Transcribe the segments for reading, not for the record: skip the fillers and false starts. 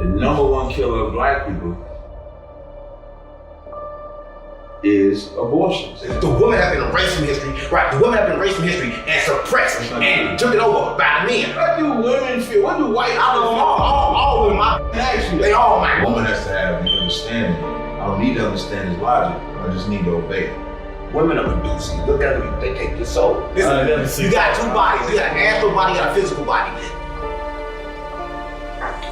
the number one killer of black people is abortion. The women have been erased from history, right? The women have been erased from history and suppressed and took it over by the men. What do women feel? What do white I don't know, all women, ask you? they all my woman has to have the understanding. I don't need to understand his logic. I just need to obey it. Women are reducing. Look at them, they take your soul. Listen, you got two bodies. You got an astral body, you got a physical body.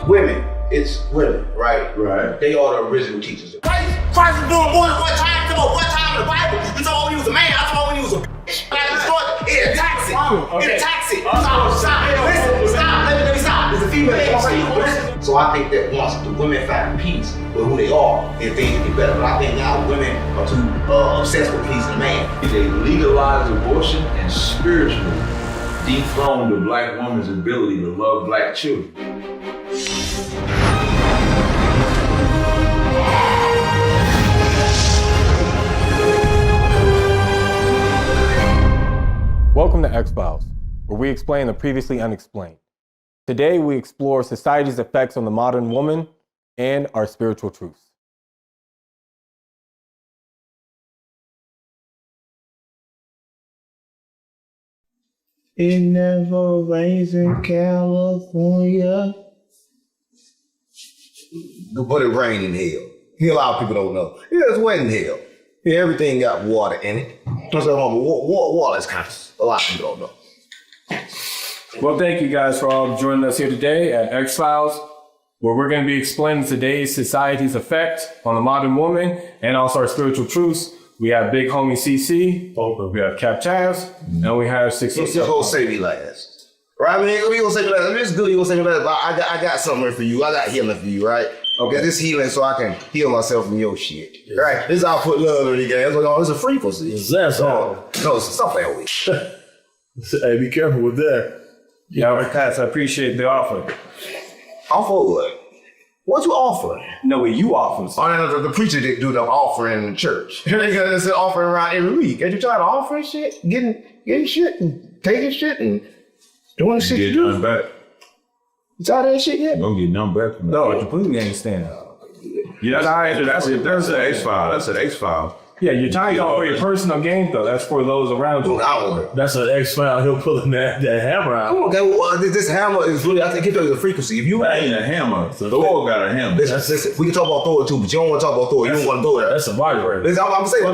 Women, it's women, right? Right. They are the original teachers. Christ was doing more than one time. Come on, one time in the Bible. You told me he was a man. I told when he was a bitch. It attacks it. It attacks it. Stop. Listen, stop. Let me stop. It's a female. So I think that once the women find peace with who they are, then things get better. But I think now women are too obsessed with pleasing the man. They legalized abortion and spiritually dethroned the black woman's ability to love black children. Welcome to X-Files, where we explain the previously unexplained. Today, we explore society's effects on the modern woman and our spiritual truths. It never rains in California. But it rained in hell. Here, a lot of people don't know. Yeah, it's wet in hell. Yeah, everything got water in it. Water is kind of, a lot of people don't know. Well, thank you guys for all joining us here today at X-Files, where we're going to be explaining today's society's effect on the modern woman and also our spiritual truths. We have Big Homie CC, we have Cap Chaz, and we have 6. You're going to say me last. Right, man? You're going to say me last. It's good you're going to say me last, but I got something for you. I got healing for you, right? Okay, this healing so I can heal myself from your shit. Yes. Right? This is how I put love in the game. It's a frequency. That's all. No, it's something else. Hey, be careful with that. Yeah, Pat, I appreciate the offer. Offer what? What you offering? No, what you offering? Oh, no, the preacher didn't do the offering in the church. They got this offering around every week. And you trying to offer shit, getting shit and taking shit and doing shit you do. Get none back. You tired of that shit yet? Don't get none back from that. No, I completely understand. Yeah, that's an X-File. That's an X-File. Yeah, you're trying to for your personal gain, though. That's for those around you. That's an X-File. He'll pull that hammer out. Come on, okay, well, this hammer is really, I think it's the frequency. If you that ain't a hammer. Thor got a hammer. Listen, we can talk about Thor too, but you don't want to talk about Thor. You don't want to go there. That's a vibrator. Listen, I'm saying,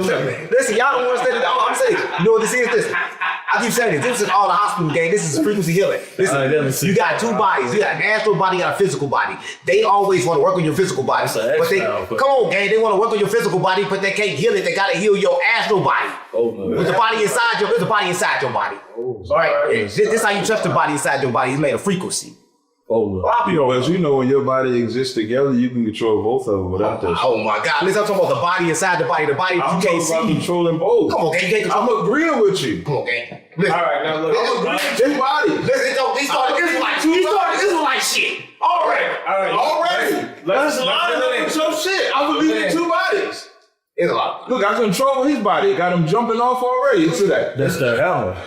listen, y'all don't want to say that. I'm saying, you know what this is? Listen, I keep saying this is all the hospital game. This is frequency healing. Listen, you got two bodies. You got an astral body, you got a physical body. They always want to work on your physical body. Come on, gang, they want to work on your physical body, but they can't heal it. They got to heal your astral body. With the body inside your, there's a body inside your body. All right, this is how you trust the body inside your body. It's made of frequency. As you know, when your body exists together, you can control both of them without this. Oh my God! Listen, I'm talking about the body inside the body. The body I'm you can't see. about controlling both. Come on, gang. You can't control. I'm agreeing with you. Come on, gang. All right, now look. I'm agreeing with two bodies. Listen, he started Israelite shit. All right. Let's line up with your shit. I believe in two bodies. It's a lot. Look, I control his body. Got him jumping off already. You see that? That's the hammer.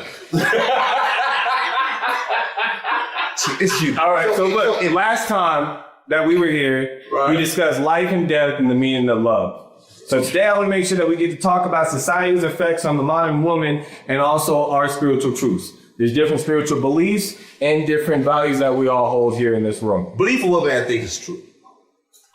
It's you. All right, so look, last time that we were here, we discussed life and death and the meaning of love. So today I want to make sure that we get to talk about society's effects on the modern woman and also our spiritual truths. There's different spiritual beliefs and different values that we all hold here in this room. Belief of what man thinks is true.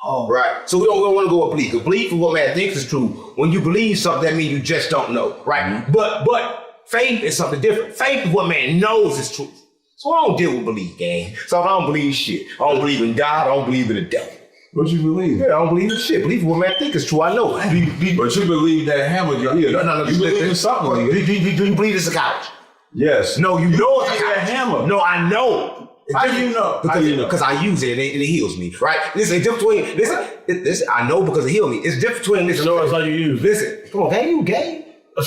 Oh, right. So we don't want to go with belief. The belief of what man thinks is true. When you believe something, that means you just don't know, right? Mm-hmm. But faith is something different. Faith is what man knows is true. So I don't deal with belief, gang. So I don't believe shit. I don't believe in God. I don't believe in the devil. What you believe? Yeah, I don't believe in shit. Believe in what man think is true. I know. But you believe that hammer? No. You believe in something? Do you believe it's a couch? Yes. No, you know it's a couch. Hammer. No, I know. How do you know? Because I use it and it heals me, right? Listen, it's different between, listen, I know because it heals me. It's different between, listen. Show us how you use it. Listen, come on, gang, you gay? Wait.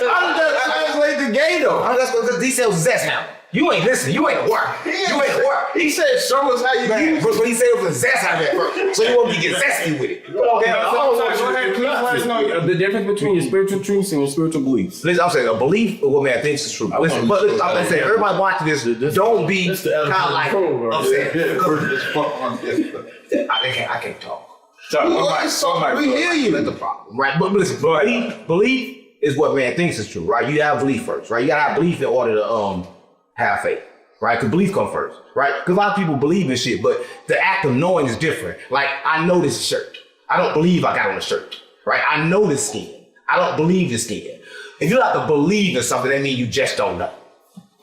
How does that translate to gay though? That's because these cells is ass hammer. You ain't listening. You ain't work. You ain't work. He said, show us how you Man, but he said it was a zest out of that first. So you want me to get zesty with it. Go ahead, please let us know the difference between your spiritual truths and your spiritual beliefs. Listen, I'm saying a belief of what man thinks is true. Listen, but listen, I'm saying everybody watching this, don't be kind of like upset. I can't talk. We hear you. That's the problem, right? But listen, belief is what man thinks is true, right? You have belief first, right? You gotta have belief in order to have faith, right? Because belief comes first, right? Because a lot of people believe in shit, but the act of knowing is different. Like, I know this shirt. I don't believe I got on the shirt, right? I know this skin. I don't believe this skin. If you have to believe in something, that means you just don't know.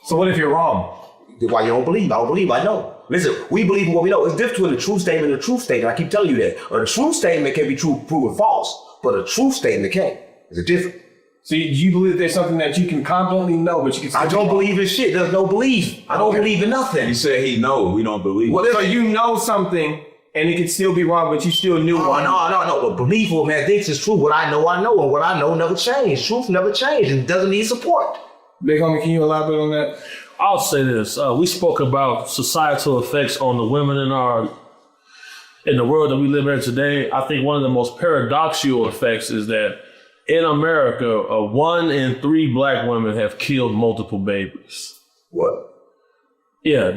So what if you're wrong? Why you don't believe? I don't believe. I know. Listen, we believe in what we know. It's different between a true statement and a true statement. I keep telling you that. Or the true statement can be true, proven false, but a true statement can't. It's a different. So you believe there's something that you can confidently know, but you can still I don't believe in shit. There's no belief. I don't believe in nothing. He said he know. We don't believe. Well, so you know something, and it can still be wrong, but you still knew one. No. But belief, what man thinks is true. What I know, and what I know never changed. Truth never changed, and doesn't need support. Big homie, can you elaborate on that? I'll say this. We spoke about societal effects on the women in the world that we live in today. I think one of the most paradoxical effects is that in America, 1 in 3 black women have killed multiple babies. What? Yeah,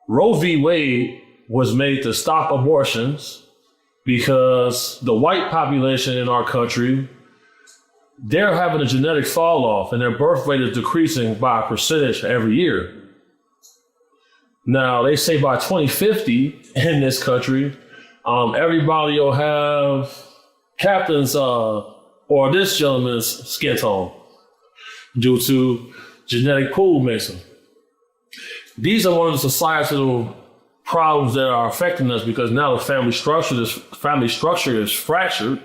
Roe v. Wade was made to stop abortions because the white population in our country, they're having a genetic fall off and their birth rate is decreasing by a percentage every year. Now, they say by 2050 in this country, everybody will have Captain's or this gentleman's skin tone due to genetic pool mixing. These are one of the societal problems that are affecting us because now the family structure is fractured,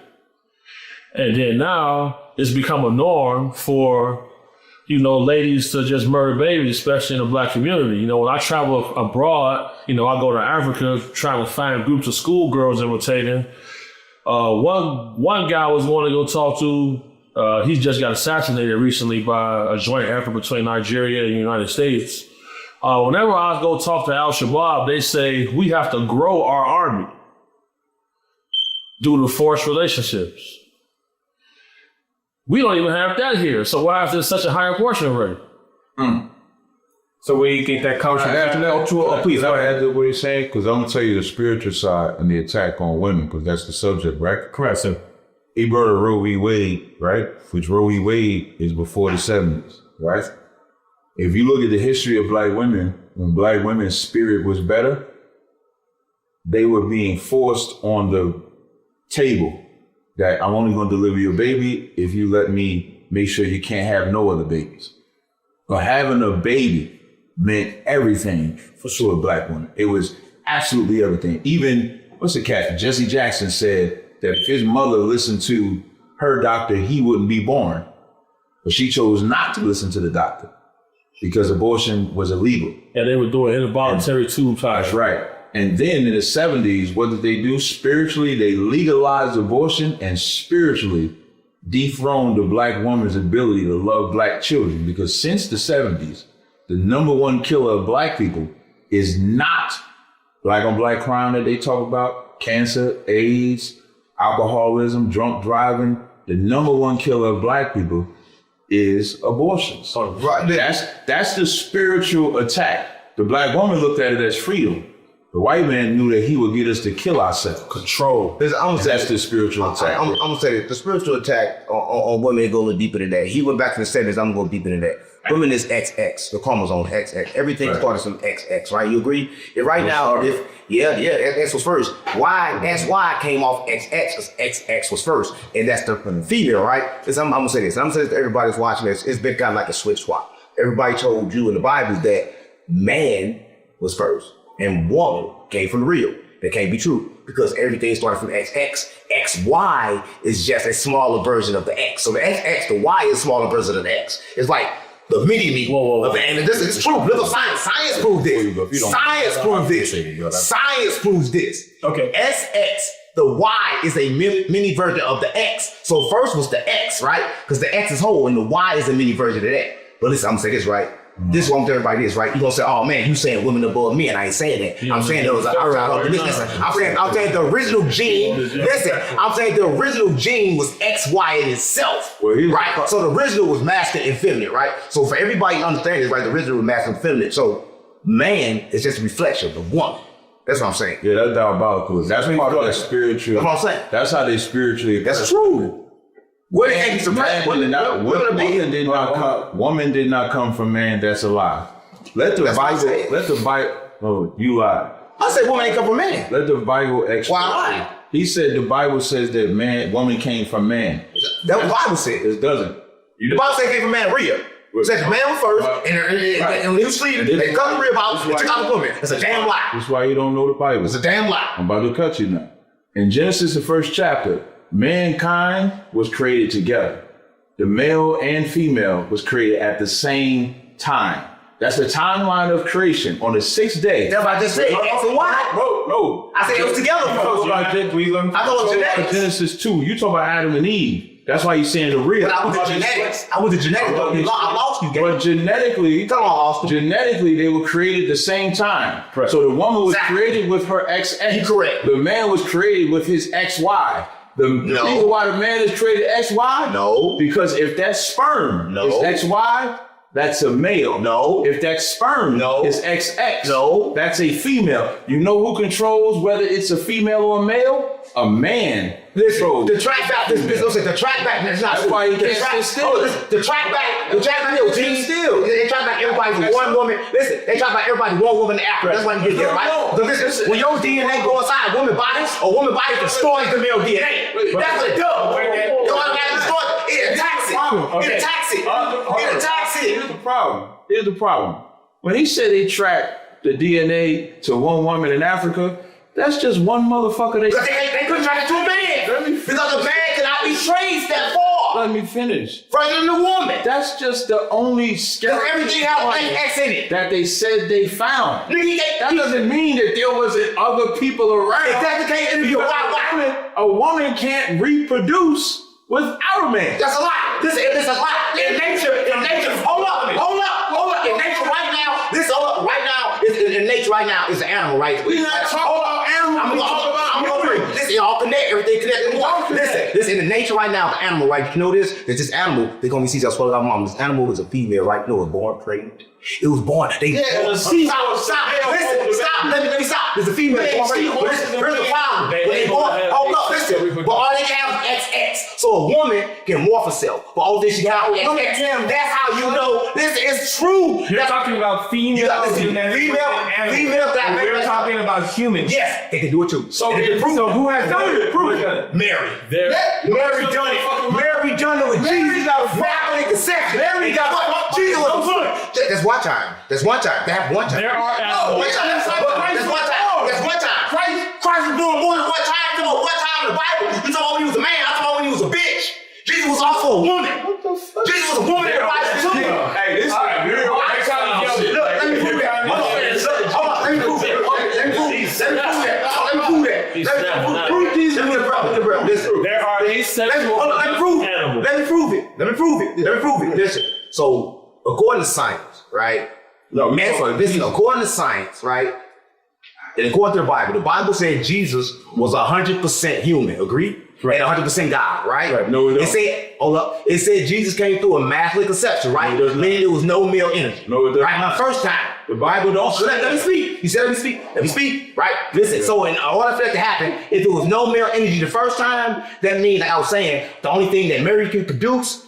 and then now it's become a norm for ladies to just murder babies, especially in the black community. When I travel abroad, I go to Africa trying to find groups of schoolgirls that were taken. One guy I was going to go talk to, he just got assassinated recently by a joint effort between Nigeria and the United States. Whenever I go talk to Al-Shabaab, they say we have to grow our army due to forced relationships. We don't even have that here. So why is there such a high abortion rate? So where do you think that comes from? Please, go ahead to what he's saying, because I'm going to tell you the spiritual side and the attack on women, because that's the subject, right? Correct, sir. He brought up Roe v. Wade, right? Which Roe v. Wade is before the 70s, right? If you look at the history of black women, when black women's spirit was better, they were being forced on the table that I'm only going to deliver your baby if you let me make sure you can't have no other babies. But having a baby meant everything for sure, black women. It was absolutely everything. Even, what's the cat? Jesse Jackson said that if his mother listened to her doctor, he wouldn't be born. But she chose not to listen to the doctor because abortion was illegal. Yeah, they were doing involuntary tube ties. That's right. And then in the 70s, what did they do? Spiritually, they legalized abortion and spiritually dethroned the black woman's ability to love black children. Because since the 70s, the number one killer of black people is not black on black crime that they talk about, cancer, AIDS, alcoholism, drunk driving. The number one killer of black people is abortion. So that's the spiritual attack. The black woman looked at it as freedom. The white man knew that he would get us to kill ourselves. Control. That's the spiritual attack. I'm going to say this. The spiritual attack on women go a little deeper than that. He went back to the 70s. I'm going deeper than that. Women is XX, the chromosome XX. Everything started from XX, right? You agree? Right now, X was first. XY came off XX because XX was first. And that's the female, right? I'm going to say this. I'm going to say this to everybody that's watching this. It's been kind of like a switch swap. Everybody told you in the Bible that man was first and woman came from the real. That can't be true because everything started from XX. XY is just a smaller version of the X. So the XX, the Y is a smaller version of the X. It's like the mini-me of the and this is true. Look at science. Science proves this. Science proves this. Science proves this. Okay. SX, the Y is a mini version of the X. So first was the X, right? Because the X is whole and the Y is a mini version of that. But listen, I'm gonna say this right. This is what I'm telling everybody this, right? You gonna say, oh man, you saying women above men. I ain't saying that. I'm saying those I'm saying the original gene, I'm saying the original gene was XY in itself. Right? So the original was masculine and feminine, right? So for everybody to understand this, right, the original was masculine and feminine. So man is just a reflection of woman. That's what I'm saying. Yeah, that's diabolical. That's part of that spiritual. That's what I'm saying. That's how they spiritually. That's true. Woman did not come from man. That's a lie. Let the Bible. Oh, you lied. I said woman ain't come from man. Let the Bible explain. Why? He said the Bible says that woman came from man. That's what the Bible says. It doesn't. The Bible says it came from man real. It says the man was first, and when he was sleeping, they come to real about it, took out the woman. It's a damn lie. That's why you don't know the Bible. It's a damn lie. I'm about to cut you now. In Genesis, the first chapter, mankind was created together. The male and female was created at the same time. That's the timeline of creation. On the sixth day. That's what I just said. So why? No. I said it was together. I thought it was genetics. Genesis 2. You talk about Adam and Eve. That's why you're saying the real. But I was the genetics. I lost you, But genetically, they were created at the same time. Correct. So the woman was created with her XX. Correct. The man was created with his XY. The reason why the man is created XY? No. Because if that sperm is XY, that's a male. No. If that sperm is XX, that's a female. You know who controls whether it's a female or a male? A man. Listen, the track back, the track back is not. That's why you can't sit still. The track back, still. They track back everybody from one woman. Listen, they track back everybody one woman after. That's why you get there, right? So listen, when your DNA goes inside a woman's body destroys the male DNA. That's what it does. It attacks it. Here's the problem. When he said they tracked the DNA to one woman in Africa, that's just one motherfucker. They couldn't track it to a man. Because a man cannot be traced that far. Let me finish. Further than the woman. That's just the only skeleton. Everything has X in it. That they said they found. That doesn't mean that there wasn't other people around. If that's the case, a woman can't reproduce without a man. That's a lie. This is a lie. In nature, hold up. In nature right now, it's an animal, right? We're not talking about animals. I'm gonna this is all connected, everything connected. Listen, in the nature right now, the animal, right? You know this? There's this animal, they call me see, I swear to God, mom, this animal was a female, right? You know, it was born pregnant. It was born. Stop. Listen, let me stop. There's a female born pregnant. Here's the problem. When they born, hold up, listen. But all they have is XX. So a woman can morph herself. But all this she got is XX. That's how you know this is true. You're talking about female. We're talking about humans. Yes, they can do it too. So who has done it? Prove it. Mary. Mary done it. Mary done it with Jesus. Immaculate conception. Mary got Jesus was good. That's one time. That one time. There are animals. That's one time. Christ was doing more than one time. You know, one time in the Bible. You talking when he was a man. I talking when he was a bitch. Jesus was also a woman. Jesus was a woman in the Bible too. Hey, this is Let me prove that. There are asexual animals. Let me prove it. Listen. So, according to science, right? According to science, right? And according to the Bible said Jesus was 100% human. Agree? Right. And 100% God, right? No, it don't. It said Jesus came through a immaculate conception, right? Meaning there was no male energy. No, it doesn't. Right? My first time. The Bible don't say Let me speak. He said, let me speak, right? Listen, so in order for that to happen, if there was no male energy the first time, that means, like I was saying, the only thing that Mary can reproduce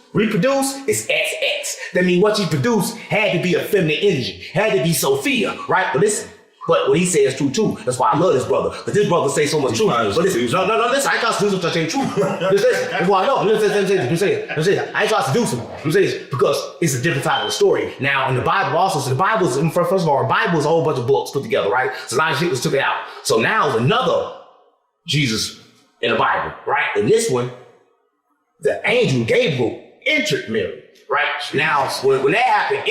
is XX. That means what she produced had to be a feminine energy, had to be Sophia, right? But listen. But what he says is true too. That's why I love this brother. Because this brother say so much truth. But listen, no, listen, I ain't trying to do something to say truth. Listen, that's why I know. Listen, I ain't trying to do something. I'm saying this because it's a different side of the story. Now, in the Bible also, so the Bible's, first of all, the Bible is a whole bunch of books put together, right? So a lot of shit was took it out. So now there's another Jesus in the Bible, right? In this one, the angel Gabriel entered Mary. Right? Now, when that happened,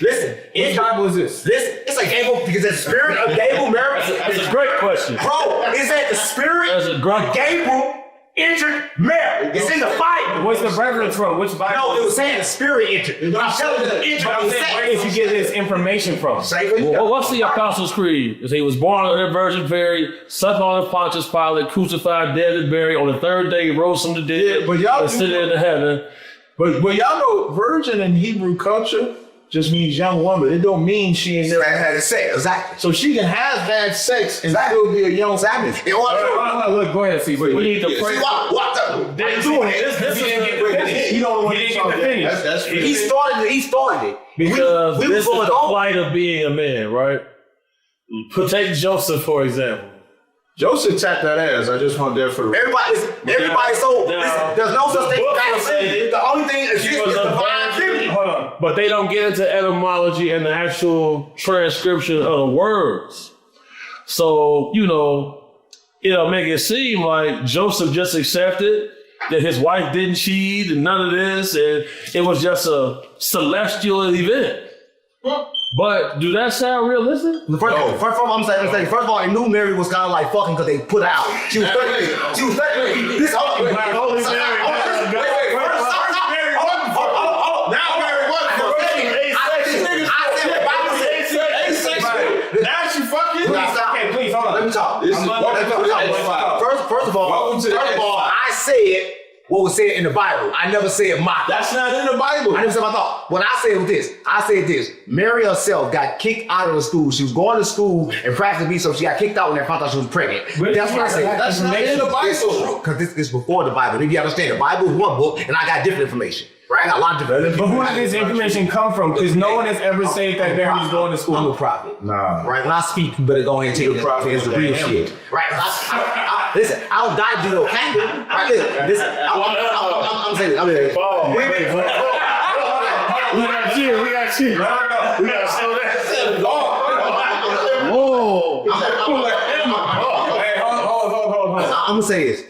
listen. Which Bible is this? Listen, it's like Gabriel, because the spirit of Gabriel, Mary. That's a great question. Bro, is that the spirit That's a great of Gabriel entered Mary. It's in the Bible. What's the reference from? Which Bible? No, it was saying the spirit entered. I'm telling you, the entered. I'm saying, where did you get this information from? Well, what's the Apostles' Creed? It says he was born of the Virgin Mary, suffered on Pontius Pilate, crucified, dead, and buried. On the third day, he rose from the dead, Yeah, but y'all ascended into heaven. But y'all know virgin in Hebrew culture just means young woman. It don't mean she ain't never had sex. Exactly. So she can have had sex and still be a young woman. Look, go ahead, see. We need to pray. I'm doing it. This is He don't want He to didn't get the finish. That's He started it. Because we this is was the going plight of being a man, right? Take Joseph, for example. Joseph tapped that ass. I just want that for Everybody so listen, there's no such thing as said the only thing exists is divine feminine. Hold on. But they don't get into etymology and the actual transcription of the words. So, it'll make it seem like Joseph just accepted that his wife didn't cheat and none of this, and it was just a celestial event. But do that sound realistic? First of all, I'm saying, first of all, I knew Mary was kind of like fucking because they put her out. She was 30. She was 30. This Holy Mary. Now Mary Now she fucking. Okay, please, hold on. Let me talk. First of all, Welcome to the I said what was said in the Bible. I never said my thought. That's not in the Bible. I never said my thought. What I said was this. I said this. Mary herself got kicked out of the school. She was going to school and practicing to be so she got kicked out when they found out she was pregnant. That's what I said. That's not in the Bible. Because this is before the Bible. If you understand, the Bible is one book and I got different information. Right? I got a lot of different But who did this information come from? Because no one has ever said that Mary was going to school. I'm a prophet. Nah. Right? When I speak, you better go ahead and take the prophet as the real shit. Right? Listen, I don't die to no kingdom. Right? Listen, I'm saying this. I'm saying this. We got you. We got you. We got to slow that. Whoa. Hey, hold on. I'm gonna say this.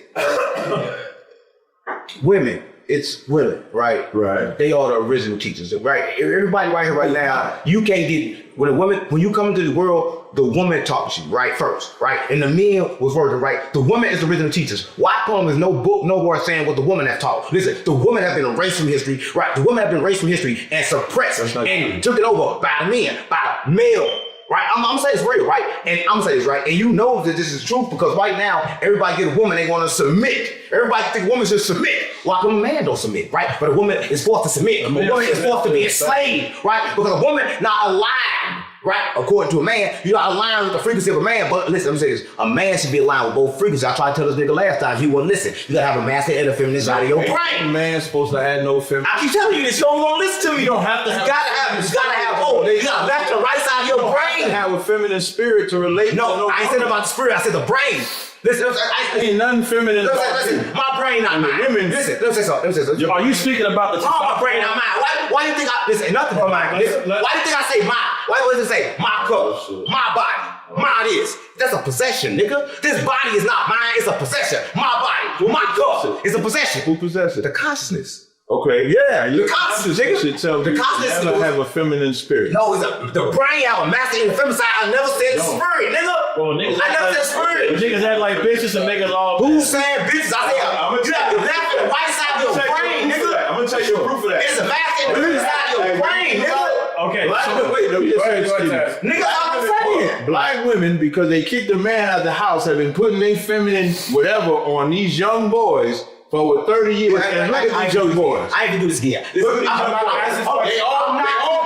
Women, it's women, right? Right. They are the original teachers, right? Everybody right here, right now, you can't get when you come into the world, the woman taught you, right? First, right? And the men was working, right? The woman is the original teachers. Why come there's no book nowhere saying what the woman has taught? Listen, the women have been erased from history, right? The women have been erased from history and suppressed and took it over by the men, by the male. Right, I'm gonna say it's real, right? And I'm gonna say this, right? And you know that this is truth because right now, everybody get a woman, they wanna submit. Everybody think a woman should submit. Why come a man don't submit, right? But a woman is forced to submit. A woman is forced to be enslaved, right? Because a woman not aligned, right? According to a man, you're not aligned with the frequency of a man. But listen, I'm saying this, a man should be aligned with both frequencies. I tried to tell this nigga last time, he wouldn't listen. You gotta have a masculine and a feminine side of your brain. A man's supposed to have no feminine. I keep telling you this, you don't want to listen to me. You don't have to have, you gotta have both. You gotta left and right side of your brain. Have a feminine spirit to relate. No, I ain't said about the spirit, I said the brain. Listen, ain't nothing feminine. Listen, my brain not mine. Women. Listen, let me say something. Are you speaking about the My brain not mine. Why do you think listen, nothing but mine. Listen, why do you think I say mine? Why does it say my cup, my body, my this? That's a possession, nigga. This body is not mine, it's a possession. My body, my cup is a possession. Who possesses it? The consciousness. Okay, yeah. The consciousness, nigga. Should tell the consciousness consciousness have a feminine spirit. No, it's the brain have a masculine and feminine side. I never said the spirit, nigga. Well, niggas I never said spirit. Niggas act like bitches and make it all. Who's saying bitches? I said you have the left and right side of your brain, nigga. I'm gonna tell you the proof of that. It's the masculine and feminine side of your brain, nigga. Okay. Wait, let me just say this to you. Nigga, I'm saying. Black women, because they kicked the man out of the house, have been putting their feminine whatever on these young boys for over 30 years. And look at these young boys. I ain't gonna do this again. They all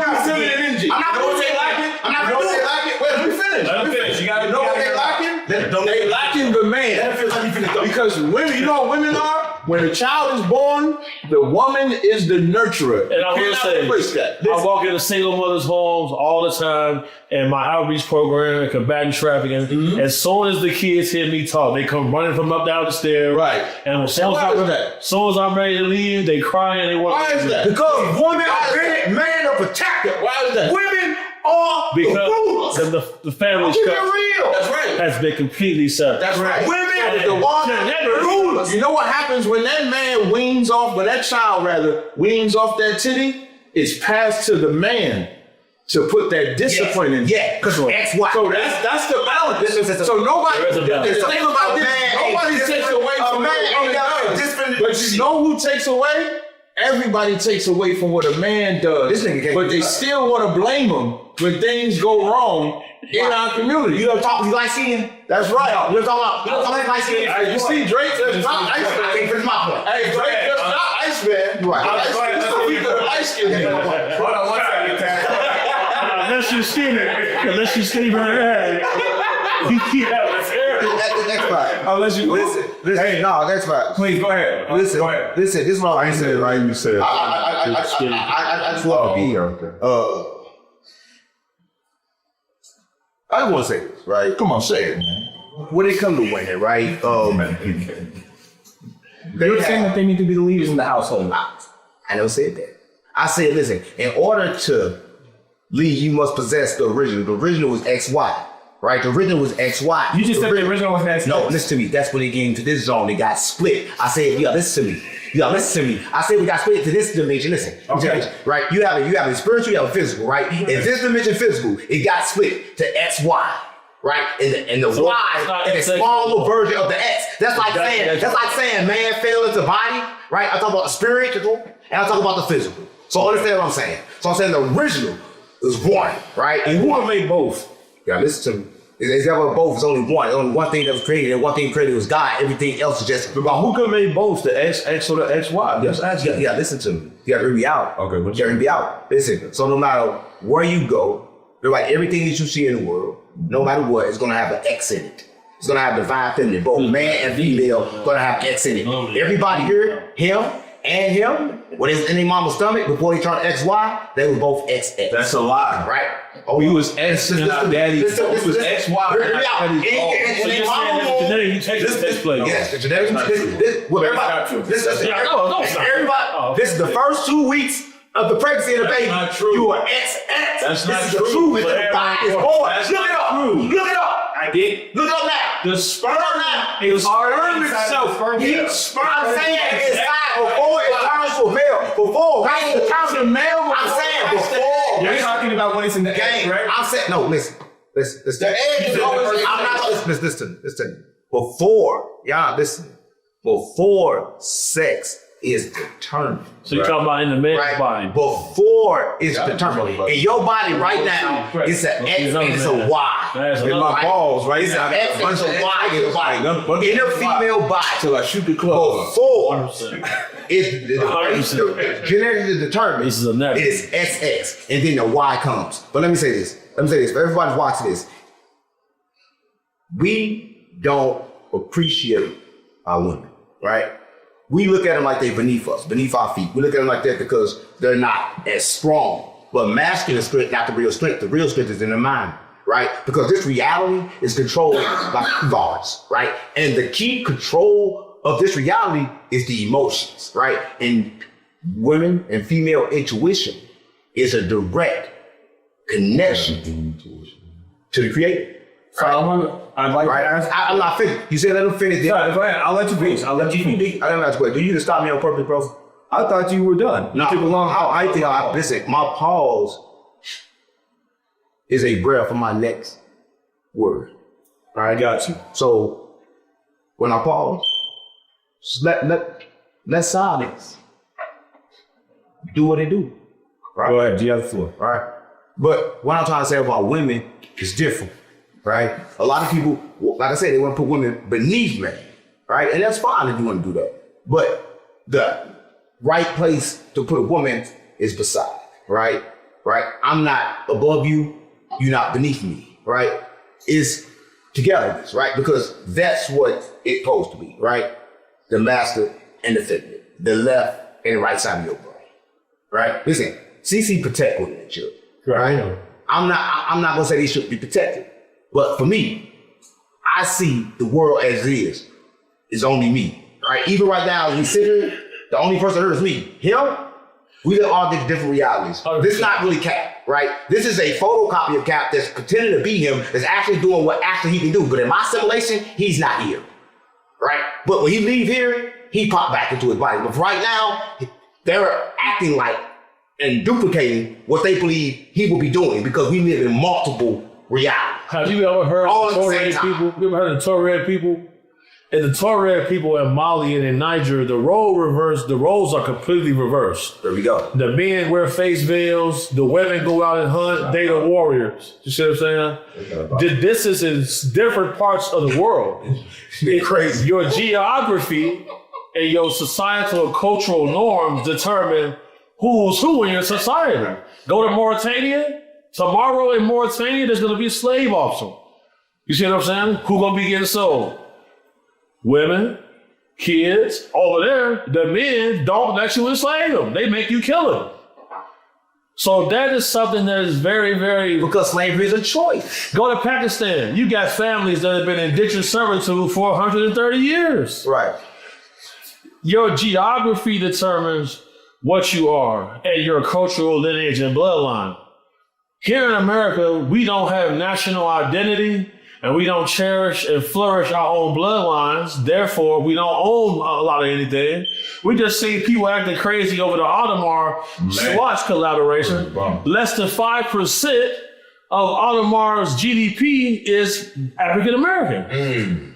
got feminine energy. I'm not gonna say like it. I'm not gonna say like it. Wait, let me finish. Let him finish. You gotta know what they lacking? They lacking the man. Because women, you know what women are? When a child is born, the woman is the nurturer. And I will say, I walk into single mothers' homes all the time in my outreach program and combating trafficking. Mm-hmm. As soon as the kids hear me talk, they come running from up down the stairs. Right. And as soon as I'm ready to leave, they cry and they want. Why is that? Because women are very man of protector. Why is that? Women are because the family structure real. That's right. has been completely separate. That's right. Women are the ones that rulers. You know what happens when that man when that child weans off that titty? It's passed to the man. to put that discipline in. Yeah, because X, Y. So that's the balance. So nobody, There is a balance. think about this. Nobody takes away from what a woman does. But you know who takes away? Everybody takes away from what a man does. This nigga can't but they do that. still want to blame him when things go wrong in our community. You ever talk with light skin? That's right. You ever talk about light skin? Hey, you see Drake just dropped I Iceman. can't finish my point. Hey, Drake just dropped Iceman. Right. So we could ice skin him. Hold on one second, Taz. Unless you skinny her That's the next part. Unless you Listen. Hey, No, that's right. please go ahead. Listen, Go ahead. listen. This is what I'm saying. right. You said. I just want to be here. I just want to say this, right? Come on, say it, man. When it comes to women, right? You're saying that they need to be the leaders in the household. I never said that. I said, listen, in order to lead, you must possess the original. The original was XY, right? The original was XY. You just said the original was X. No, listen to me. That's when they get into this zone. They got split. I said, yeah, listen to me. Yeah, listen to me. I said we got split to this dimension. Listen, Okay. right? You have a spiritual, you have a physical, right? In this dimension, physical, it got split to XY. Right, and the So Y it's not and a sexual. small little version of the X. That's like saying man fell into body, right? I talk about the spiritual and I talk about the physical. So understand what I'm saying. So I'm saying the original is one, right? And who made both? Yeah, listen to me. It's never both. It's only one. Only one thing that was created, and one thing created was God. Everything else is just. But who could make both? The X or the XY? Just ask Yeah, yeah, listen to me. You gotta hear me out. Okay, what you gotta hear me out. Listen. So no matter where you go, like everything that you see in the world, no matter what, it's gonna have an X in it. It's gonna have divine feminine, both man and female, gonna have X in it. Everybody here, him and him, when it's in their mama's stomach before they turned XY, they were both XX. That's a lie. right. We was X and our daddy. We was XY. Hear me out. And their mama won't- Genetic mutation takes place. Yes, the genetics. Yeah, no, stop. Everybody, Oh, this is the first 2 weeks of the pregnancy of the baby. not true. You are XX. That's this not is true. the truth. But The body is born. that's Look it not up. true. Look it up. I did. Look it up now. The sperm now. is sperm inside itself. the sperm Each cell. sperm I'm saying it's not before it turns to a male. Before it turns to a male. I'm saying before. You're talking about when it's in the egg, Game. right? I'm saying no. Listen. The egg is always- I'm not. Listen. Before y'all listen. Before sex is determined. So you're talking about in the man's Right. body. Before it's determined. In your body right now, it's an X and it's a Y. That's In another- my balls, right? It's an X and it's a Y in the body. In a female body. Till I shoot the club. Before 100%. it's genetically determined. This is a net. It is XX, and then the Y comes. But let me say this. For everybody's watching this, we don't appreciate our women, right? We look at them like they're beneath us, beneath our feet. We look at them like that because they're not as strong. But masculine strength, not the real strength. The real strength is in the mind, right? Because this reality is controlled by gods, right? And the key control of this reality is the emotions, right? And women and female intuition is a direct connection to the creator. So I'd like to ask. I'm not finished. You said let him finish. Sorry, go ahead. I'll let you finish. I didn't ask a question. Do you just stop me on purpose, bro? I thought you were done. No. You took a long. Listen, my pause is a breath for my next word. All right, Got you. So when I pause, just let silence do what it do. Right? Go ahead. You have the floor. Right? But what I'm trying to say about women is different, right? A lot of people, like I said, they want to put women beneath men, right? And that's fine if you want to do that. But the right place to put a woman is beside, right? Right? I'm not above you, you're not beneath me, right? It's togetherness, right? Because that's what it's supposed to be, right? The master and the feminine, the left and the right side of your brain, right? Listen, CC protect women and children. Right? I'm not gonna say they should be protected, but for me, I see the world as it is. It's only me, right? Even right now, as we sit here, the only person that hurts me, him. We live all these different realities. This is not really Cap, right? This is a photocopy of Cap that's pretending to be him, that's actually doing what actually he can do. But in my simulation, he's not here, right? But when he leave here, he pop back into his body. But right now, they're acting like and duplicating what they believe he will be doing because we live in multiple realities. Have you ever heard All of at the Tuareg same time. people? You ever heard of Tuareg people? And the Tuareg people in Mali and in Niger, the roles are completely reversed. There we go. The men wear face veils, the women go out and hunt, they the warriors. You see what I'm saying? This is in different parts of the world. It's crazy. Your geography and your societal and cultural norms determine who's who in your society. Go to Mauritania. Tomorrow in Mauritania, there's going to be a slave officer. You see what I'm saying? Who going to be getting sold? Women, kids. Over there, the men don't let you enslave them. They make you kill them. So that is something that is very, very... Because slavery is a choice. Go to Pakistan. You got families that have been in indentured servitude for 130 years. Right. Your geography determines what you are and your cultural lineage and bloodline. Here in America, we don't have national identity and we don't cherish and flourish our own bloodlines. Therefore, we don't own a lot of anything. We just see people acting crazy over the Audemars Swatch collaboration. Less than 5% of Audemars GDP is African American.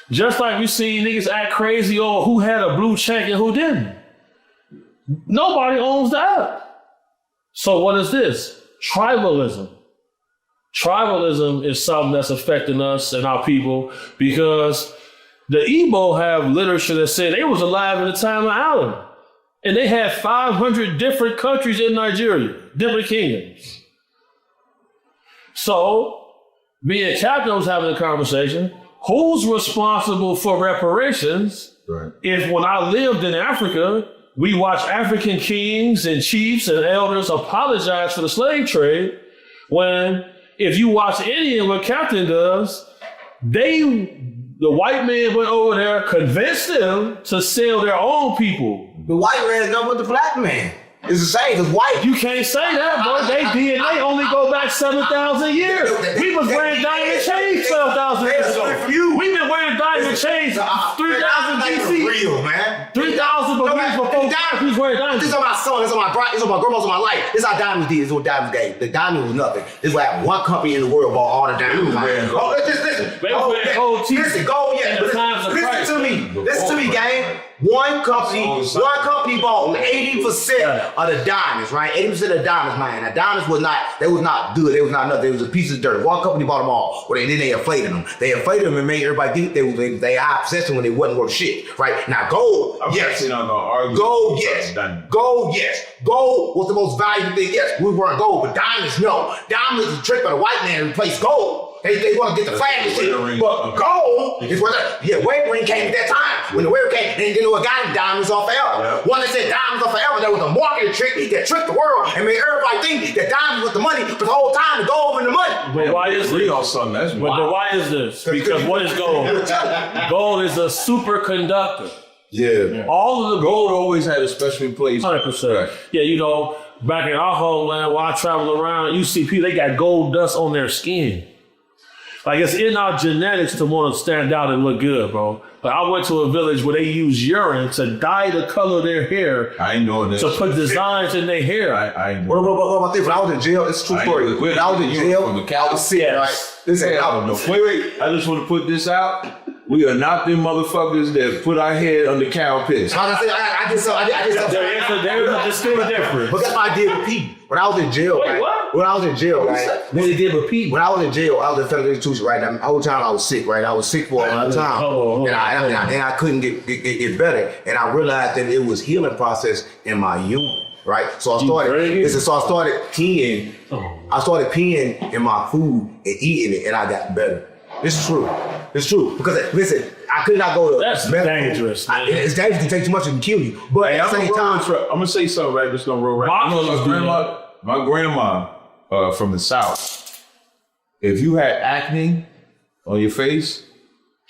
Just like we see niggas act crazy over who had a blue check and who didn't. Nobody owns that. So what is this? Tribalism. Tribalism is something that's affecting us and our people because the Igbo have literature that said they was alive in the time of Adam. And they had 500 different countries in Nigeria, different kingdoms. So, me and Captain was having a conversation. Who's responsible for reparations if when I lived in Africa, we watched African kings and chiefs and elders apologize for the slave trade when if you watch any of what Captain does, the white man went over there, convinced them to sell their own people. The white man done with the black man. It's the same. It's white. You can't say that, boy. They DNA only go back 7,000 years. We was wearing diamond chains 12,000 years ago. We've been wearing diamond chains 3,000 BC. Real, man. 3,000 years before we was wearing diamonds. This is on my son, this is on my brother, this is on my grandma's on my life. This is how diamonds did. This is what diamonds gave. The diamond was nothing. This is what happened. One company in the world bought all the diamonds. Listen, gold, yeah. Listen to me. Listen to me, gang. One company bought 80% of the diamonds, right? 80% of the diamonds, man. Now, diamonds was not good. They was not nothing. It was a piece of dirt. One company bought them all. Well, then they inflated them. They inflated them and made everybody think they high possession when they wasn't worth shit, right? Now, gold, yes. Gold, yes. Gold, yes. Gold was the most valuable thing. Yes, we weren't gold, but diamonds, no. Diamonds is a trick by the white man to replace gold. They want to get the flag and shit. But gold is what wedding ring came at that time. When the wedding came, they didn't know what got diamonds off forever. One that said diamonds off forever, that was a marketing trick that tricked the world and made everybody think that diamonds was the money, but the whole time the gold and the money. But why is this? But why is this? Because what is gold? Gold is a superconductor. Yeah. All of the gold always had a special place. 100%. Yeah, you know, back in our homeland, while I travel around, you see people, they got gold dust on their skin. Like, it's in our genetics to want to stand out and look good, bro. But I went to a village where they use urine to dye the color of their hair. I ain't knowing this. To put designs in their hair. I ain't What about this? When I was in jail, it's a true story. When I was in jail, from the California, right? Listen, I don't know. Wait. I just want to put this out. We are not them motherfuckers that put our head under cow piss. Like I just There's a distinct difference. But that's what I did with Pete. When I was in jail, Wait, right? what? When I was in jail, right? What they did with Pete? When I was in jail, I was in federal institution, right? The whole time I was sick, right? I was sick for a long time, and I couldn't get better. And I realized that it was healing process in my human, right? So I started peeing. I started peeing in my food and eating it, and I got better. It's true. It's true. Because listen, I could not go to. That's dangerous. It's dangerous to take too much and kill you. But at the same time, I'm gonna say something right. Just gonna roll right. My grandma from the South. If you had acne on your face,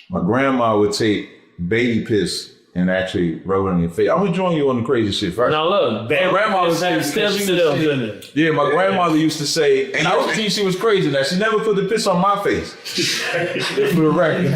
my grandma would take baby piss and actually rub it on your face. I'm gonna join you on the crazy shit first. Now look, my grandma was saying yeah, my grandmother used to say, and I was thinking she was crazy that she never put the piss on my face. For the record.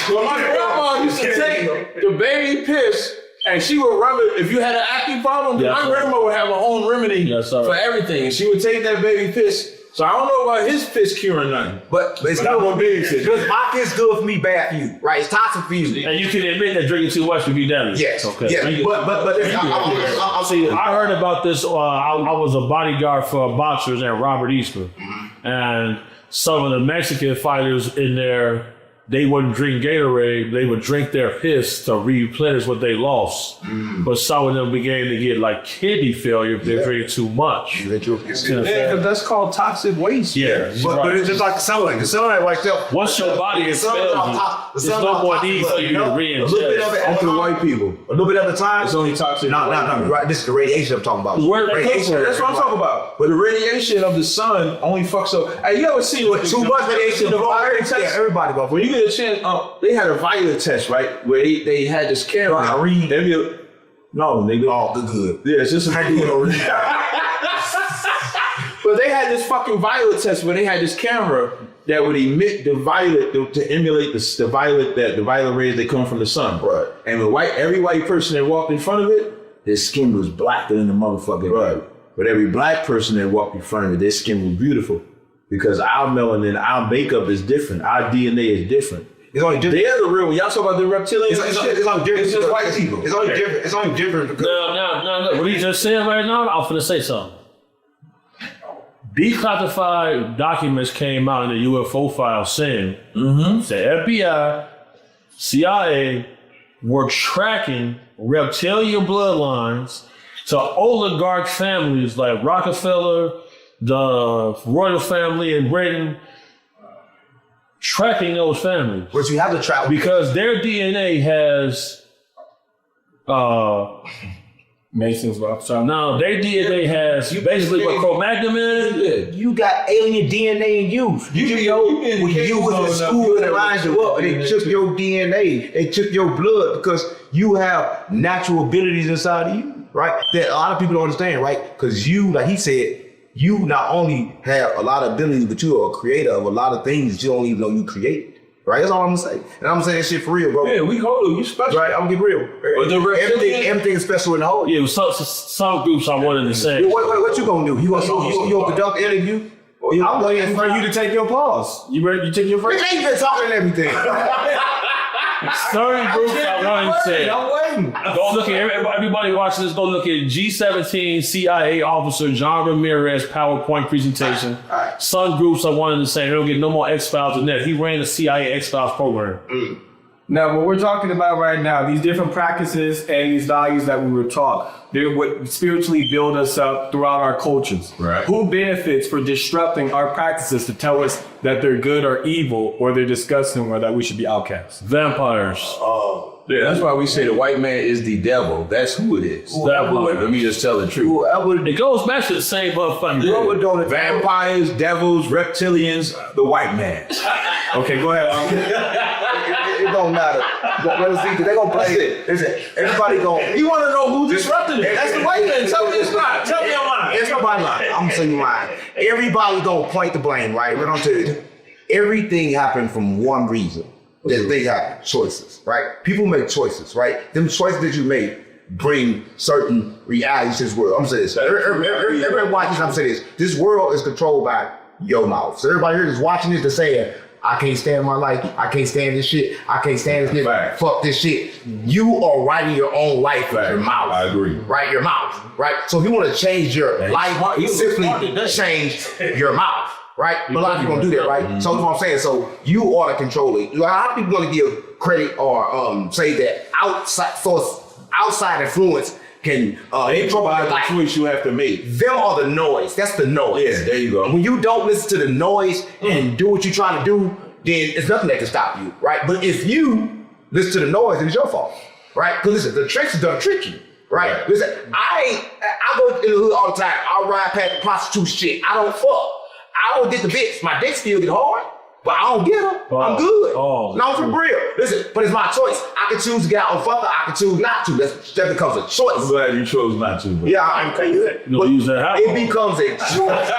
Well, my grandma used to take the baby piss And she would rub it, if you had an acne problem, Yes, my sir. grandma would have her own remedy Yes, sir. for everything. And she would take that baby piss. So I don't know about his piss curing nothing. But it's But I'm good gonna be it. because my piss good for me, bad for you, right? It's toxic for you. And you can admit that drinking too much would be damaging. Yes. Okay. Yeah. But I'll see. I heard about this. I was a bodyguard for boxers and Robert Easter, and some of the Mexican fighters in there, they wouldn't drink Gatorade. They would drink their piss to replenish what they lost. But some of them began to get like kidney failure if they drink too much. Yeah, because that's called toxic waste. Yeah, But it's just like the sunlight. The sunlight like that. once your body is failed you, there's no more need for you to A little bit of re-ingest. it Only the white people. A little bit at a time. It's only toxic. No. Right. This is the radiation I'm talking about. Where they come Radiation. from? That's what I'm talking about. But the radiation of the sun only fucks up. Hey, you ever seen what Too much radiation. the violet test? Yeah, everybody go. When you get a chance, they had a violet test, right? Where they had this camera. I read. No, nigga. Oh, good. Yeah, it's just a But they had this fucking violet test where they had this camera that would emit the violet to emulate the violet rays that come from the sun. Right. And every white person that walked in front of it, their skin was blacker than the motherfucking right. But every black person that walked in front of it, their skin was beautiful. Because our melanin, our makeup is different. Our DNA is different. It's only different. They're the real one. Y'all talk about the reptilians. It's only different. It's just white people. It's only different. It's only different because No. What he just said right now, I'm finna say something. Declassified documents came out in the UFO file saying the FBI, CIA were tracking reptilian bloodlines to oligarch families like Rockefeller, the royal family in Britain, tracking those families. but you have to travel. Because their DNA has Mason's Rothschild. no, their DNA has basically what Cro-Magnon is. You got alien DNA in you. When you was in school and they lined you up and they took your DNA, they took your blood because you have natural abilities inside of you, right? That a lot of people don't understand, right? Because you, like he said, you not only have a lot of abilities, but you are a creator of a lot of things that you don't even know you created. Right? That's all I'm gonna say. And I'm gonna say that shit for real, bro. Yeah, we hold you. You special. Right? I'm gonna get real. Everything is special in the whole. Yeah, some groups I wanted to say. What you gonna do? You gonna conduct an interview? I'm waiting for you to take your pause. You ready? You take your break? They ain't been talking and everything. Certain groups I wanted to say. I'm waiting. Go look at everybody watching this. Go look at G17 CIA officer John Ramirez PowerPoint presentation. Some groups I wanted to say they don't get no more X-Files than that. He ran the CIA X-Files program. Now, what we're talking about right now, these different practices and these values that we were taught, they're what spiritually build us up throughout our cultures. Right. Who benefits for disrupting our practices to tell us that they're good or evil, or they're disgusting, or that we should be outcasts? Vampires. Yeah, that's why we say the white man is the devil. That's who it is. Let me just tell the truth. It goes back to the same motherfucking. Vampires, devils, reptilians, the white man. Okay, go ahead. It don't matter. They gonna play it. Listen, everybody gonna. You want to know who disrupted it? That's the white man. Tell me it's not. Tell me I'm lying. Everybody lying. I'm saying you lying. Everybody gonna point the blame, right? We're gonna tell you. Everything happened from one reason. That they got choices, right? People make choices, right? Them choices that you make bring certain realities to this world. I'm saying this. Everybody watching this, I'm saying this. This world is controlled by your mouth. So everybody here is watching this to say, I can't stand my life. I can't stand this shit. I can't stand this nigga. Fuck this shit. You are writing your own life with your mouth. I agree. Right? Your mouth. Right? So if you want to change your life, simply change your mouth. Right? But a lot of people don't do that, right? So that's what I'm saying. So you ought to control it. A lot of people gonna give credit or say that outside influence can They provide the choice you have to make. them are the noise. That's the noise. Yeah, there you go. When you don't listen to the noise and do what you're trying to do, then it's nothing that can stop you, right? But if you listen to the noise, then it's your fault, right? Because listen, the tricks is done trick you, right? Listen, I go in the hood all the time. I ride past the prostitute shit. I don't fuck. I don't get the bitch. My dick still get hard, but I don't get her. I'm good. No, I'm for real. Listen, but it's my choice. I can choose to get out and fuck her. I can choose not to. That becomes a choice. I'm glad you chose not to. But. Yeah, I'm crazy. Use that house. It becomes a choice.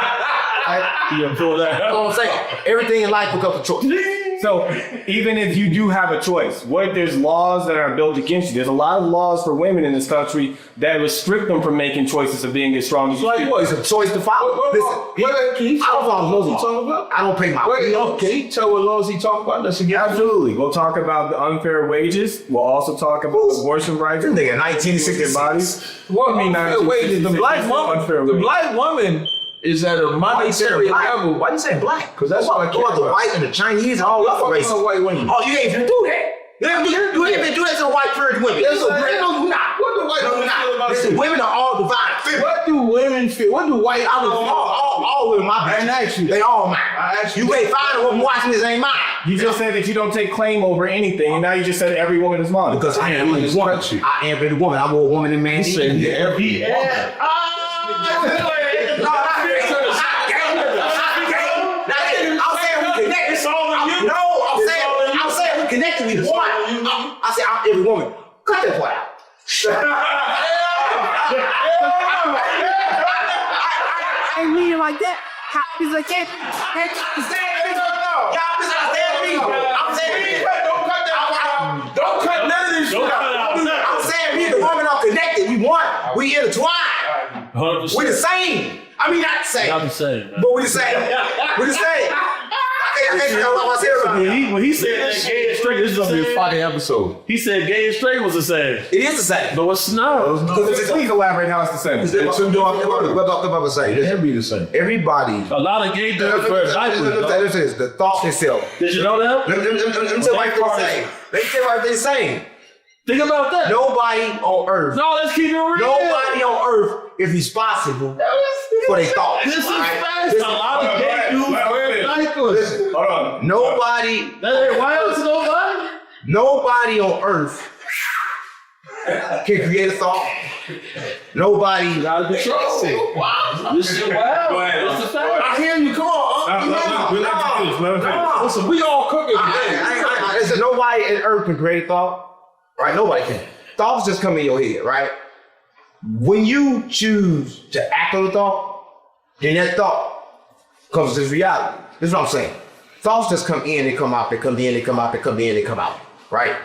You pull that You know what I'm saying? Everything in life becomes a choice. So even if you do have a choice, what if there's laws that are built against you? There's a lot of laws for women in this country that restrict them from making choices of being as strong as you. Like what? It's a choice to follow. Listen, Can you I don't follow laws. what he talking about? I don't pay my Can you tell what laws he talking about? That's again. Absolutely. We'll talk about the unfair wages. We'll also talk about abortion rights. This nigga 1966 bodies. What I mean, wait, the black woman is at a monetary level. Why you say black? Because that's what I Go out the white and the Chinese and all other races. White women. Oh, you ain't even do that. You ain't even do that to the white period women. Yes, No, I did. you not. What do white women feel about Listen, this? women are all divided. What do women feel? What do white All women, my I didn't ask you. They all mine. I asked You you. can't find a woman watching this ain't mine. You just said that you don't take claim over anything, and now you just said every woman is mine. Because I am a woman. I am a woman. I'm more woman than man. Every I'm saying we connected. We one. I said I'm every woman. Cut that part out. I ain't mean it like that. Because I can't. Y'all misunderstand me. I'm saying Don't cut none of this shit out. I'm saying me and the woman are connected. We one. We intertwined. 100%. We the same. I mean, not the same. Not the same, man. But we the same. We the same. I can't tell what I said about it. When he said that gay and straight, this is gonna be a fucking episode. He said gay and straight was the same. It is the same. No, it's not. Please elaborate how it's the same. What I'm saying. It can be the same. Everybody. A lot of gay dudes wear diapers. This is the thought itself. Did you know that? Let me tell you why they're saying. Let me tell you why they're saying. Think about that. Nobody on earth. No, let's keep it real. Nobody on earth is responsible for their thoughts. This is Right? fast. A lot of gay dudes wear diapers. Listen, Hold on. nobody, Why else nobody? nobody on earth can create a thought. Nobody. Gotta be trusted. This is wild. Go ahead. This is fact. I hear you. Come on. Listen, we all cooking today. Listen, nobody on earth can create a thought. Right? Nobody can. Thoughts just come in your head, right? When you choose to act on the thought, then that thought comes to reality. This is what I'm saying. Thoughts just come in, they come out, they come in, they come out, they come in, they come out. Right?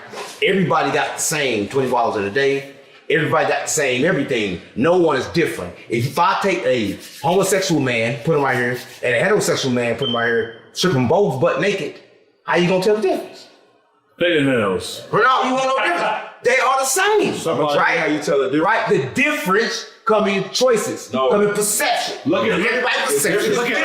Everybody got the same 24 hours in a day. Everybody got the same everything. No one is different. If I take a homosexual man, put him right here, and a heterosexual man, put him right here, strip them both butt naked, how you gonna tell the difference? Fingernails. Bernard, you want no difference? They are the same. Right? How you tell the difference? Right? The difference come in choices. No. Come in perception. Look at everybody's perception. Look at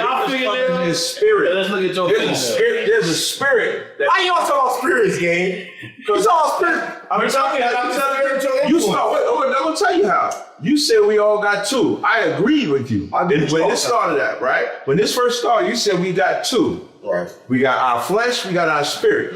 our fingernails. His spirit. Let's look at your fingernails. There's a spirit. Why you all talk about spirits, gang? You talk spirit. I'm telling you. You start. Wait, I'm gonna tell you how. You said we all got two. I agree with you. When this started at, right? When this first started, you said we got two. Right. We got our flesh, we got our spirit.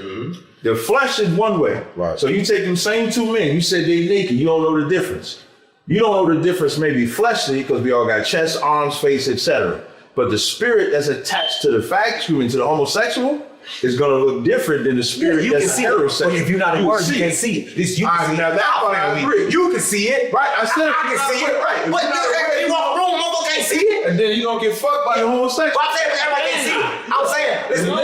The flesh is one way. Right. So you take them same two men, you said they naked, you don't know the difference. You don't know the difference maybe fleshly, because we all got chest, arms, face, etc. But the spirit that's attached to the to the homosexual is gonna look different than the spirit You can that's see it. heterosexual. But if you're not in words, you see can't it. see it. This you All can right, see now it. that part I agree. You can see it. Right, I said I can see it. right. But you walk the room, motherfucker can't see it. And then you gonna get fucked by the homosexual. But I'm saying everybody can't see it. I'm saying, listen, all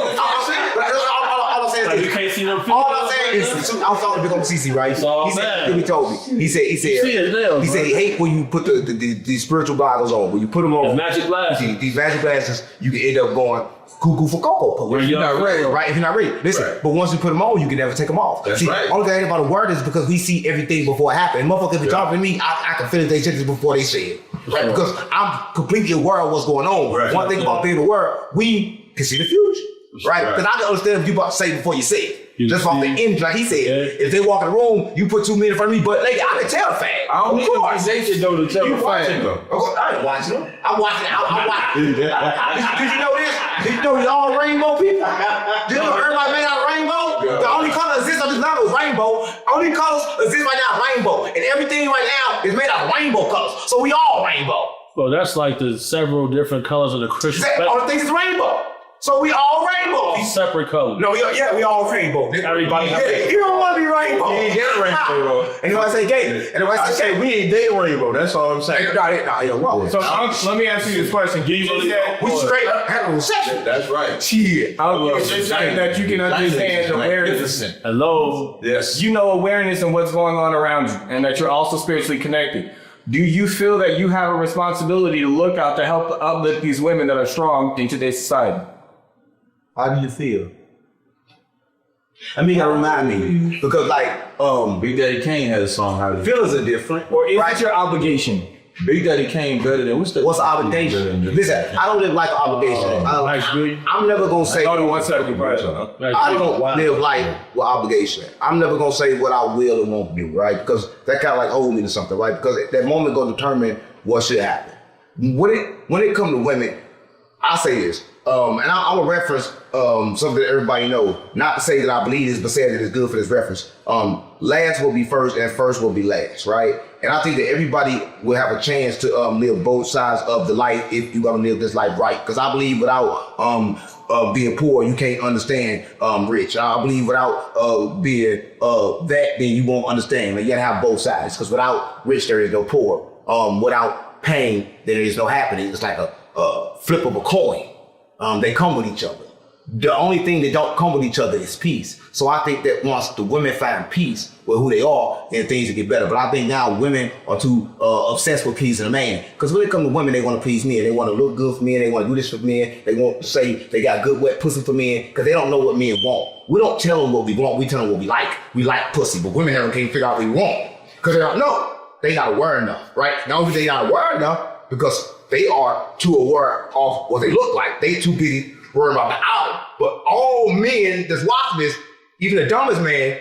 I'm saying Like is you can't see them all fingernails. I'm saying is, I was talking to Big CC, right? all He said, bad. he told me. He said, see his nails, he said he hate when you put the spiritual goggles on. When you put them on, Magic glasses. these magic glasses, you can end up going cuckoo for cocoa. When you're not ready. Right? If you're not ready. Listen, Right. but once you put them on, you can never take them off. That's See, right. Only thing about a word is because we see everything before it happened. Motherfuckers be talking to me, I can finish their sentences before they say it. Right? Because I'm completely aware of what's going on. Right. One thing about being aware, we can see the future. Right? Right. Because I can understand if you about to say it before you say it. You Just can off the see- end, like he said. Yeah. If they walk in the room, you put 2 men in front of me, but like, I can tell the fact. I don't need to be naked though to tell the fact. I ain't watching them. I'm watching. I'm watching. Did you know this? Did you know these all rainbow people? Did you know everybody made out of rainbow? Yeah. The only color exists on this level is rainbow. Only colors exist right now is rainbow. And everything right now is made out of rainbow colors. So we all rainbow. Well, that's like the several different colors of the Christian The only thing is rainbow. So we all rainbow. Separate colors. No, we all rainbow. Everybody have Yeah, you don't want to be rainbow. You ain't get rainbow. And if I say gay, and if I say we ain't dating rainbow. That's all I'm saying. wrong. So let me ask you this question. You said We straight up heterosexual. That's right. Shit. that you can understand awareness. Hello. Yes. You know awareness and what's going on around you, and that you're also spiritually connected. Do you feel that you have a responsibility to look out to help uplift these women that are strong in today's society? How do you feel? I mean, gotta remind me because Big Daddy Kane had a song. How feelings are different. Or is it your obligation? Big Daddy Kane better than what's the obligation? Listen, I don't live like an obligation. I'm never gonna say. Hold on 1 second, I don't live life with obligation. I'm never gonna say what I will and won't do, right? Because that kind of like hold me to something, right? Because that moment gonna determine what should happen. When it comes to women, I say this, and I'm gonna reference something that everybody know. Not to say that I believe this, but say that it's good for this reference. Last will be first, and first will be last, right? And I think that everybody will have a chance to live both sides of the life if you're gonna live this life right. Because I believe without being poor, you can't understand rich. I believe without being that, then you won't understand. Like, you gotta have both sides. Because without rich, there is no poor. Without pain, there is no happiness. It's like a flip of a coin. They come with each other. The only thing that don't come with each other is peace. So I think that once the women find peace with who they are, then things will get better. But I think now women are too obsessed with pleasing a man. Because when it comes to women, they want to please men. They want to look good for men. They want to do this for men. They want to say they got good wet pussy for men because they don't know what men want. We don't tell them what we want. We tell them what we like. We like pussy. But women can't figure out what we want because they don't know. They not aware enough, right? Not only they not aware enough because they are too aware of what they look like. They too busy worrying about the outer. But all men that's watching this, even the dumbest man,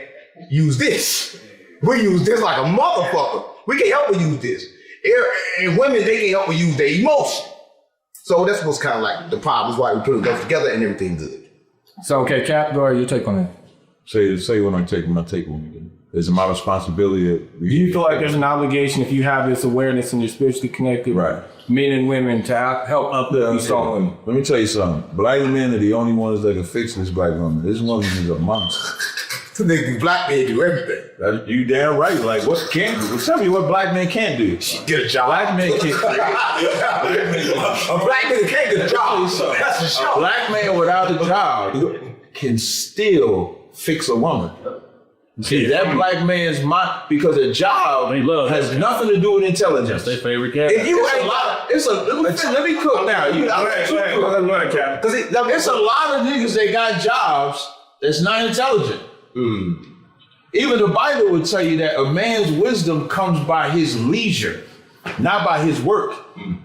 use this. We use this like a motherfucker. We can't help but use this. And women, they can't help but use their emotion. So that's what's kind of like the problem. Is why we put them together and everything good. So, okay, Cap, go ahead, your take on that. Say what I take when I take one. It's my responsibility. Do you feel like there's an obligation if you have this awareness and you're spiritually connected, right, men and women, to help uplift these strong women? Let me tell you something. Black men are the only ones that can fix this black woman. This woman is a monster. Black men do everything. You damn right. Like, what can't do? Well, tell me what black men can't do. Get a job. Black men can't. A black nigga can't get a job. That's for sure. A black man without a job can still fix a woman. See, that black man's mind, because a job has nothing to do with intelligence. That's their favorite cat. If you ain't, let me cook now. Because it's a lot of niggas that got jobs that's not intelligent. Even the Bible would tell you that a man's wisdom comes by his leisure, not by his work.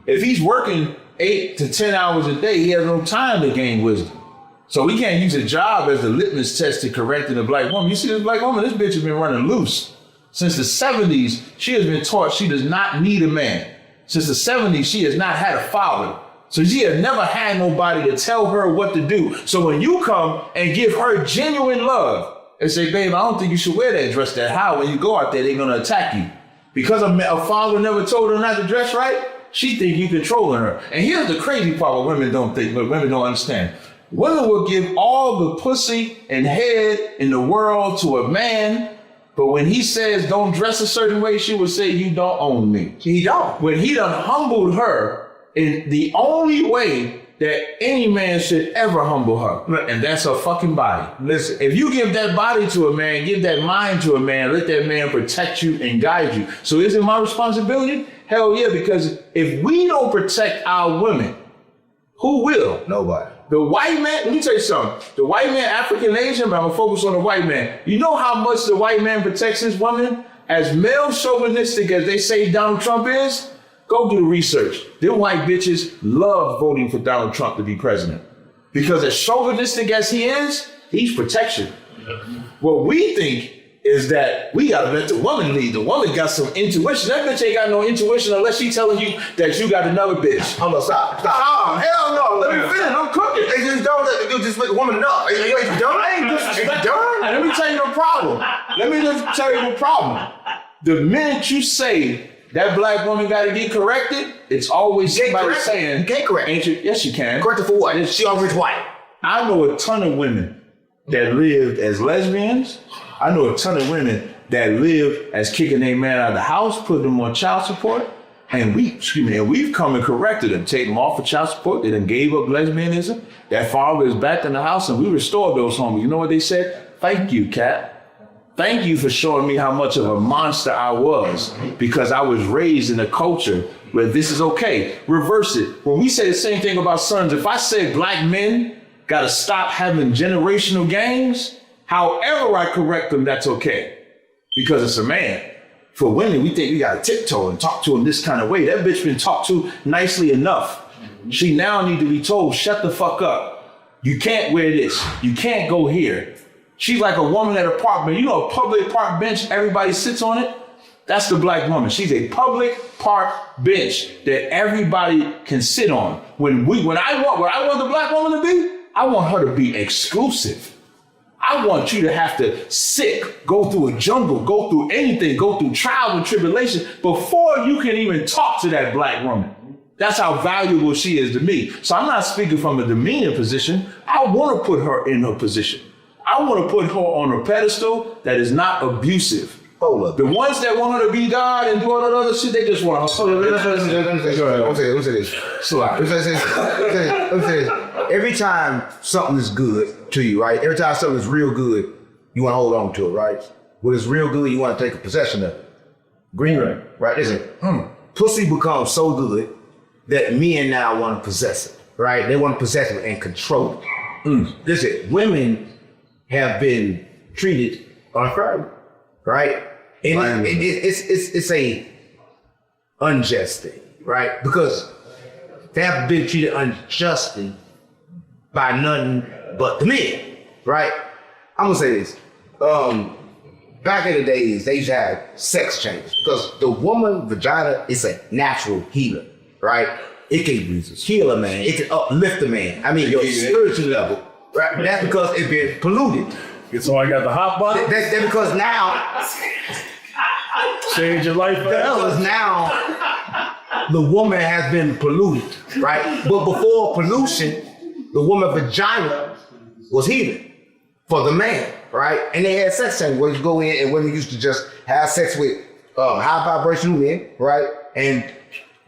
If he's working 8 to 10 hours a day, he has no time to gain wisdom. So we can't use a job as the litmus test to correcting a black woman. You see this black woman, this bitch has been running loose. Since the 70s, she has been taught she does not need a man. Since the 70s, she has not had a father. So she has never had nobody to tell her what to do. So when you come and give her genuine love and say, babe, I don't think you should wear that dress that high. When you go out there, they're gonna attack you. Because a father never told her not to dress right, she think you controlling her. And here's the crazy part what women don't think, but women don't understand. Women will give all the pussy and head in the world to a man, but when he says don't dress a certain way, she will say, you don't own me. He don't. When he done humbled her in the only way that any man should ever humble her, and that's her fucking body. Listen, if you give that body to a man, give that mind to a man, let that man protect you and guide you. So is it my responsibility? Hell yeah, because if we don't protect our women, who will? Nobody. The white man, let me tell you something. The white man, African Asian, but I'm gonna focus on the white man. You know how much the white man protects his woman? As male chauvinistic as they say Donald Trump is, go do the research. Them white bitches love voting for Donald Trump to be president. Because as chauvinistic as he is, he's protection. What we think is that we gotta let the woman lead. The woman got some intuition. That bitch ain't got no intuition unless she telling you that you got another bitch. Hold on, stop. Hell no. Let me finish. I'm cooking. They just don't let you just make a woman enough. You ain't done. I ain't done. Let me tell you the problem. Let me just tell you the problem. The minute you say that black woman got to get corrected, it's always somebody saying, you can't correct. Ain't you? Yes, you can. Correct her for what? She already white. I know a ton of women that lived as lesbians. I know a ton of women that live as kicking their man out of the house, putting them on child support. And we've come and corrected them, taken them off of child support. They done gave up lesbianism. That father is back in the house and we restored those homies. You know what they said? Thank you, Cat. Thank you for showing me how much of a monster I was because I was raised in a culture where this is okay. Reverse it. When we say the same thing about sons, if I say black men gotta stop having generational gangs, however I correct them, that's okay. Because it's a man. For women, we think we gotta tiptoe and talk to him this kind of way. That bitch been talked to nicely enough. She now need to be told, shut the fuck up. You can't wear this. You can't go here. She's like a woman at a park bench. You know, a public park bench, everybody sits on it? That's the black woman. She's a public park bench that everybody can sit on. When I want the black woman to be, I want her to be exclusive. I want you to have to sit, go through a jungle, go through anything, go through trials and tribulations before you can even talk to that black woman. That's how valuable she is to me. So I'm not speaking from a demeaning position. I want to put her in her position. I want to put her on a pedestal that is not abusive. Hold up. The ones that want her to be God and do all that other shit, they just want her. Let me say this. Every time something is good to you, right? Every time something is real good, you want to hold on to it, right? When it's real good, you want to take possession of it. Green ring, right? Listen, pussy becomes so good that men now want to possess it, right? They want to possess it and control it. Listen, women have been treated unfairly, right? And it's a unjust thing, right? Because they have been treated unjustly by none but the men, right? I'm gonna say this. Back in the days, they used to have sex changes because the woman vagina is a natural healer, right? It can heal a man. It can uplift a man. I mean, your spiritual level, right? That's because it's been polluted. So I got the hot button. That's because now Change your life forever. because now the woman has been polluted, right? But before pollution, the woman vagina was healing for the man, right? And they had sex changes where you go in and women used to just have sex with high vibrational men, right? And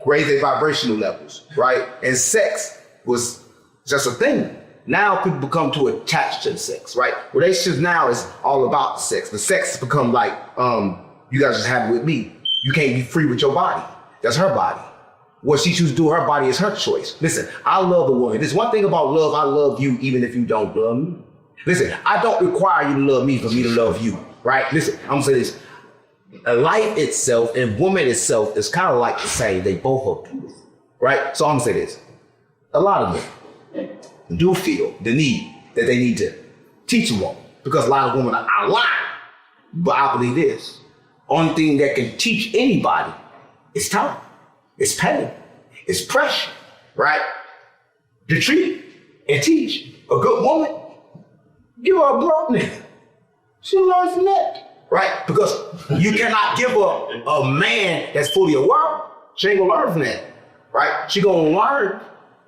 raise their vibrational levels, right? And sex was just a thing. Now people become too attached to the sex, right? Relationships now is all about sex. The sex has become like, you guys just have it with me. You can't be free with your body. That's her body. What she chooses to do with her body is her choice. Listen, I love a woman. There's one thing about love, I love you even if you don't love me. Listen, I don't require you to love me for me to love you, right? Listen, I'm gonna say this. Life itself and woman itself is kind of like the same. They both are beautiful, right? So I'm gonna say this. A lot of them do feel the need that they need to teach a woman because a lot of women are lying. But I believe this. Only thing that can teach anybody is time. It's pain. It's pressure, right? To treat and teach a good woman, give her a broke nigga. She'll learn from that, right? Because you cannot give her a man that's fully aware. She ain't gonna learn from that, right? She gonna learn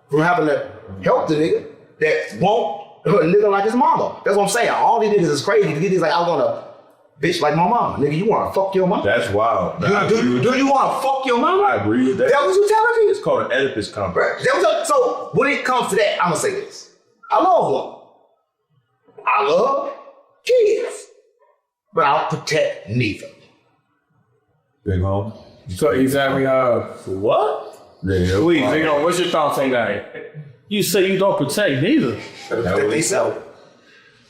from having to help the nigga that won't a nigga like his mama. That's what I'm saying. All these niggas is crazy. The niggas like, I wanna bitch like my mama. Nigga, you wanna fuck your mama? That's wild. Do you wanna fuck your mama? I agree with that. That what you telling me? It's called an Oedipus complex. So when it comes to that, I'm gonna say this. I love women. I love kids. But I'll protect neither. Big home. So exactly What? Yeah, Please, what's your thoughts on that? You say you don't protect neither. Protect themselves.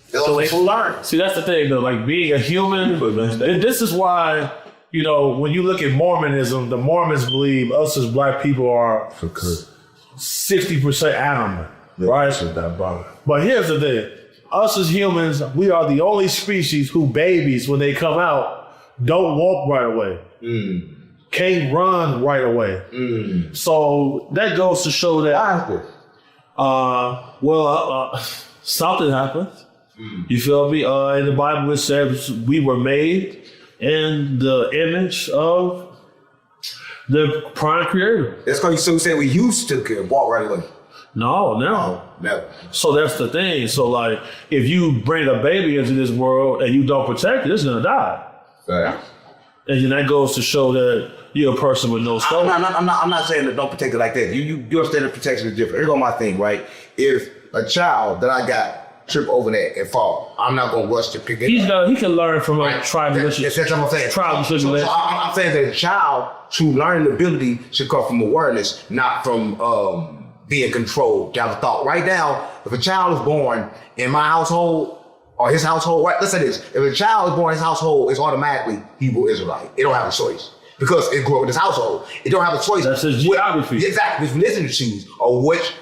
So they will learn. See, that's the thing, though. Like being a human, and this is why, you know, when you look at Mormonism, the Mormons believe us as black people are 60% animal, right? But here's the thing. Us as humans, we are the only species who babies, when they come out, don't walk right away. Can't run right away. So that goes to show that, something happens. You feel me? In the Bible it says we were made in the image of the prime creator. That's because you so said we used to walk right away. No, never. No, never. So that's the thing. So like, if you bring a baby into this world and you don't protect it, it's gonna die. Yeah. And then that goes to show that you're a person with no soul. I'm not saying that don't protect it like that. You understand that protection is different. Here go my thing, right? If a child that I got trip over that and fall, I'm not gonna rush to pick it up. He can learn from a Right. tribalism. That's what I'm saying. Tribalism. So I'm saying that a child true learning ability should come from awareness, not from being controlled. Down the thought. Right now, if a child is born in my household or his household, right? Let's say this: if a child is born in his household, it's automatically Hebrew Israelite. It don't have a choice because it grew up in this household. It don't have a choice. That's his geography. Exactly. Which religion to choose or which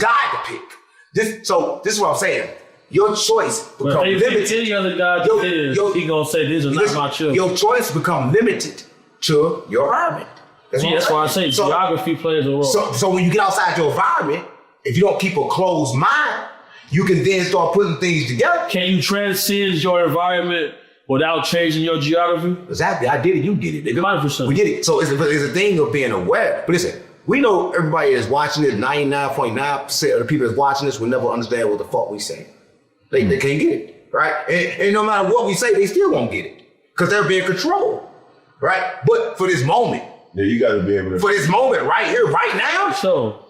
guide to pick. This is what I'm saying. Your choice becomes limited. Any other guy he gonna say these are not my children. Your choice become limited to your environment. That's why I say geography plays a role. So when you get outside your environment, if you don't keep a closed mind, you can then start putting things together. Can you transcend your environment without changing your geography? Exactly. I did it. You did it. Nigga. 100%. We did it. So it's a thing of being aware. But listen, we know everybody that's watching this, 99.9% of the people that's watching this will never understand what the fuck we say. They can't get it, right? And no matter what we say, they still won't get it because they're being controlled, right? But for this moment, Yeah, you got to be able to. for this moment right here, right now, So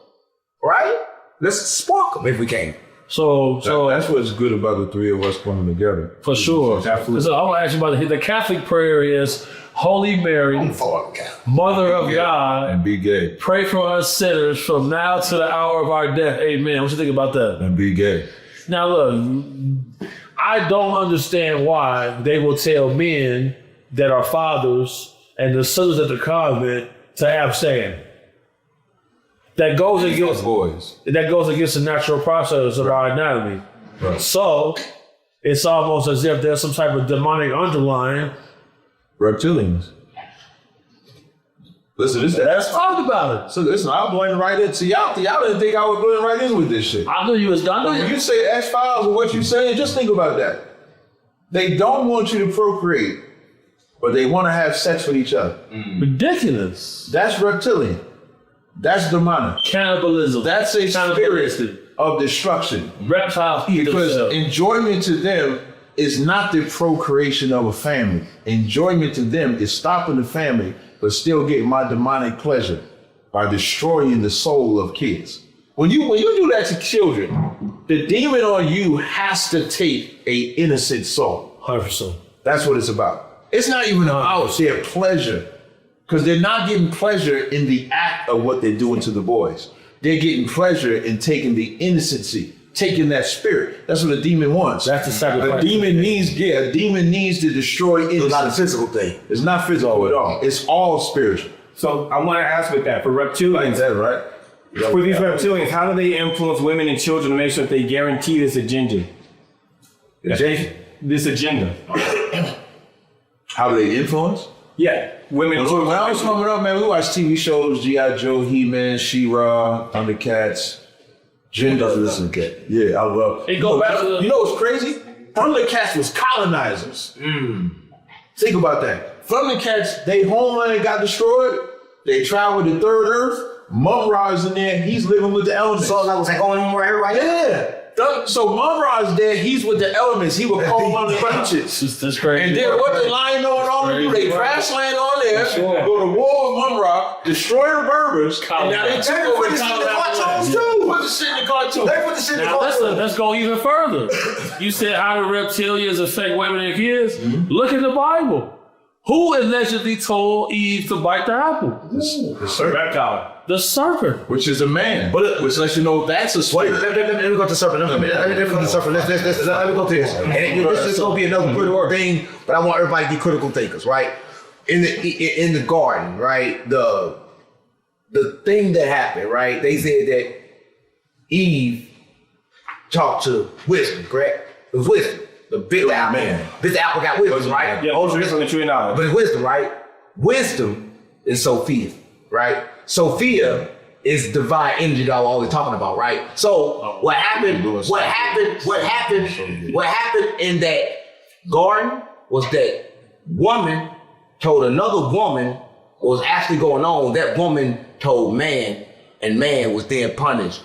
right? Let's spark them if we can. So That's what's good about the three of us coming together. for sure. Absolutely. So I want to ask you about the Catholic prayer is Holy Mary, I'm for it, Cal. Mother of God, And be gay. pray for us sinners from now to the hour of our death. Amen. What you think about that? And be gay. Now look, I don't understand why they will tell men that are fathers and the sons at the convent to abstain. That goes against Boys. the natural process of our anatomy. Right. So it's almost as if there's some type of demonic underlying. Reptilians. Listen, Let's talk about it. So listen, I'm blending right into y'all. Y'all didn't think I was blending right in with this shit. I knew you was done. When you say X-Files or what you saying, just think about that. They don't want you to procreate, but they want to have sex with each other. Ridiculous. That's reptilian. That's demonic. Cannibalism. That's a spirit Cannibalistic. of destruction. Reptiles eat Because themselves. enjoyment to them is not the procreation of a family. Enjoyment to them is stopping the family, but still getting my demonic pleasure by destroying the soul of kids. When you do that to children, the demon on you has to take a innocent soul. 100%. That's what it's about. It's not even about their pleasure, because they're not getting pleasure in the act of what they're doing to the boys. They're getting pleasure in taking the innocency, taking that spirit. That's what a demon wants. That's the sacrifice. A demon needs to destroy innocence. It's not a physical thing. It's not physical at all. It's all spiritual. So I want to ask with that, for reptilians, Is that right? for these reptilians, how do they influence women and children to make sure that they guarantee this agenda? This agenda. How do they influence? Yeah, women and When I children. was coming up, man, we watched TV shows, G.I. Joe, He-Man, She-Ra, Thundercats, Gender. Yeah, I love. It go back to the- You know what's crazy? Thundercats was colonizers. Think about that. Thundercats, they homeland got destroyed. They traveled to Third Earth. Mum-Ra's in there. He's living with the elements. So that was like going on right here, right now. Yeah. So Mum-Ra's there. He's with the elements. He would call one of the creatures. That's crazy. And then what the lion know all to do? They crash land on there, go to war with Mum-Ra, destroy the Berbers, and now they took over the cartoons too. Put the shit in the cartoon. They put the shit in the Now cartoon. let's go even further. You said how do reptilians affect women and kids? Look in the Bible. Who allegedly told Eve to bite the apple? The serpent. Reptile. The serpent. Which is a man. Which lets you know that's a Wait, spirit. let me go to the serpent. Let me go to the serpent. Let me go to this. And this is gonna be another critical thing, but I want everybody to be critical thinkers, right? In the garden, right? The thing that happened, right? They said that Eve talked to wisdom, correct? It was wisdom. The big apple. man. This apple got wisdom, right? Yeah, also this on the tree of knowledge. But it's wisdom, right? Wisdom is Sophia, right? Sophia is divine energy that I'm always talking about, right? So what happened in that garden was that woman told another woman what was actually going on. That woman told man, and man was then punished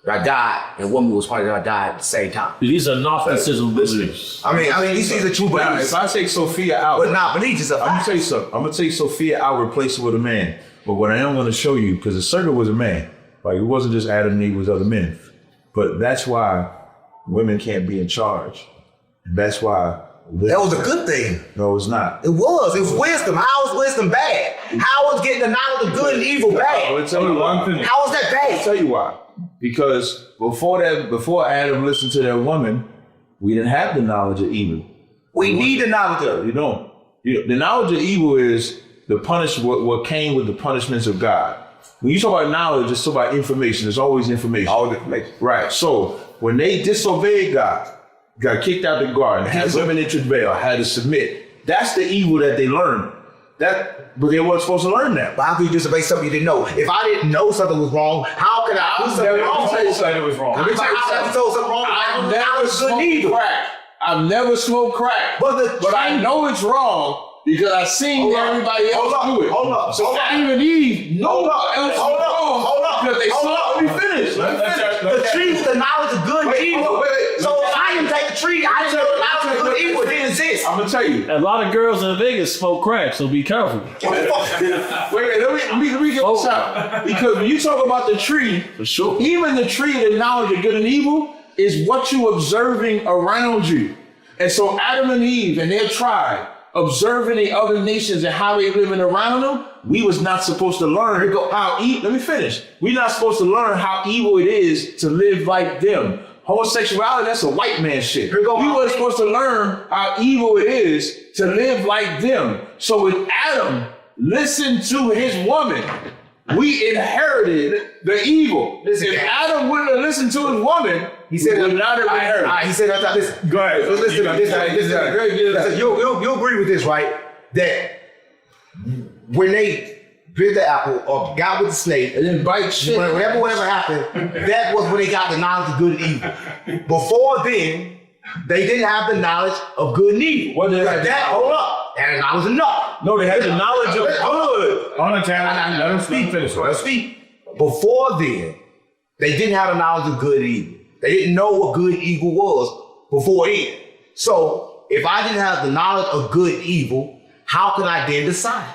that died, and a woman was part of that died at the same time. These are Gnosticism beliefs. I mean, these are true Now, beliefs. if I take Sophia out, But not beliefs is a I'm gonna fact. tell you something. I'm gonna take Sophia out, replace it with a man. But what I am gonna show you, because the serpent was a man, like it wasn't just Adam and Eve, it was other men. But that's why women can't be in charge. And that's why That was a good thing. No, it's not. It was. It was wisdom. How is wisdom bad? How is getting the knowledge of good and evil I bad? will tell you why. How is that I'll bad? tell you why. Because before Adam listened to that woman, we didn't have the knowledge of evil. We need the knowledge of it. You don't. The knowledge of evil is the what came with the punishments of God. When you talk about knowledge, it's about information. There's always information. Always information. Right. So when they disobeyed God, got kicked out the garden, had women in travail, had to submit. That's the evil that they learned. But they weren't supposed to learn that. But how could you disobey something you didn't know? If I didn't know something was wrong, how could I do something wrong? Tell you something was wrong. How could I told something wrong? I've I never was good smoked neither. crack. I've never smoked crack. But I know it's wrong because I've seen everybody else do it. Hold up. So Adam and Eve know what else is wrong because they saw it. Let me finish. The tree was the knowledge of good and evil. Wait. So if I didn't take the tree, I didn't know the knowledge of good and evil. It didn't exist. I'm gonna tell you. A lot of girls in Vegas smoke crack, so be careful. Wait, let me get this out. Because when you talk about the tree, For sure. even the tree of the knowledge of good and evil is what you observing around you. And so Adam and Eve and their tribe, observing the other nations and how they living around them, we was not supposed to learn how let me finish. We're not supposed to learn how evil it is to live like them. Homosexuality, that's a white man shit. We weren't supposed to learn how evil it is to live like them. So when Adam listened to his woman, we inherited the evil. Listen, if Adam wouldn't have listened to his woman, He said, we would not have inherited. He said, listen. Go ahead. Listen, you'll agree with this, right? That when they bit the apple or got with the snake, And then bite shit. whatever happened, that was when they got the knowledge of good and evil. Before then, they didn't have the knowledge of good and evil. What did they have? Hold up. They had the knowledge of enough. No, they had the knowledge of good. Hold on, Chad. Let him speak. Finish. Let us speak. Before then, they didn't have the knowledge of good and evil. They didn't know what good and evil was before then. So if I didn't have the knowledge of good and evil, how can I then decide?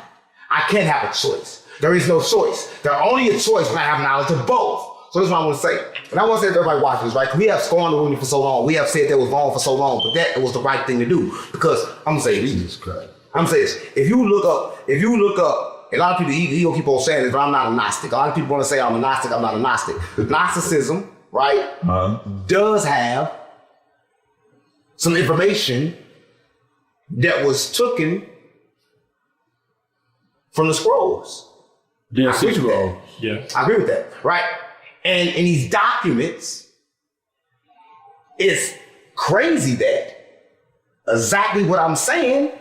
I can't have a choice. There is no choice. There's only a choice when I have knowledge of both. So that's what I want to say. And I want to say to everybody watching this, right? We have scorned the women for so long. We have said that was wrong for so long, but that was the right thing to do. Because I'm gonna say Jesus Christ. I'm saying this. If you look up, a lot of people, he gonna keep on saying this, but I'm not a Gnostic. A lot of people want to say I'm a Gnostic, I'm not a Gnostic. Gnosticism, right, does have some information that was taken from the scrolls. Dead I Sea agree with that. Scrolls. Yeah. I agree with that, right? And in these documents, it's crazy that exactly what I'm saying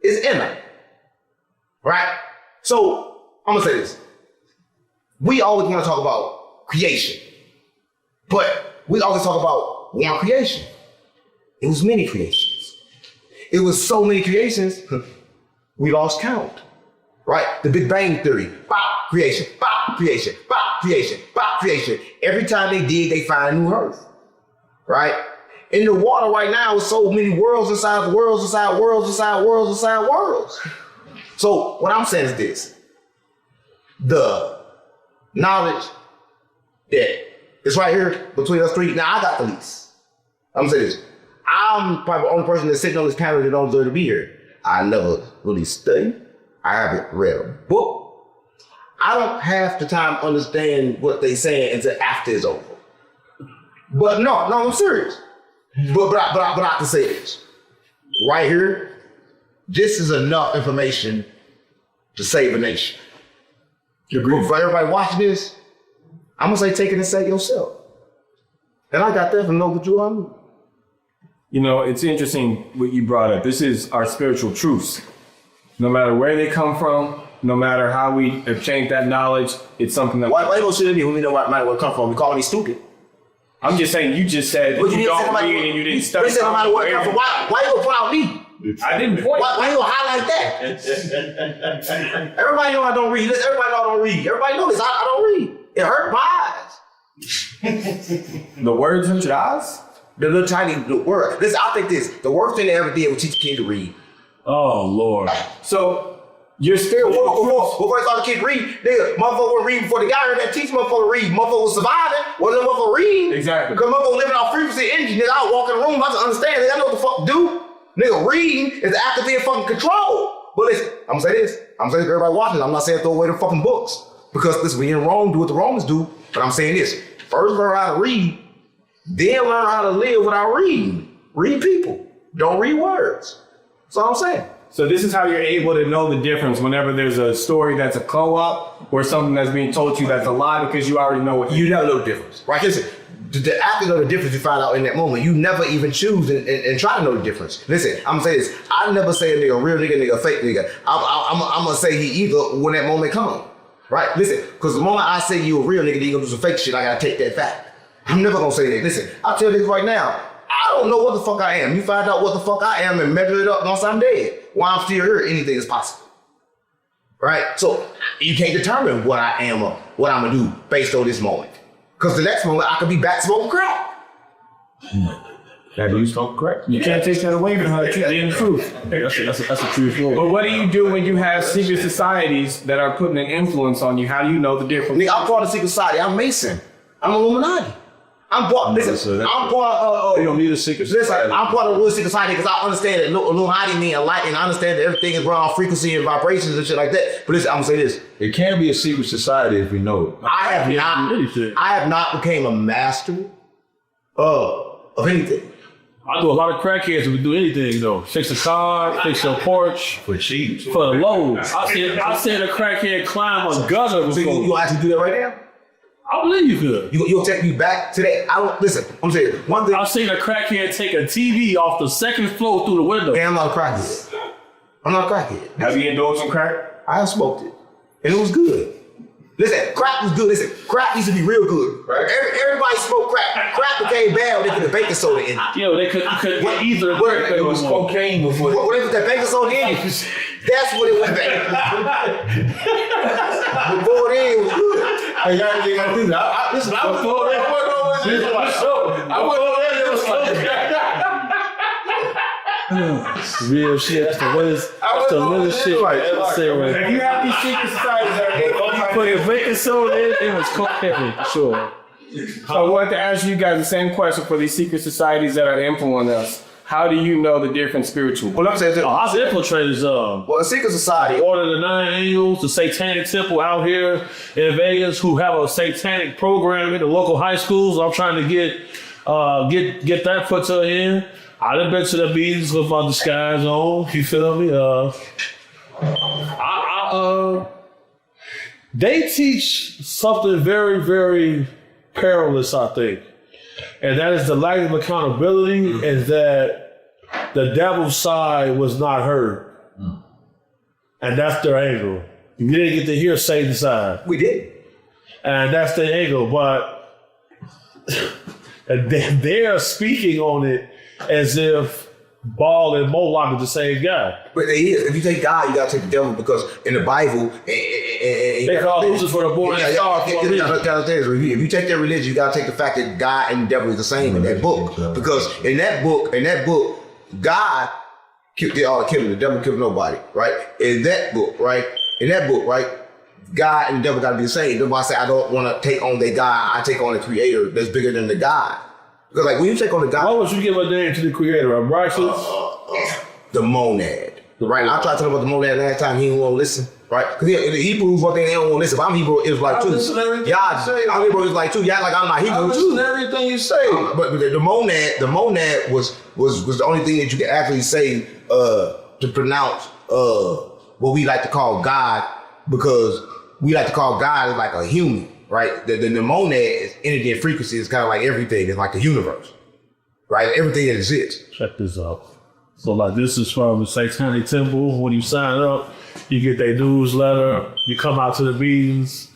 is in it, right? So I'm gonna say this. We always want to talk about creation, but we always talk about one creation. It was many creations. It was so many creations, we lost count, right? The Big Bang Theory, bop, creation, bop, creation, bop, creation, bop, creation. Every time they dig, they find a new earth, right? In the water right now, is so many worlds inside worlds inside worlds inside worlds inside worlds. So what I'm saying is this: the knowledge that is right here between us three. Now I got the least. I'm saying this: I'm probably the only person that's sitting on this panel that don't deserve to be here. I never really studied. I haven't read a book. I don't half the time understand what they saying until after it's over. But no, I'm serious. But I have to say this. Right here, this is enough information to save a nation. For everybody watching this, I'm gonna say take it and say it yourself. And I got that from No Good on. You know, it's interesting what you brought up. This is our spiritual truths. No matter where they come from, no matter how we obtain that knowledge, it's something that Why don't you when we know where it come from? We calling me stupid. I'm just saying, you just said But that you don't read and you didn't study. No matter where it come from. Why you gonna point out me? I didn't point. Why you gonna highlight that? Everybody know I don't read. Listen, everybody know I don't read. Everybody know this. I don't read. It hurt my eyes. The words in your eyes? The little tiny word. Listen, I think this. The worst thing they ever did was teach a kid to read. Oh Lord. So you're still Before they started the kid to read, nigga, motherfucker was reading before the guy heard that teach motherfucker to read. Motherfucker was surviving. Wasn't a motherfucker reading. Exactly. Because motherfucker living off frequency energy. Nigga, I would walk in the room, I just understand. Nigga, I know what the fuck to do. Nigga, reading is the act of being fucking control. But listen, I'm gonna say this. I'm gonna say this to everybody watching. I'm not saying throw away the fucking books. Because listen, when you're in Rome, do what the Romans do. But I'm saying this. First learn how to read, then learn how to live without reading. Read people. Don't read words. That's all I'm saying. So this is how you're able to know the difference whenever there's a story that's a co-op or something that's being told to you that's a lie, because you already know what You never know the difference. Right? Listen, the after know the difference you find out in that moment. You never even choose and try to know the difference. Listen, I'm gonna say this. I never say a nigga real nigga, a fake nigga. I'm gonna say he either when that moment comes. Right? Listen, because the moment I say you a real nigga, then you gonna do some fake shit, I gotta take that fact. I'm never gonna say that. Listen, I'll tell you this right now. I don't know what the fuck I am. You find out what the fuck I am and measure it up once I'm dead. While I'm still here, anything is possible. Right? So you can't determine what I am or what I'm gonna do based on this moment. Because the next moment I could be back smoking crack. That you smoke crack. You can't take that away from her. She's in the truth. That's a true story. But what do you do when you have secret societies that are putting an influence on you? How do you know the difference? Nigga, I'm part of the secret society. I'm Mason. I'm Illuminati. I'm part. Listen, I'm part. You don't need a secret society. I'm part of the real secret society because I understand that Illuminati mean a lot, and I understand that everything is around frequency and vibrations and shit like that. But listen, I'm gonna say this: It can be a secret society if we know it. I have not became a master of anything. I do a lot of crackheads who would do anything though. Fix a car, fix your porch, For cheap. for the low. I seen a crackhead climb a gutter So before. you actually do that right now? I believe you could. You'll take me back to that. I don't listen. I'm saying one thing. I've seen a crackhead take a TV off the second floor through the window. Man, I'm not a crackhead. I'm not a crackhead. Have you indulged in crack? I have smoked it, and it was good. Listen, crack was good. Listen, crack used to be real good. Right? Everybody smoked crack. Crack became bad when they put the baking soda in it. Yo, they couldn't get either. It was cocaine before. When they put that baking soda in it, that's when it went bad. Before then, it was good. Hey, y'all ain't gotta do that. Listen, I wasn't always this like I wasn't Real shit. That's the realest shit I ever said right If you have these secret societies that Put a baking soda in, it was cocaine, for sure. So I wanted to ask you guys the same question for these secret societies that are influencing us. How do you know the difference spiritually? Well, I'm saying, Us infiltrators, well, a secret society. Order the 9 Angels, the Satanic Temple out here in Vegas, who have a satanic program in the local high schools. I'm trying to get that put to an end. I done been to the meetings with my disguise on. You feel me? They teach something very, very perilous, I think. And that is the lack of accountability, and that the devil's side was not heard. And that's their angle. You didn't get to hear Satan's side. We did. And that's their angle. But they're speaking on it as if Baal and Moloch are the same guy. But they is. If you take God, you gotta take the devil, because in the Bible, They call losers for the born star for a reason. If you take their religion, you gotta take the fact that God and the devil is the same in that book. Because in that book, God killed the devil killed nobody, right? In that book, right? God and the devil gotta be the same. That's why I say I don't wanna take on the God, I take on the creator that's bigger than the God. Because like when you take on the God, why would you give a name to the creator? A righteous? The monad. Right? I tried to talk about the monad last time, he didn't want to listen. Right? Because the Hebrews, one thing they don't want to listen. But I'm Hebrew Israelite too. I'm Hebrew Israelite too. Y'all like I'm not Hebrew too. listen to everything you say. But the monad was the only thing that you could actually say to pronounce what we like to call God, because we like to call God like a human. Right? The monad is energy and frequency is kind of like everything. It's like the universe. Right? Everything that exists. Check this out. So like this is from the Satanic Temple. When you sign up, you get their newsletter. You come out to the meetings.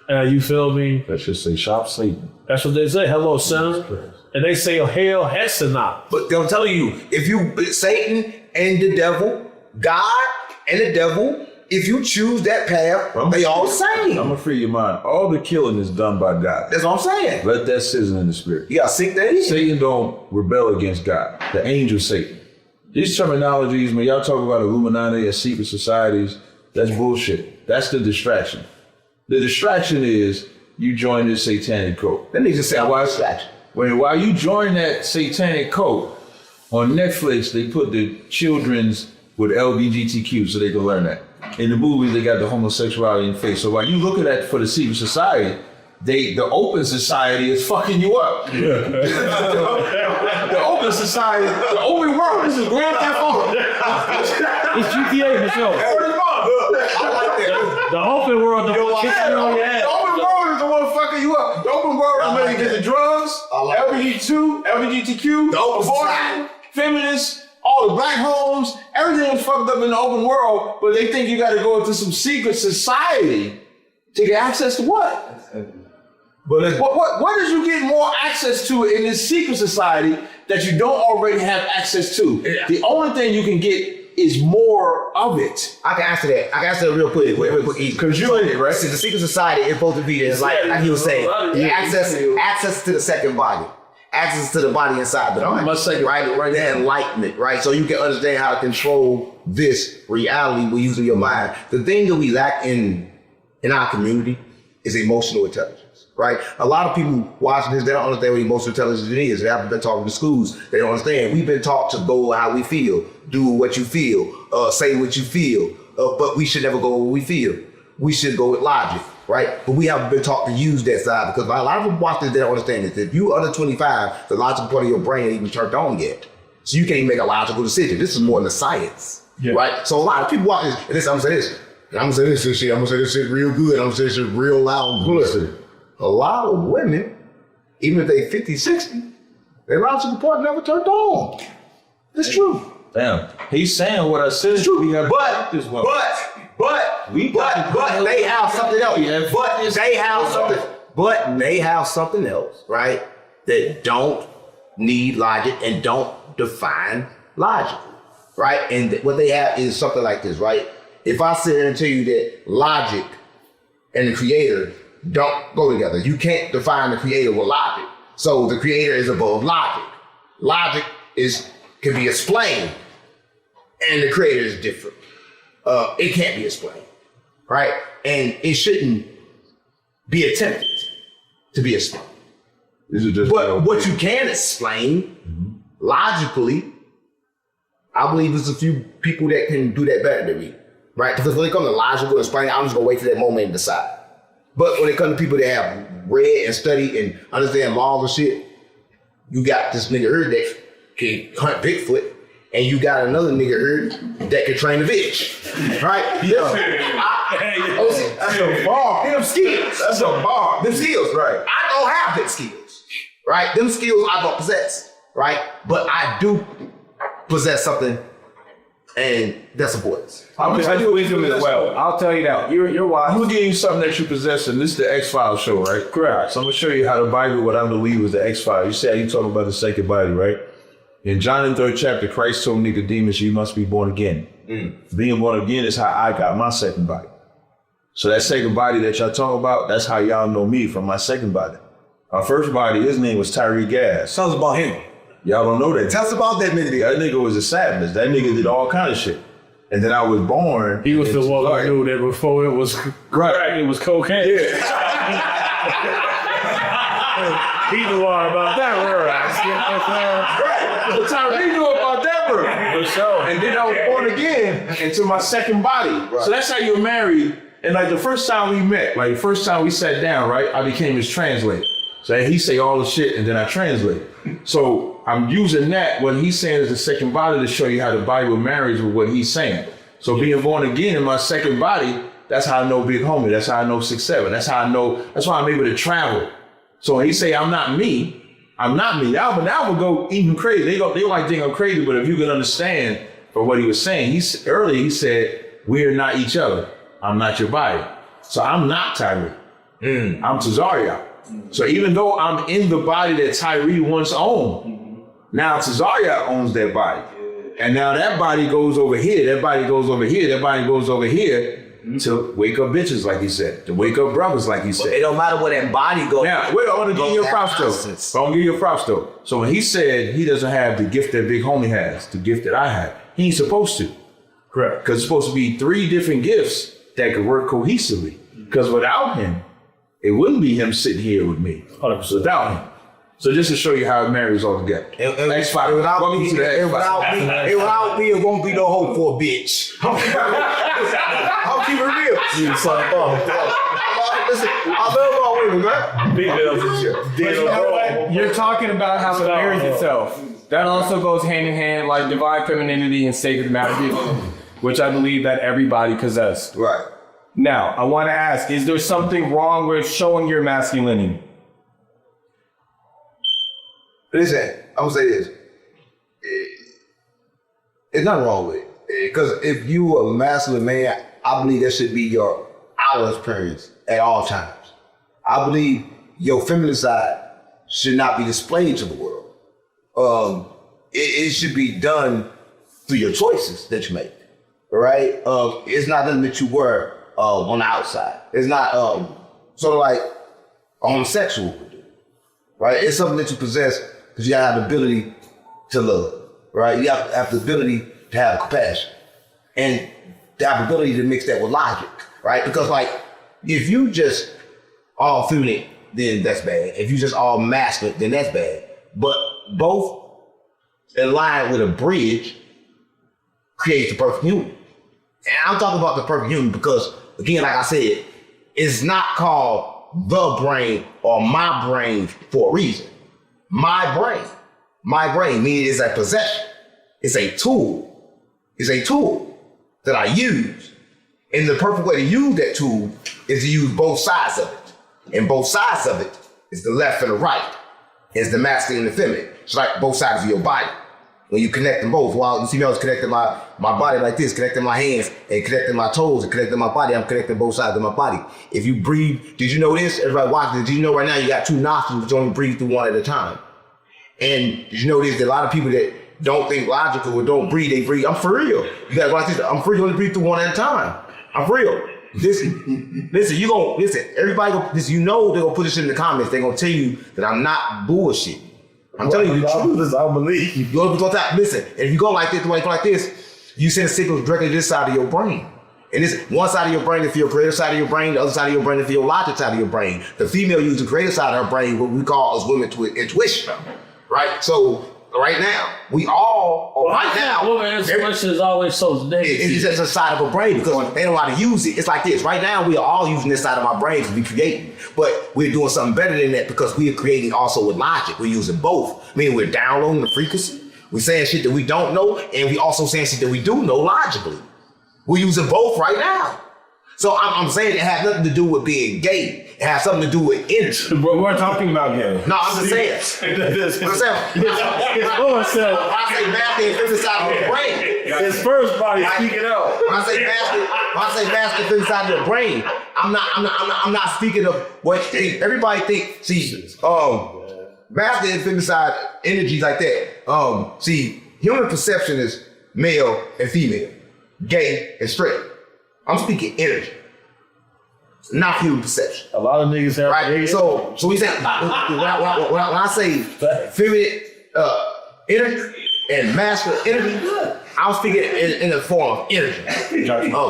You feel me? That should say shop Satan. That's what they say. Hello, sinner. And they say hail Hesenah. But I'm telling you, if you Satan and the devil, God and the devil, if you choose that path, they all the same. I'm gonna free your mind. All the killing is done by God. That's what I'm saying. Let that sizzle in the spirit. You gotta sink that in. Satan don't rebel against God. The angel Satan. These terminologies, when y'all talk about Illuminati and secret societies, that's bullshit. That's the distraction. The distraction is you join this satanic cult. That nigga just say, While you join that satanic cult, on Netflix, they put the children's with LGBTQ so they can learn that. In the movies, they got the homosexuality in face. So while you looking at for the secret society, the open society is fucking you up. The open society, the open world, this is Grand Theft Auto. It's GTA for sure. The open world, the kicking on your ass. The open world is the one fucking you up. The open world is where you get the drugs, LGBTQ, The open abortion, society. feminists, all the black homes, everything is fucked up in the open world, but they think you gotta go into some secret society to get access to what? But What did you get more access to in this secret society that you don't already have access to? Yeah. The only thing you can get is more of it. I can answer that. I can answer that real quick, easy. Because you're in it, right? See, the secret society is supposed to be there. It's like he was saying, access to the second body. Access to the body inside the mind. My second right? right The now. enlightenment, right? So you can understand how to control this reality we're using your mind. The thing that we lack in our community is emotional intelligence, right? A lot of people watching this, they don't understand what emotional intelligence is. They haven't been talking to schools. They don't understand. We've been taught to go how we feel, do what you feel, say what you feel, but we should never go where we feel. We should go with logic, right? But we haven't been taught to use that side because a lot of people watch this, they don't understand this. If you under 25, the logical part of your brain ain't even turned on yet. So you can't make a logical decision. This is more than the science, right? So a lot of people watch this, and this, I'm gonna say this. I'm gonna say this shit. I'm gonna say this shit real good. I'm gonna say this shit real loud and publicity. A lot of women, even if they 50, 60, their logical part never turned on. It's true. Damn. He's saying what I said. It's true. We gotta But this one. but they have something else. But they have something else, right? That don't need logic and don't define logic, right? And what they have is something like this, right? If I sit here and tell you that logic and the creator don't go together, you can't define the creator with logic. So the creator is above logic. Logic can be explained, and the creator is different. It can't be explained, right? And it shouldn't be attempted to be explained. This is just But what you can explain logically, I believe there's a few people that can do that better than me, right? Because when it comes to logical explaining, I'm just gonna wait for that moment and decide. But when it comes to people that have read and studied and understand laws and shit, you got this nigga here that can hunt Bigfoot, and you got another nigga here that can train a bitch, right? That's a bar. Them skills. That's a bar. Them skills, right? I don't have them skills, right? Them skills I don't possess, right? But I do possess something, and that's a voice. I'm just wisdom as well. I'll tell you that. You're wise. I'm gonna give you something that you possess, and this is the X-Files show, right? Correct. So I'm gonna show you how the Bible, what I believe is the X-Files. You say you talking about the second body, right? In John in the 3rd chapter, Christ told Nicodemus, you must be born again. Being born again is how I got my second body. So that second body that y'all talking about, that's how y'all know me from my second body. Our first body, his name was Tazaryach. Tell us about him. Y'all don't know that. Tell us about that nigga. That nigga was a savage. That nigga did all kind of shit. And then I was born. He was the one who knew that before it was crack, it was cocaine. Yeah. He knew all about that word. So Tyree knew about that word. For sure. And then I was born again into my second body. Right. So that's how you're married. And like the first time we met, like the first time we sat down, right, I became his translator. So he say all the shit and then I translate. So I'm using that, what he's saying is the second body, to show you how the Bible marries with what he's saying. So being born again in my second body, that's how I know Big Homie. That's how I know 6'7". That's how I know, that's why I'm able to travel. So when he say I'm not me, I'm not me. Now would go even crazy. They like think I'm crazy, but if you can understand for what he was saying, earlier he said, we are not each other. I'm not your body. So I'm not Tyree. I'm Tazaryach. So even though I'm in the body that Tyree once owned, now Tazaryach owns that body. And now that body goes over here, that body goes over here, that body goes over here. to wake up bitches, like he said, to wake up brothers, like he said. It don't matter where that body goes. Now, wait, I want to give you a props though. I want to give you a props though. So when he said he doesn't have the gift that Big Homie has, the gift that I have, he ain't supposed to. Correct. Because it's supposed to be 3 different gifts that could work cohesively. Because without him, it wouldn't be him sitting here with me. 100%. Without him. So just to show you how it marries all together. X-Files. Without me, Welcome to the X-Files. without me, it won't be no hope for a bitch. I'll keep it real. Listen, I love all women, man. But you know what? You're talking about how it marries itself. That also goes hand in hand, like divine femininity and sacred masculinity, which I believe that everybody possesses. Right. Now, I want to ask, is there something wrong with showing your masculinity? Listen, I'm gonna say this. There's nothing wrong with it. Because if you a masculine man, I believe that should be your outer appearance at all times. I believe your feminine side should not be displayed to the world. It should be done through your choices that you make. Right? It's not nothing that you wear on the outside. It's not sort of like homosexual would do. Right? It's something that you possess because you gotta have the ability to love. Right? You have to have the ability to have compassion. And to have the ability to mix that with logic. Right? Because like if you just all feminine, then that's bad. If you just all masculine, then that's bad. But both in line with a bridge creates the perfect union. And I'm talking about the perfect union because, again, like I said, it's not called the brain or my brain for a reason. My brain, meaning it's a possession. It's a tool. It's a tool that I use. And the perfect way to use that tool is to use both sides of it. And both sides of it is the left and the right. It's the masculine and the feminine. It's like both sides of your body. When you connect them both, while you see me, I was connecting my body like this, connecting my hands and connecting my toes and connecting my body. I'm connecting both sides of my body. If you breathe, did you know this? Everybody watching, did you know right now you got 2 nostrils, but you only breathe through one at a time? And did you know this? That a lot of people that don't think logical or don't breathe, they breathe. I'm for real. You gotta watch this. I'm for real. You only breathe through one at a time. I'm for real. Listen, everybody listen, you know they're gonna put this in the comments. They're gonna tell you that I'm not bullshit. I'm telling you the truth. I believe. Listen, if you go like this, like this, you send signals directly to this side of your brain. And this one side of your brain is for your creative side of your brain, the other side of your brain is for your logic side of your brain. The female uses the creative side of her brain, what we call as women intuition. Right? So right now, we all women's intuition is always so negative. It's just a side of a brain because they don't know how to use it. It's like this. Right now, we are all using this side of our brain to be creating. But we're doing something better than that because we are creating also with logic. We're using both. I mean, we're downloading the frequency. We're saying shit that we don't know, and we also saying shit that we do know logically. We're using both right now. So I'm saying it has nothing to do with being gay. It has something to do with energy. But we're talking about gay. No, I'm just saying. I'm saying. Lord said, I say masculine and feminine side of the brain. his first body speaking out. When I say masculine feminine side of the brain, I'm not speaking of what everybody think. See, masculine and feminine side energies like that. See, human perception is male and female, gay and straight. I'm speaking energy, not human perception. A lot of niggas have right. So we say when I say feminine energy and masculine energy, I'm speaking in the form of energy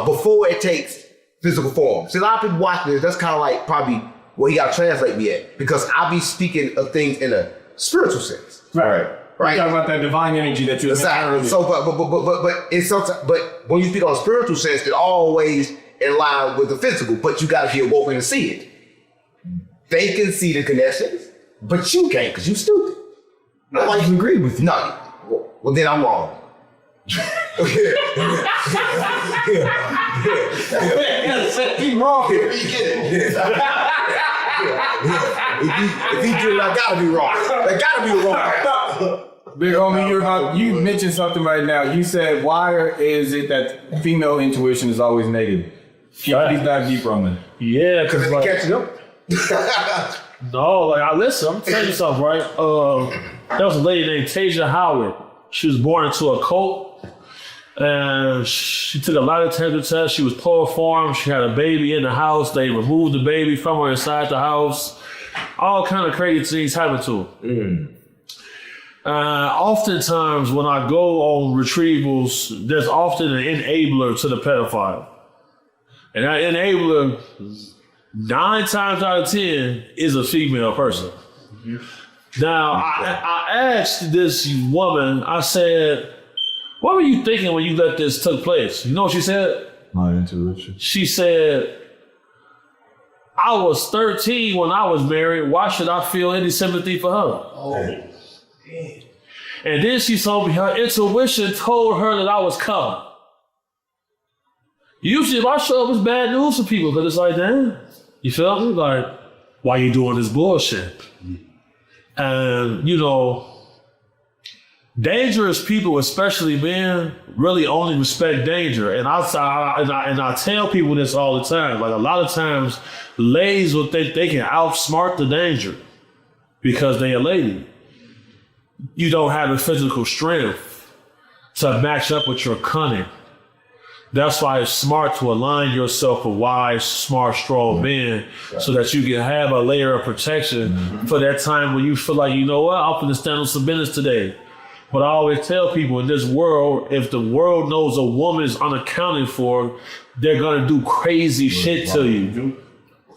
before it takes physical form. See, a lot of people watching this. That's kind of like probably where you got to translate me at because I be speaking of things in a spiritual sense. Right. You're talking about that divine energy that you mentioned earlier. So, but it's sometimes, but when you speak on a spiritual sense, it's always in line with the physical. But you got to be awoken to see it. They can see the connections, but you can't because you stupid. I disagree with you. No. Well, then I'm wrong. He's wrong here. He get it. If he did it, I gotta be wrong. I gotta be wrong. Big homie, you mentioned something right now. You said, why is it that female intuition is always negative? Please dive deeper on that. Yeah, because like, catching up. No, like I'm gonna tell you something, right? There was a lady named Tazaryach Howard. She was born into a cult, And she took a lie detector test. She was chloroformed. She had a baby in the house. They removed the baby from her inside the house. All kind of crazy things happened to her. Oftentimes, when I go on retrievals, there's often an enabler to the pedophile. And that enabler, 9 times out of 10, is a female person. Now, I asked this woman, I said, what were you thinking when you let this took place? You know what she said? My intuition. She said, I was 13 when I was married. Why should I feel any sympathy for her? Oh, man. And then she told me her intuition told her that I was coming. Usually if I show up, it's bad news for people because it's like, damn, you feel me? Like, why you doing this bullshit? And, you know, dangerous people, especially men, really only respect danger. And I tell people this all the time. Like, a lot of times, ladies will think they can outsmart the danger because they a lady. You don't have the physical strength to match up with your cunning. That's why it's smart to align yourself with wise, smart, strong men so that you can have a layer of protection for that time when you feel like, you know what, I'm going to stand on some business today. But I always tell people in this world, if the world knows a woman is unaccounted for, they're going to do crazy shit to you.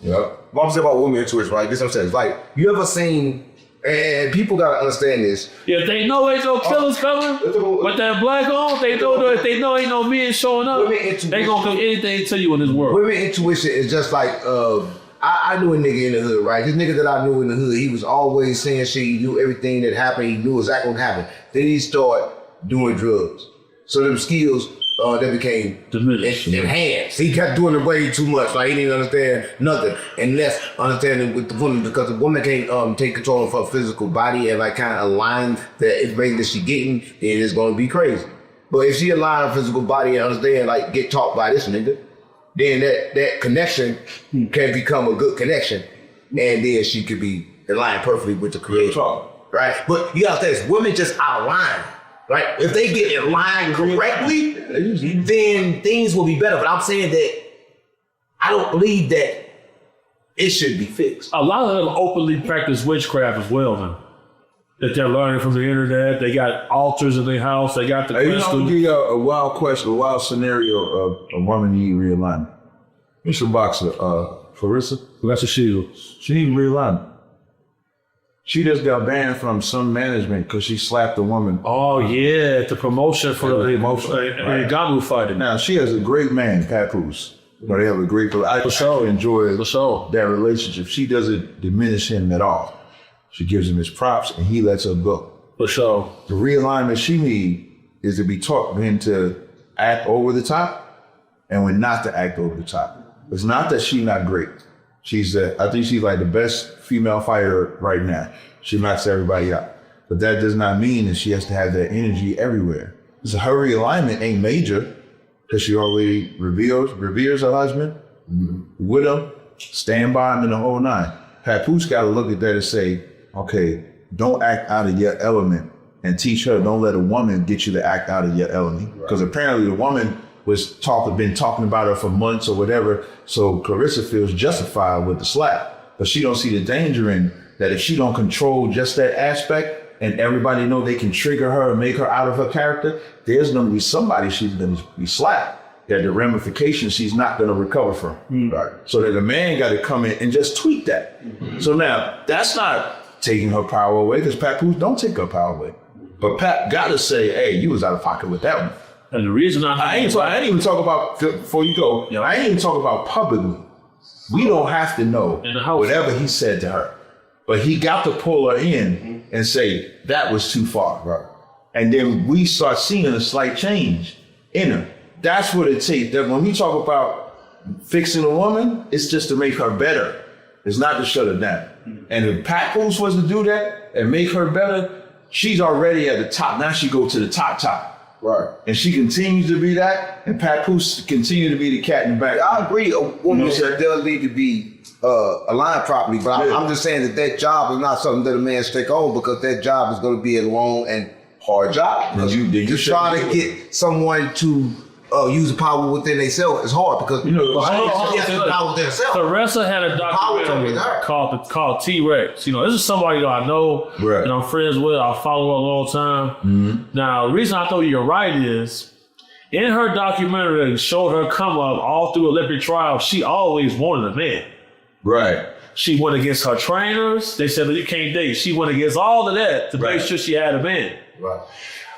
Yeah. What I'm saying about women intuition, right? This is what I'm saying. It's like, you ever seen, and people got to understand this. If they know ain't no killers coming with that black on, they know ain't no men showing up, they going to do anything to you in this world. Women intuition is just like, I knew a nigga in the hood, right? This nigga that I knew in the hood, he was always saying shit. He knew everything that happened. He knew exactly what happened. Then he started doing drugs. So them skills, they became diminished. Enhanced. He kept doing it way too much. Like, he didn't understand nothing. And less understanding with the woman, because the woman can't take control of her physical body and like kind of align the information that she getting, then it's going to be crazy. But if she align her physical body and understand, like, get taught by this nigga, then that connection can become a good connection. And then she could be aligned perfectly with the creator. Right? But you gotta say, women just out of line. Right? If they get in line correctly, then things will be better. But I'm saying that I don't believe that it should be fixed. A lot of them openly practice witchcraft as well now. That they're learning from the internet. They got altars in their house. They got the crystal. I'm gonna give you a wild question, a wild scenario of a woman need realignment. Mr. Boxer, Clarissa, That's a shield. she need realignment. She just got banned from some management because she slapped a woman. Oh yeah, the promotion for the Gamu fighting. Now she has a great man, Papoose. But they have a great. I enjoy that relationship. She doesn't diminish him at all. She gives him his props and he lets her go. For sure. The realignment she needs is to be taught when to act over the top and when not to act over the top. It's not that she's not great. I think she's like the best female fighter right now. She knocks everybody out. But that does not mean that she has to have that energy everywhere. So her realignment ain't major because she already reveres her husband, with him, stand by him in the whole nine. Papoose got to look at that and say, okay, don't act out of your element and teach her. Don't let a woman get you to act out of your element. Because apparently the woman been talking about her for months or whatever. So Clarissa feels justified with the slap, but she don't see the danger in that if she don't control just that aspect and everybody know they can trigger her and make her out of her character, there's going to be somebody she's going to be slapped that the ramifications she's not going to recover from. Right. So that the man got to come in and just tweak that. So now that's not taking her power away because Papoose don't take her power away. But Pat got to say, hey, you was out of pocket with that one. And the reason I ain't even talk about, before you go, I ain't even talk about publicly. We don't have to know whatever he said to her. But he got to pull her in and say, that was too far. Right. And then we start seeing a slight change in her. That's what it takes. That when we talk about fixing a woman, it's just to make her better. It's not to shut her down. And if Papoose was to do that and make her better, she's already at the top. Now she go to the top. Right. And she continues to be that, and Papoose continue to be the cat in the back. I agree. A woman does need to be aligned properly, but I'm just saying that job is not something that a man stick on because that job is going to be a long and hard job. Then you Just trying to get someone to use the power within themselves is hard because You know, the power within themselves. Teresa had a documentary called T-Rex. You know, this is somebody that I know Right. and I'm friends with. I follow her a long time. Mm-hmm. Now, the reason I know you're right is in her documentary, it showed her come up all through Olympic trials. She always wanted a man. right. She went against her trainers. They said that you can't date. She went against all of that to Right. make sure she had a man. Right.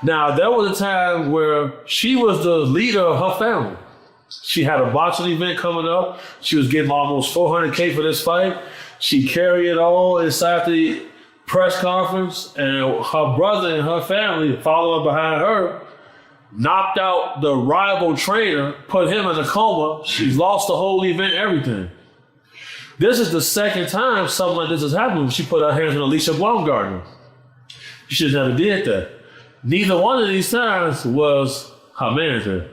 Now, there was a time where she was the leader of her family. She had a boxing event coming up. She was getting almost $400K for this fight. She carried it all inside the press conference, and her brother and her family following behind her knocked out the rival trainer, put him in a coma. She's lost the whole event, everything. This is the second time something like this has happened. She put her hands on Alicia Baumgartner. She should have never did that. Neither one of these times was her manager.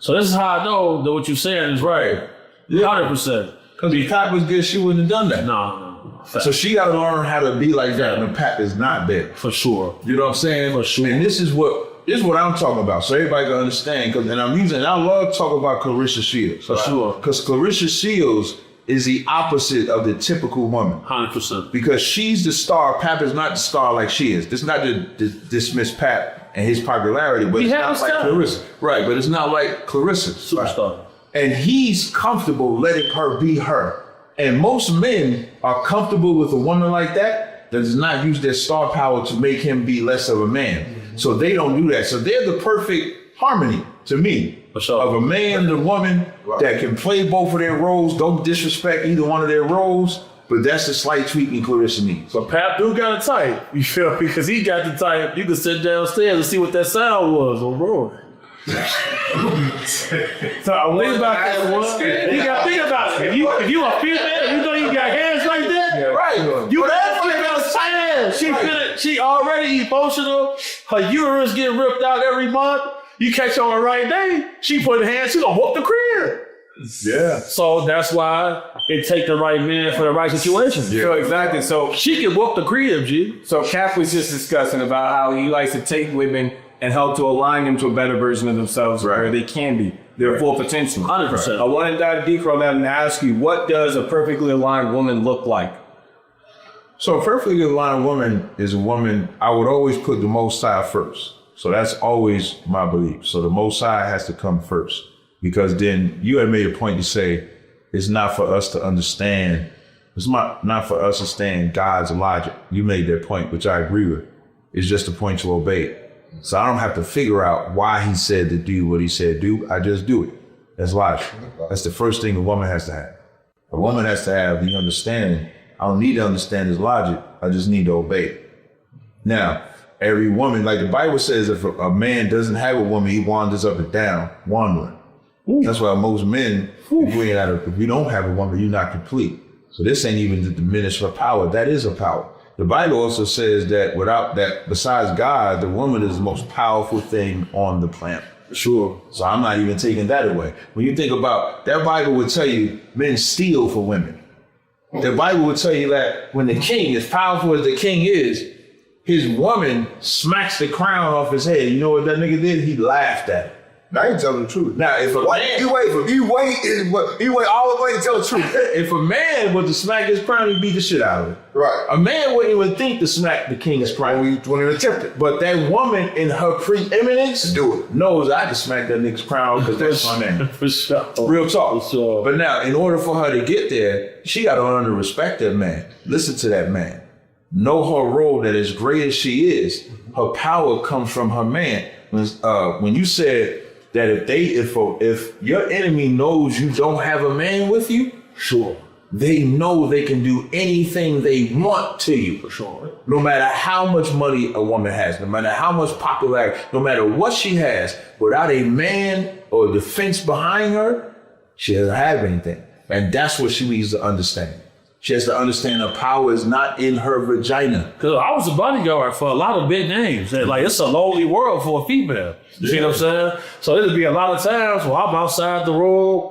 So this is how I know that what you're saying is right. 100%. Because if Pat was good, she wouldn't have done that. No. So she got to learn how to be like that when Pat is not there. For sure. You know what I'm saying? For sure. And this is what I'm talking about, so everybody can understand. And I love talking about Clarissa Shields. For sure. Because Clarissa Shields is the opposite of the typical woman. 100%. Because she's the star. Pap is not the star like she is. This is not to dismiss Pap and his popularity, but He it's has not like talent. Clarissa. Right, but it's not like Clarissa. Superstar. And he's comfortable letting her be her. And most men are comfortable with a woman like that does not use their star power to make him be less of a man. So they don't do that. So they're the perfect harmony to me. For sure. Of a man and a woman that can play both of their roles, don't disrespect either one of their roles, but that's the slight tweaking Clarissa needs. But Pap do got a type. You feel me? Because he got the type. You can sit downstairs and see what that sound was on Roy. So think about that one. You got to think about it. If you a female, you know you got hands like that. Yeah, right. You understand? She already emotional. Her uterus get ripped out every month. You catch her on the right day, she put her hands, she gonna whoop the crib. Yeah. So that's why it take the right man for the right situation. So exactly. So She can whoop the crib, G. So Cap was just discussing about how he likes to take women and help to align them to a better version of themselves where they can be, their full potential. 100%. I want to dive deeper on that and ask you, what does a perfectly aligned woman look like? So a perfectly aligned woman is a woman, I would always put the Most High first. So that's always my belief. So the Most High has to come first. Because then you had made a point to say, it's not for us to understand, it's not for us to understand God's logic. You made that point, which I agree with. It's just a point to obey. So I don't have to figure out why he said to do what he said do. I just do it. That's logic. That's the first thing a woman has to have. A woman has to have the understanding. I don't need to understand his logic. I just need to obey it. Now, every woman, like the Bible says, if a man doesn't have a woman, he wanders up and down, wandering. That's why most men, if you don't have a woman, you're not complete. So this ain't even to diminish her power. That is her power. The Bible also says that without that, besides God, the woman is the most powerful thing on the planet. Sure. So I'm not even taking that away. When you think about that, Bible would tell you men steal for women. The Bible would tell you that when the king, as powerful as the king is, his woman smacks the crown off his head. You know what that nigga did? He laughed at it. I ain't telling the truth. Now, if a man, You wait all the way to tell the truth. if a man was to smack his crown, he'd beat the shit out of it. Right. A man wouldn't even think to smack the king's crown. When you attempt it. But that woman in her preeminence Do it. knows I can smack that nigga's crown because that's my man. For sure. Real talk. For sure. But now, in order for her to get there, she got to learn to respect that man. Listen to that man. Know her role, that as great as she is, her power comes from her man. When you said that if your enemy knows you don't have a man with you, Sure. they know they can do anything they want to you. For sure. No matter how much money a woman has, no matter how much popularity, no matter what she has, without a man or defense behind her, she doesn't have anything. And that's what she needs to understand. She has to understand her power is not in her vagina. Because I was a bodyguard for a lot of big names. And like, it's a lonely world for a female. You see what I'm saying? So there'd be a lot of times where I'm outside the room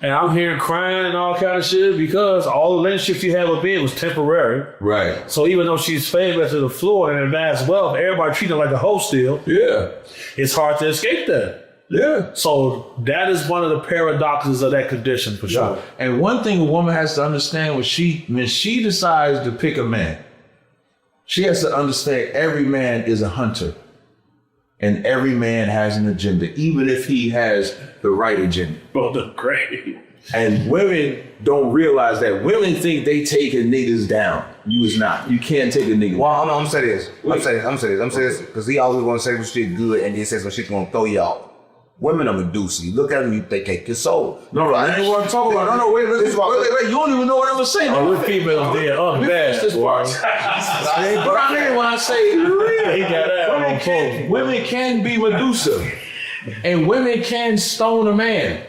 And I'm hearing crying and all kind of shit because all the relationships you had with Ben was temporary. Right. So even though she's famous to the floor and amassed wealth, everybody treating her like a hoe still. Yeah. It's hard to escape that. Yeah. So that is one of the paradoxes of that condition for sure. And one thing a woman has to understand when she decides to pick a man, she has to understand every man is a hunter. And every man has an agenda, even if he has the right agenda. Well, that's great. And women don't realize that. Women think they taking niggas down. You is not. You can't take a nigga Well, down. I'm gonna say this. I'm gonna say this because he always want to say some shit good and then say some shit gonna throw you off. Women are Medusa. You look at them, they take your soul. No, I ain't what I'm talking about. No, wait. You don't even know what I'm saying. Oh, with females there, bad. This part. But I mean when I say He got that on phone. women can be Medusa, and women can stone a man,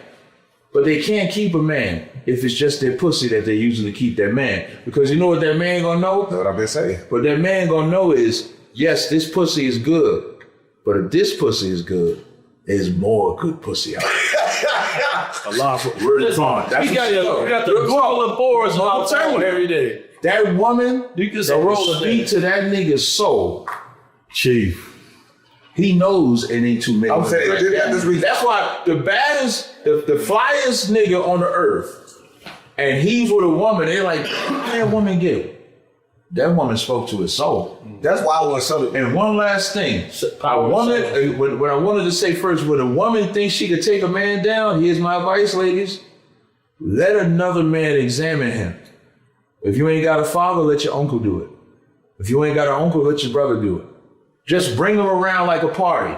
but they can't keep a man if it's just their pussy that they're using to keep that man. Because you know what that man gonna know? That's what I've been saying. What that man gonna know is, yes, this pussy is good, but if this pussy is good, there's more good pussy out there. A lot of Word is on. That's you got the rolling boards on turn every day. that woman You can that roll will speak to that nigga's soul. Chief. He knows it ain't too many. I'm saying That's why the baddest, the flyest nigga on the earth, and he's with a woman, they're like, how can that woman get? That woman spoke to his soul. that's why I want to sell it. And one last thing. What I wanted to say first, when a woman thinks she could take a man down, here's my advice, ladies. Let another man examine him. If you ain't got a father, let your uncle do it. If you ain't got an uncle, let your brother do it. Just bring them around like a party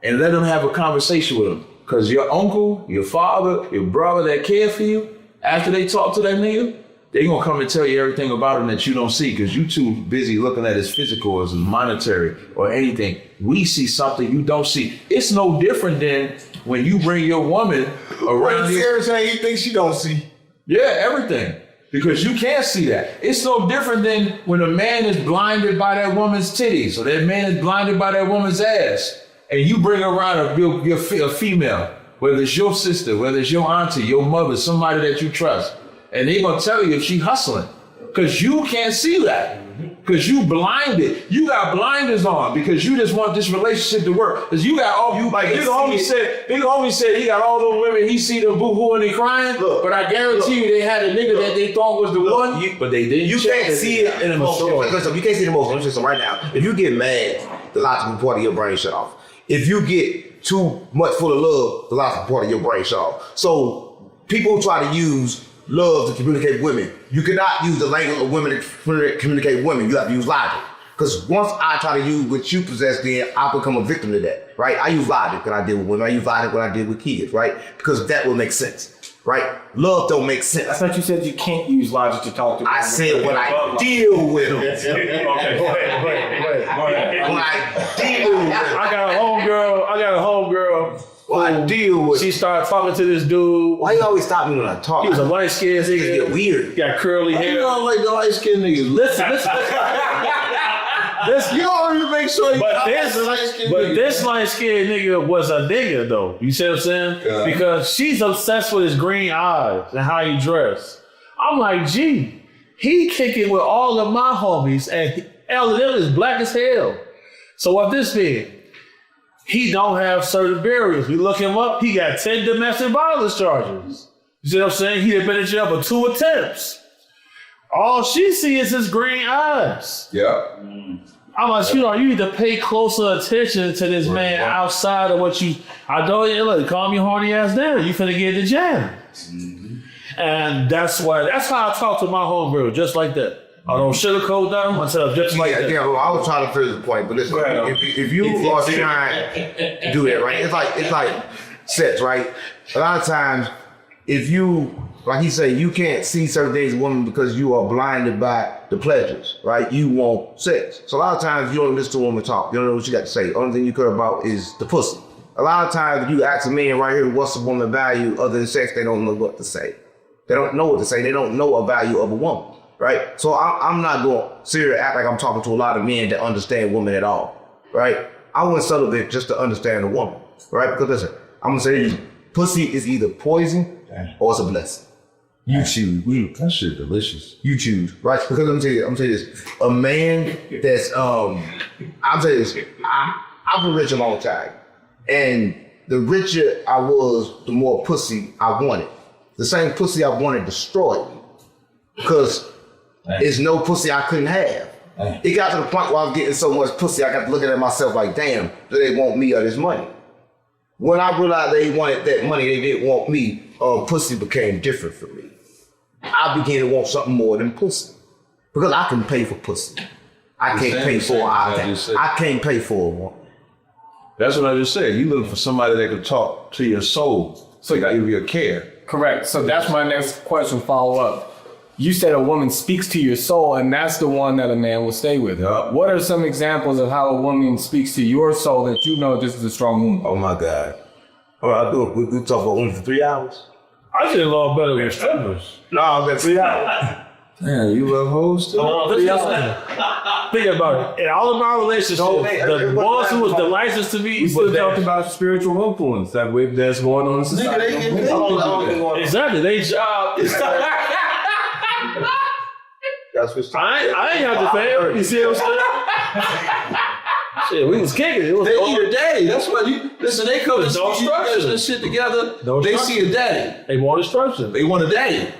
and let them have a conversation with them. Because your uncle, your father, your brother that care for you, after they talk to that nigga, they gonna come and tell you everything about him that you don't see because you too busy looking at his physical, his monetary, or anything. We see something you don't see. It's no different than when you bring your woman around here. Everything he thinks she don't see. Yeah, everything. Because you can't see that. It's no different than when a man is blinded by that woman's titties or that man is blinded by that woman's ass. And you bring around a female, whether it's your sister, whether it's your auntie, your mother, somebody that you trust. And they gonna tell you if she hustling. Because you can't see that. Because you blinded. You got blinders on because you just want this relationship to work. Because you got all you like. Big homie said he got all those women. He see them boo-hooing and crying. Look, but I guarantee you, they had a nigga that they thought was the one. But they didn't. You can't see it in emotion. You can't see the emotion. I'm just saying right now. If you get mad, the logical part of your brain shut off. If you get too much full of love, the logical part of your brain shut off. So people try to use love to communicate with women. You cannot use the language of women to communicate with women. You have to use logic. Because once I try to use what you possess, then I become a victim to that, right? I use logic when I deal with women. I use logic when I deal with kids, right? Because that will make sense, right? Love don't make I sense. thought you said you can't use logic to talk to I people. said when I deal with them. Okay, go ahead. When I deal with them. I got a homegirl. When I deal with She started talking to this dude. Why you always stop me when I talk? He was a light skinned It get nigga. weird. Got curly You hair. don't like the light skinned niggas. Listen. You don't make sure you But nigga. this light skinned nigga was a nigga though. You see what I'm saying? Yeah. Because she's obsessed with his green eyes and how he dressed. I'm like, gee, he kicking with all of my homies and all of them is black as hell. So what this mean? He don't have certain barriers. We look him up, he got 10 domestic violence charges. You see what I'm saying? He had been in jail for 2 attempts. All she sees is his green eyes. Yeah. I'm like, you need to pay closer attention to this man outside of what you. I don't look, calm your horny ass down. You finna get in the jam. And that's how I talk to my homegirl, just like that. I don't sugarcoat them until just like that. Yeah, well, I was trying to finish the point, but listen, if you are trying to do that, right? It's like sex, right? A lot of times, if you, like he said, you can't see certain things in women because you are blinded by the pleasures, right? You want sex. So a lot of times you don't listen to a woman talk. You don't know what she got to say. The only thing you care about is the pussy. A lot of times if you ask a man right here, what's a woman value other than sex, they don't know what to say. They don't know what to say. They don't know a value of a woman. Right? So I'm not going to sit here and act like I'm talking to a lot of men that understand women at all. Right? I went celibate just to understand a woman. Right? Because listen, I'm going to say pussy is either poison or it's a blessing. You choose. That shit delicious. You choose, right? Because I'm telling you this. A man that's I'm telling you this. I've been rich a long time, and the richer I was, the more pussy I wanted. The same pussy I wanted destroyed me, because there's no pussy I couldn't have. It got to the point where I was getting so much pussy, I got to looking at myself like, damn, do they want me or this money? When I realized they wanted that money, they didn't want me, pussy became different for me. I began to want something more than pussy. Because I can pay for pussy. I can't pay for I can't pay for a woman. That's what I just said. You looking for somebody that can talk to your soul, so give you a care. Correct. So that's my next question, follow up. You said a woman speaks to your soul, and that's the one that a man will stay with. Yep. What are some examples of how a woman speaks to your soul that you know this is a strong woman? Oh my God. All right, I'll do it. We talk about women for 3 hours. I get along better with strippers. No, that's 3 hours. Man, you love hoes too? Think about it. In all of my relationships, the ones who was the nicest to me, We still talked about spiritual influence that's going on in society. exactly, they job. I ain't have to pay. You see what I'm saying? Shit, we was kicking. It was They need a daddy. That's what you listen. They come to No structure. this shit together. No they structure. see a daddy. They want instruction. They want a daddy.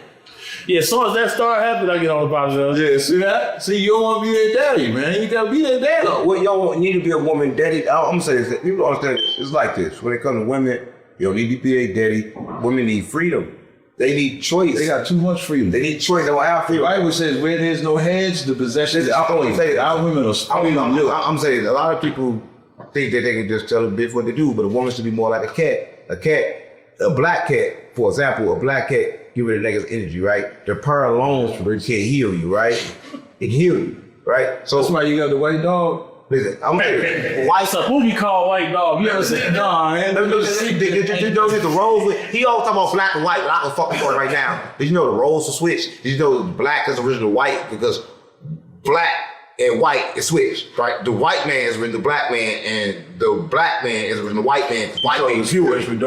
Yeah, as soon as that start happening, I get on the podcast. Yeah, see that? See, you don't want to be their daddy, man. You gotta be their daddy. What y'all need to be a woman daddy. I'm gonna say this. People don't understand this. It's like this. When it comes to women, you don't need to be a daddy. Women need freedom. They need choice. They got too much freedom. They need choice. They don't have The freedom. Bible says, where there's no hedge, the possession is I don't say that. Our women are spoiled. I'm saying a lot of people think that they can just tell a bitch what to do, but a woman should be more like a cat. A black cat, for example, a black cat give it a negative energy, right? The purr alone can heal you, right? It can heal you, right? So That's why you got the white dog. listen, I'm What's a movie called White Dog? You ever seen it? Nah, man. Did you know the roles? He always talking about black and white, but I can fucking for it right now. Did you know the roles are switched? Did you know black is original white because black and white is switched, right? The white man is original black man, and the black man is original white man. White means purity.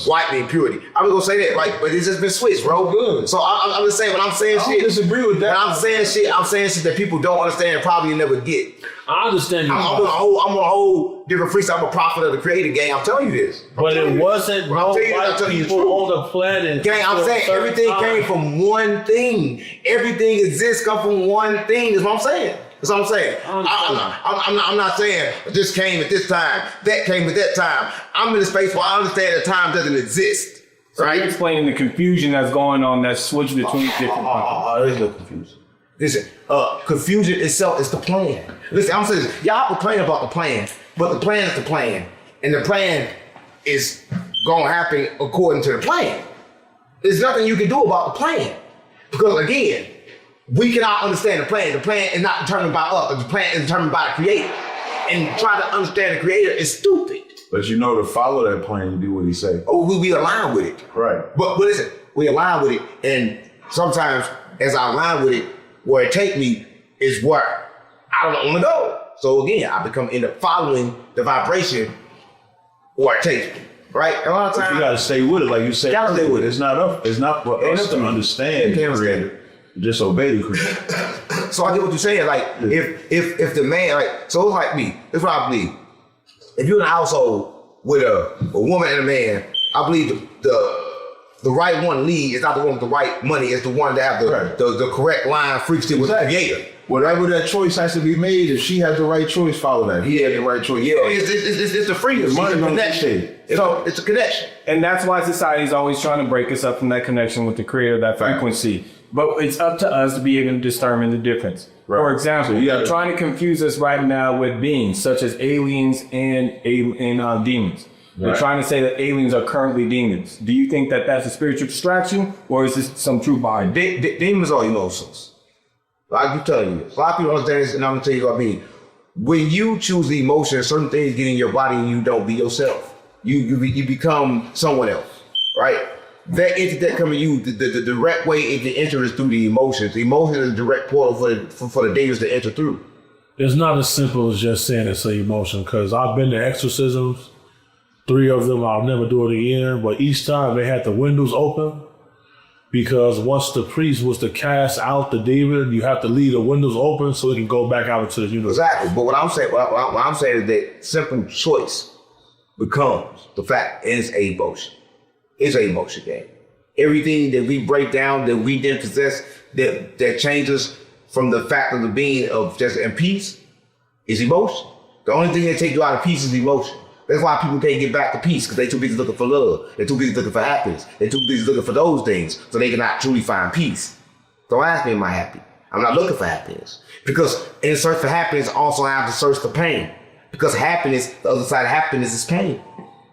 White means purity. I'm gonna say that, right? But it's just been switched, bro. Good. So I'm just saying when I'm saying I don't shit. disagree with that. When I'm saying shit that people don't understand and probably never get. I understand you. I'm on a whole different freestyle. I'm a prophet of the creative game. I'm telling you this. But it wasn't no I'm telling you white the people truth. on the planet. Gang, I'm for a saying certain everything time. came from one thing. Everything exists come from one thing. Is what I'm saying. That's what I'm saying. I'm not saying this came at this time, that came at that time. I'm in a space where I understand that time doesn't exist. So Right? you're explaining the confusion that's going on, that switch between different There's no confusion. Listen, confusion itself is the plan. Listen, I'm saying this. Y'all complain about the plan, but the plan is the plan. And the plan is going to happen according to the plan. There's nothing you can do about the plan. Because again, we cannot understand the plan. The plan is not determined by us. The plan is determined by the creator. And trying to understand the creator is stupid. But you know, to follow that plan, you do what he say. Oh, we align with it. Right. But listen, we align with it, and sometimes as I align with it, where it take me is where I don't want to go. So again, I end up following the vibration where it takes me. Right? A lot of times You gotta stay with it, like you said. Gotta stay with it. It's not for us to understand the creator. Just obey the creator. So I get what you're saying. Like if the man, like, so it's like me. That's what I believe. If you're in a household with a woman and a man, I believe the right one lead is not the one with the right money. It's the one that have the correct line frequency with the creator. Whatever that choice has to be made, if she has the right choice, follow that. If he has the right choice. Yeah, it's the freedom. It's money a don't connection. dictate. So it's a connection. And that's why society's always trying to break us up from that connection with the creator, that frequency. But it's up to us to be able to determine the difference. Right. For example, So you they're gotta- trying to confuse us right now with beings such as aliens and demons. They're Right. trying to say that aliens are currently demons. Do you think that that's a spiritual distraction, or is this some truth behind it? Demons are emotions. Like I'm telling you, a lot of people don't understand this, and I'm gonna tell you what I mean. When you choose the emotion, certain things get in your body, and you don't be yourself. You become someone else, right? That entity that come in you, the direct way it enters through the emotions. The emotion is a direct portal for the demons to enter through. It's not as simple as just saying it's an emotion, because I've been to exorcisms. 3 of them I'll never do it again, but each time they had the windows open because once the priest was to cast out the demon, you have to leave the windows open so it can go back out into the universe. Exactly. But what I'm saying is that simple choice becomes the fact it's a motion. It's a motion game. Everything that we break down, that we didn't possess, that changes from the fact of the being of just in peace is emotion. The only thing that takes you out of peace is emotion. That's why people can't get back to peace, because they're too busy looking for love. They're too busy looking for happiness. They're too busy looking for those things, so they cannot truly find peace. Don't ask me, am I happy? I'm not looking for happiness. Because in search for happiness, also I have to search for pain. Because happiness, the other side of happiness is pain.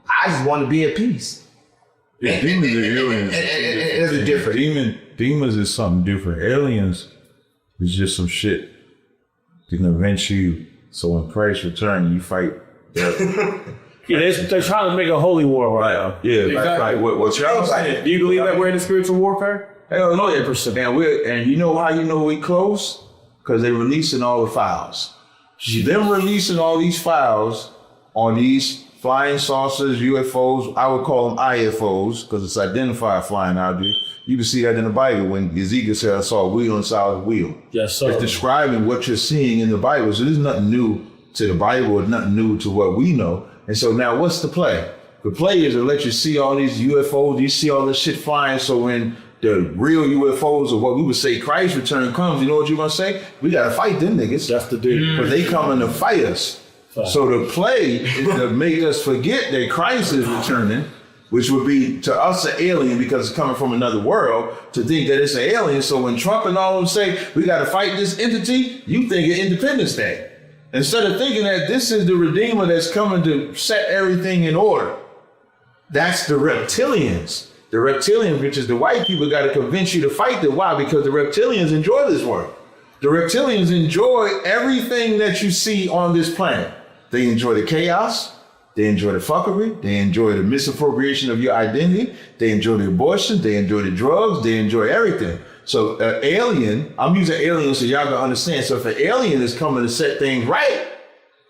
I just want to be at peace. Yeah, demons are aliens. It's different. Demons is something different. Aliens is just some shit that can avenge you. So when Christ returns, you fight. Yeah, they're trying to make a holy war right now. Yeah, exactly. Like what y'all saying? Do you believe that we're in a spiritual warfare? Hell no, 8%. And you know how you know we close? Because they're releasing all the files. Them releasing all these files on these flying saucers, UFOs, I would call them IFOs, because it's identified flying object. You can see that in the Bible when Ezekiel said, I saw a wheel inside a wheel. Yes, sir. It's describing what you're seeing in the Bible. So there's nothing new to the Bible, or nothing new to what we know. And so now what's the play? The play is to let you see all these UFOs, you see all this shit flying, so when the real UFOs, or what we would say Christ's return comes, you know what you're gonna say? We gotta fight them niggas. That's the deal. But they coming to fight us. So the play is to make us forget that Christ is returning, which would be to us an alien because it's coming from another world, to think that it's an alien. So when Trump and all of them say, we got to fight this entity, you think of Independence Day. Instead of thinking that this is the Redeemer that's coming to set everything in order. That's the reptilians. The reptilians, which is the white people, got to convince you to fight them. Why? Because the reptilians enjoy this world. The reptilians enjoy everything that you see on this planet. They enjoy the chaos. They enjoy the fuckery. They enjoy the misappropriation of your identity. They enjoy the abortion. They enjoy the drugs. They enjoy everything. So an alien, I'm using aliens so y'all can understand. So if an alien is coming to set things right,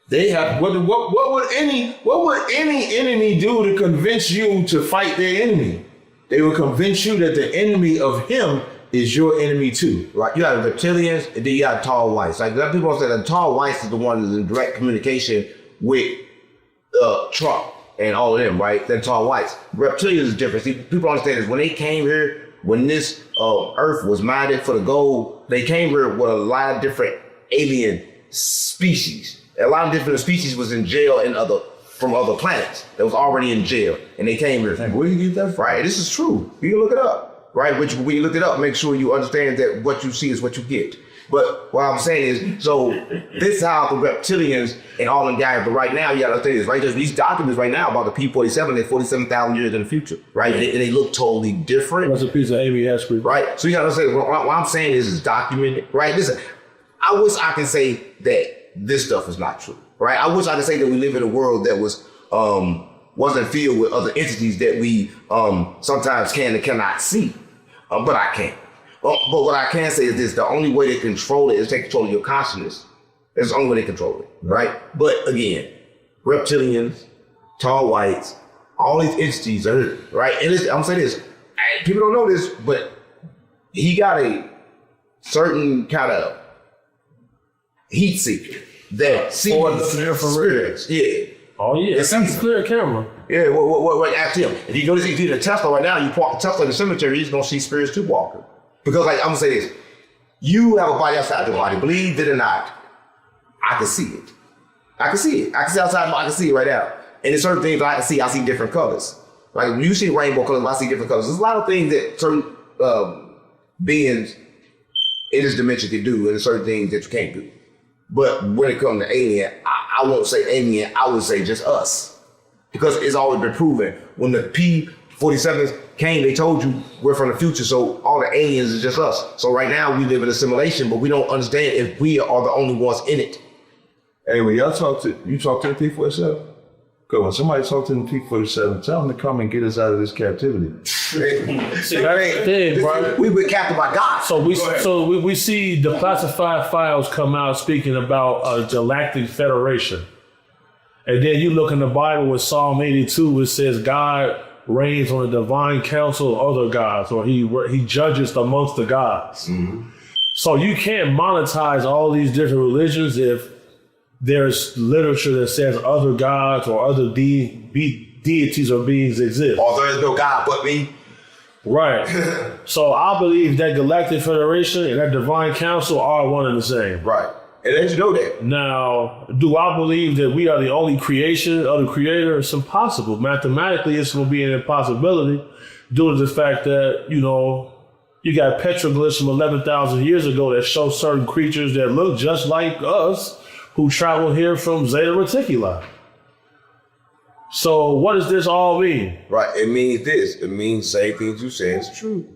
they have what would any enemy do to convince you to fight their enemy? They will convince you that the enemy of him is your enemy too. Right. You have the reptilians, and then you have tall whites. Like people say that tall whites is the one that's in direct communication with Trump and all of them, right? They're tall whites. Reptilians is different. See, people understand this. When they came here, when this earth was minded for the gold, they came here with a lot of different alien species. A lot of different species was in jail from other planets that was already in jail, and they came here. Where you get that from? Right, this is true. You can look it up, right? Which when you look it up, make sure you understand that what you see is what you get. But what I'm saying is, so this is how the reptilians and all them guys, but right now, you gotta understand this, right? There's these documents right now about the P-47, they're 47,000 years in the future, right? And they look totally different. That's a piece of Amy Ashby. Right? So you gotta understand, what I'm saying is documented, right? Listen, I wish I could say that this stuff is not true, right? I wish I could say that we live in a world that wasn't filled with other entities that we sometimes can and cannot see, but I can't. But what I can say is this, the only way to control it is take control of your consciousness. That's the only way to control it, right? But again, reptilians, tall whites, all these entities are here, right? And I'm saying this, people don't know this, but he got a certain kind of heat seeker that sees the spirits. Yeah. Oh yeah, it's a clear camera. Yeah, what ask him. If you notice, if you do the Tesla right now, you park the Tesla in the cemetery, you're gonna see spirits too walking. Because like, I'm gonna say this, you have a body outside your body, believe it or not, I can see it. I can see it. I can see outside, I can see it right now. And there's certain things I see different colors. Like when you see rainbow colors, I see different colors. There's a lot of things that certain beings in this dimension can do, and there's certain things that you can't do. But when it comes to alien, I won't say alien, I would say just us. Because it's always been proven. When the P-47s came, they told you we're from the future, so all the aliens is just us. So right now we live in a simulation, but we don't understand if we are the only ones in it. Hey, when y'all talk to the P-47? Good. When somebody talk to the P-47, tell them to come and get us out of this captivity. See, that's the thing, bro. We've been captured by God. So we see the classified files come out speaking about a galactic federation. And then you look in the Bible with Psalm 82, it says God reigns on the divine council of other gods, or he judges amongst the gods. So you can't monetize all these different religions if there's literature that says other gods or other deities or beings exist. Or there is no God but me. Right. So I believe that Galactic Federation and that divine council are one and the same. Right. And let you know that. Now, do I believe that we are the only creation of the creator? It's impossible. Mathematically, it's going to be an impossibility due to the fact that, you know, you got petroglyphs from 11,000 years ago that show certain creatures that look just like us who travel here from Zeta Reticuli. So what does this all mean? Right. It means this. It means same things you said is true.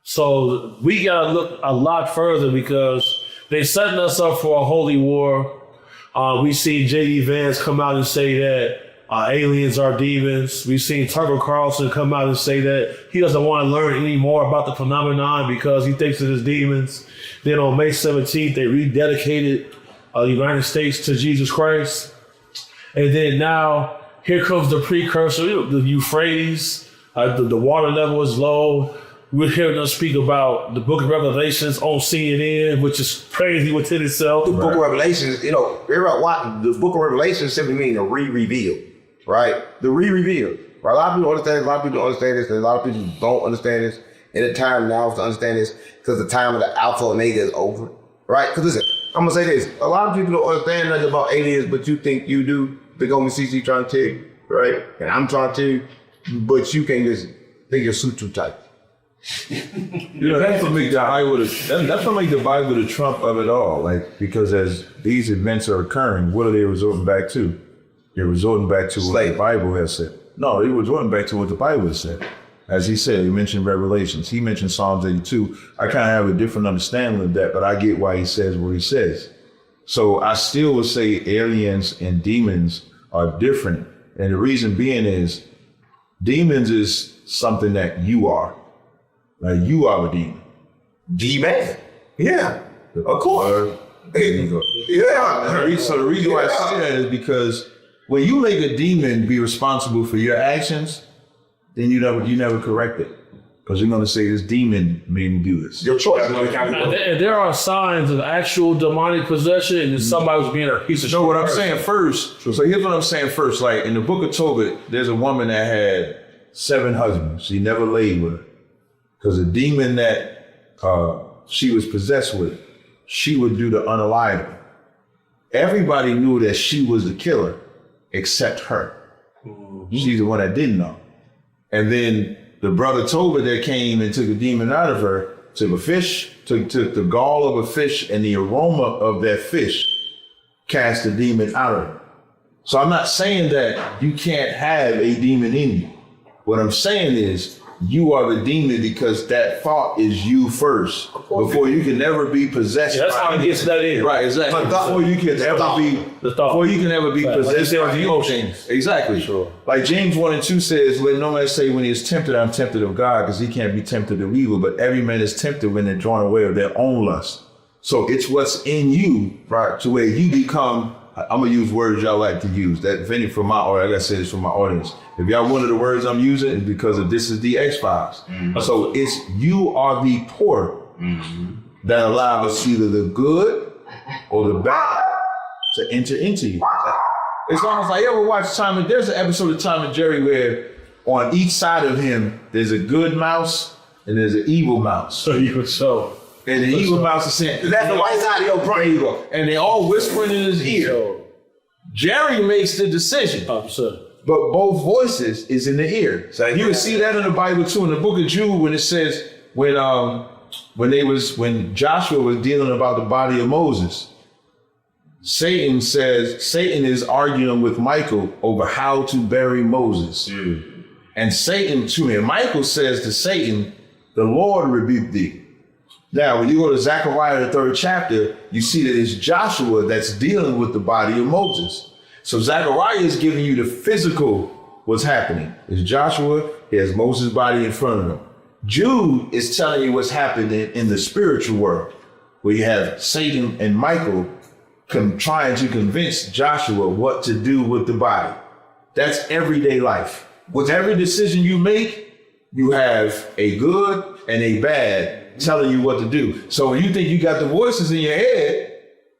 So we got to look a lot further because they're setting us up for a holy war. We see J.D. Vance come out and say that aliens are demons. We've seen Tucker Carlson come out and say that he doesn't want to learn any more about the phenomenon because he thinks it is demons. Then on May 17th, they rededicated the United States to Jesus Christ. And then now, here comes the precursor, the Euphrates. The water level is low. We're hearing them speak about the Book of Revelations on CNN, which is crazy within itself. The Book of Revelations, you know, the Book of Revelations simply means a re-reveal, right? The re-reveal. Right? A lot of people understand this, a lot of people don't understand this, and a lot of people don't understand this. And the time now is to understand this because the time of the Alpha and Omega is over, right? Because listen, I'm going to say this. A lot of people don't understand nothing about aliens, but you think you do. Big homie CC trying to tell you, right? And I'm trying to tell you, but you can't listen. Think your suit too tight. You know, that's what make that's what make the Bible the trump of it all. Like, because as these events are occurring, what are they resorting back to? They're resorting back to what the Bible has said. No, they were resorting back to what the Bible has said. As he said, he mentioned Revelations. He mentioned Psalms 82. I kind of have a different understanding of that, but I get why he says what he says. So I still would say aliens and demons are different. And the reason being is demons is something that you are. Like, you are a demon. D-man. Yeah. Of course. Yeah. So the reason why I say that is because when you make a demon be responsible for your actions, then you never correct it. Because you're going to say this demon made me do this. Your choice. And there are signs of actual demonic possession and somebody was being a piece of shit. So what I'm saying first, so here's what I'm saying first. Like, in the book of Tobit, there's a woman that had 7 husbands. She never laid with her. Because the demon that she was possessed with, she would do the unalive. Everybody knew that she was the killer except her. Mm-hmm. She's the one that didn't know. And then the brother Tobit that came and took the demon out of her, took a fish, took the gall of a fish and the aroma of that fish, cast the demon out of her. So I'm not saying that you can't have a demon in you. What I'm saying is you are the demon because that thought is you first. Before you can never be possessed. Yeah, that's how it gets that in. Right, exactly. Before you can ever be possessed by the emotions. Exactly. Sure. Like James 1 and 2 says, let no man say when he is tempted, I'm tempted of God, because he can't be tempted of evil, but every man is tempted when they're drawn away of their own lust. So it's what's in you, right, to where you become, I'm going to use words y'all like to use. That if any from my audience, I got to say this from my audience. If y'all one of the words I'm using, it's because of this is the X-Files. Mm-hmm. So it's you are the port that allows either the good or the bad to enter into you. It's almost like you ever watch there's an episode of Tom and Jerry where on each side of him, there's a good mouse and there's an evil mouse. So you could show. And the evil mouse is saying, that's the white side of your brain. And they all whispering in his ear. Jerry makes the decision. But both voices is in the ear. So you can see that in the Bible too. In the book of Jude, when it says when Joshua was dealing about the body of Moses, Satan is arguing with Michael over how to bury Moses. And Michael says to Satan, the Lord rebuked thee. Now, when you go to Zechariah, the 3rd chapter, you see that it's Joshua that's dealing with the body of Moses. So Zechariah is giving you the physical what's happening. It's Joshua, he has Moses' body in front of him. Jude is telling you what's happening in the spiritual world, where you have Satan and Michael trying to convince Joshua what to do with the body. That's everyday life. with every decision you make, you have a good and a bad telling you what to do. So when you think you got the voices in your head,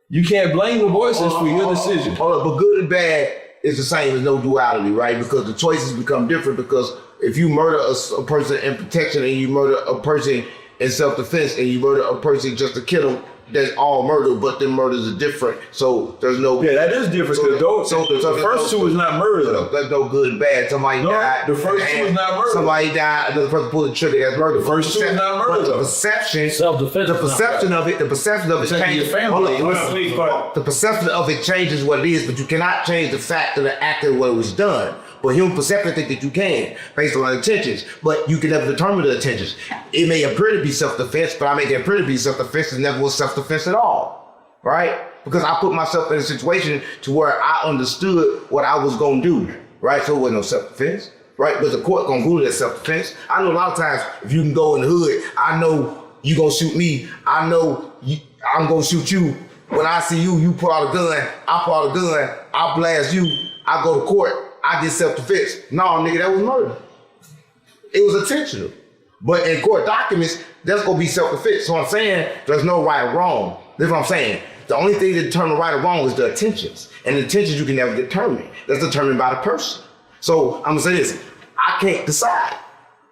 you can't blame the voices for your decision. Hold up, but good and bad is the same as no duality, right? Because the choices become different. Because if you murder a person in protection and you murder a person in self-defense and you murder a person just to kill them, that's all murder, but the murders are different. So there's no... Yeah, that is different. So the first two is not murder, though. There's no good and bad. Somebody died. The first two is not murder. Somebody died, another person pulled the trigger, that's murder. The first two is not murder, But the though. perception... Self-defense. The perception of it changes. Hold on, listen. The perception of it changes what it is, but you cannot change the fact of the act of what was done. But human perception think that you can, based on intentions, but you can never determine the intentions. It may appear to be self-defense, but I make it appear to be self-defense. It never was self-defense at all, right? Because I put myself in a situation to where I understood what I was gonna do, right? So it wasn't no self-defense, right? But the court gonna rule it as self-defense. I know a lot of times if you can go in the hood, I know you gonna shoot me. I know I'm gonna shoot you. When I see you, you pull out a gun. I pull out a gun. I blast you. I go to court. I did self-defense. No, nigga, that was murder. It was intentional. But in court documents, that's gonna be self-defense. So I'm saying there's no right or wrong. That's what I'm saying. The only thing to determine right or wrong is the intentions. And the intentions you can never determine. That's determined by the person. So I'm gonna say this, I can't decide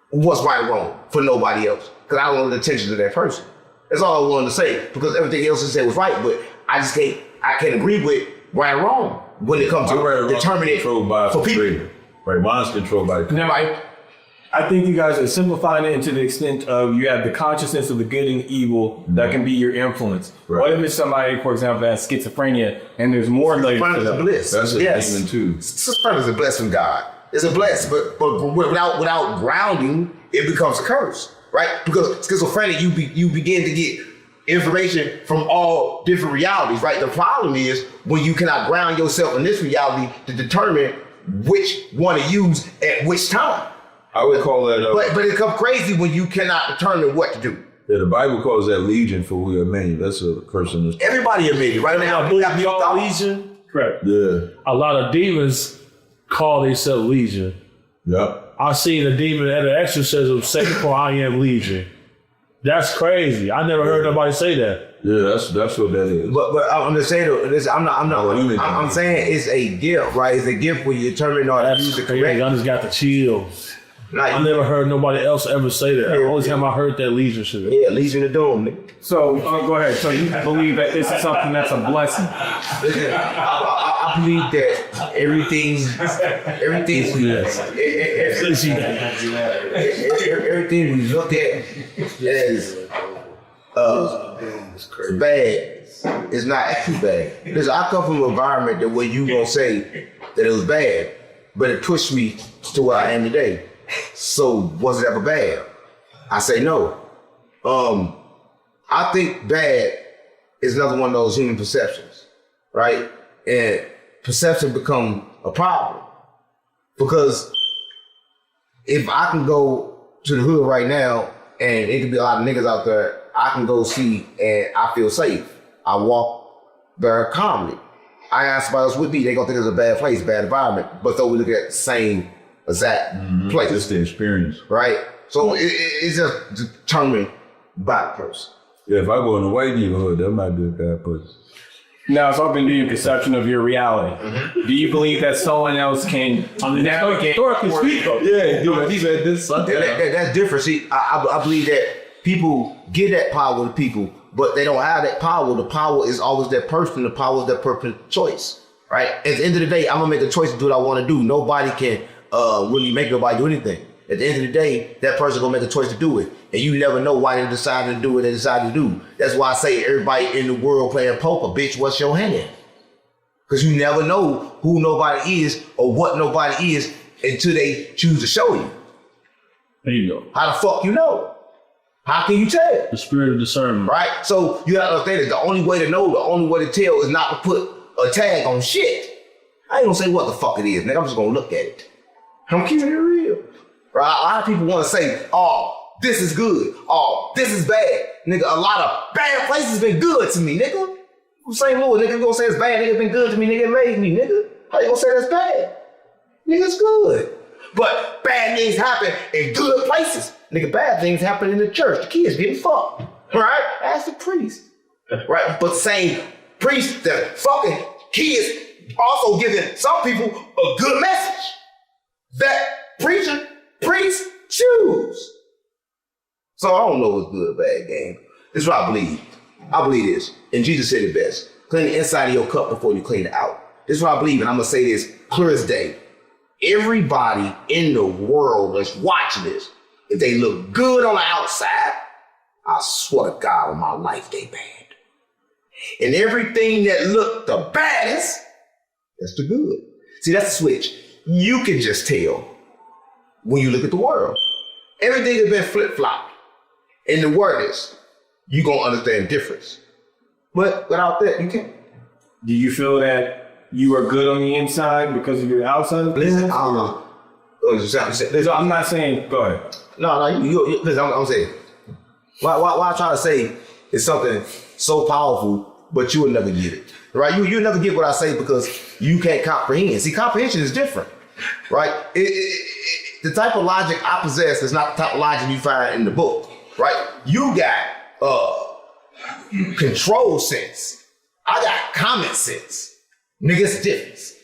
what's right or wrong for nobody else. Because I don't know the intentions of that person. That's all I wanted to say. Because everything else he said was right, but I can't agree with right or wrong when it comes to determining it for people. Right, mine's controlled by the... Now, I think you guys are simplifying it to the extent of you have the consciousness of the good and evil that can be your influence. Right. What if it's somebody, for example, that has schizophrenia and there's more layers to that? Bliss. That's a demon too. Schizophrenia is a blessing from God. It's a blessing, but without grounding, it becomes a curse, right? Because schizophrenic, you begin to get information from all different realities, right? The problem is when you cannot ground yourself in this reality to determine which one to use at which time. I would call that... But it becomes crazy when you cannot determine what to do. Yeah, the Bible calls that legion for we are many. That's a person. Everybody a million. Right now, We all legion. Correct. Yeah. A lot of demons call themselves legion. Yep. I seen a demon at an exorcism say for I am legion. That's crazy. I never heard nobody say that. Yeah, that's what that is. But I'm just saying, I'm saying it's a gift, right? It's a gift where you determine or use the correct. I just got the chills. I never heard nobody else ever say that. The only time I heard that legion shit. Yeah, Legion of Doom, nigga. So, go ahead. So you believe that this is something that's a blessing? I believe that everything we look at as bad is not actually bad. Listen, I come from an environment that where you gonna say that it was bad, but it pushed me to where I am today. So was it ever bad? I say no. I think bad is another one of those human perceptions, right? And perception become a problem because if I can go to the hood right now and it could be a lot of niggas out there, I can go see and I feel safe. I walk there calmly. I ask somebody else with me, they gonna think it's a bad place, bad environment, but though we look at the same exact place. It's the experience. Right? So it's just determined by the person. Yeah, if I go in a white neighborhood, that might be a bad place. Now, it's all been to your perception of your reality. Do you believe that someone else can navigate? Yeah, he said this. That's different. See, I believe that people give that power to people, but they don't have that power. The power is always that person. The power is that person's choice. Right? At the end of the day, I'm gonna make a choice to do what I want to do. Nobody can really make nobody do anything. At the end of the day, that person gonna make a choice to do it. And you never know why they decided to do what they decided to do. That's why I say everybody in the world playing poker, bitch, what's your hand? Because you never know who nobody is or what nobody is until they choose to show you. There you go. How the fuck you know? How can you tell? The spirit of discernment. Right? So you have to understand that the only way to know, the only way to tell is not to put a tag on shit. I ain't gonna say what the fuck it is, nigga. I'm just gonna look at it. I'm keeping it real. Right? A lot of people wanna say, oh, this is good. Oh, this is bad. Nigga, a lot of bad places been good to me, nigga. I'm saying, Lord, nigga, you gonna say it's bad, nigga, been good to me, nigga, it made me, nigga. How you gonna say that's bad? Nigga, it's good. But bad things happen in good places. Nigga, bad things happen in the church. The kids getting fucked. Right? Ask the priest. Right? But same priest that fucking kids also giving some people a good message that preacher, priest choose. So I don't know what's good or bad game. This is what I believe. I believe this. And Jesus said it best. Clean the inside of your cup before you clean it out. This is what I believe, and I'm gonna say this clear as day. Everybody in the world that's watching this, if they look good on the outside, I swear to God on my life they bad. And everything that looked the baddest, that's the good. See, that's the switch. You can just tell when you look at the world. Everything has been flip-flopped. And the word is, you gonna understand the difference. But without that, you can't. Do you feel that you are good on the inside because of your outside? Listen, I don't know. Listen, I'm not saying, go ahead. No, you listen, I'm saying, what I try to say is something so powerful, but you will never get it, right? You'll never get what I say because you can't comprehend. See, comprehension is different, right? The type of logic I possess is not the type of logic you find in the book, right? You got control sense. I got common sense. Nigga, it's a difference.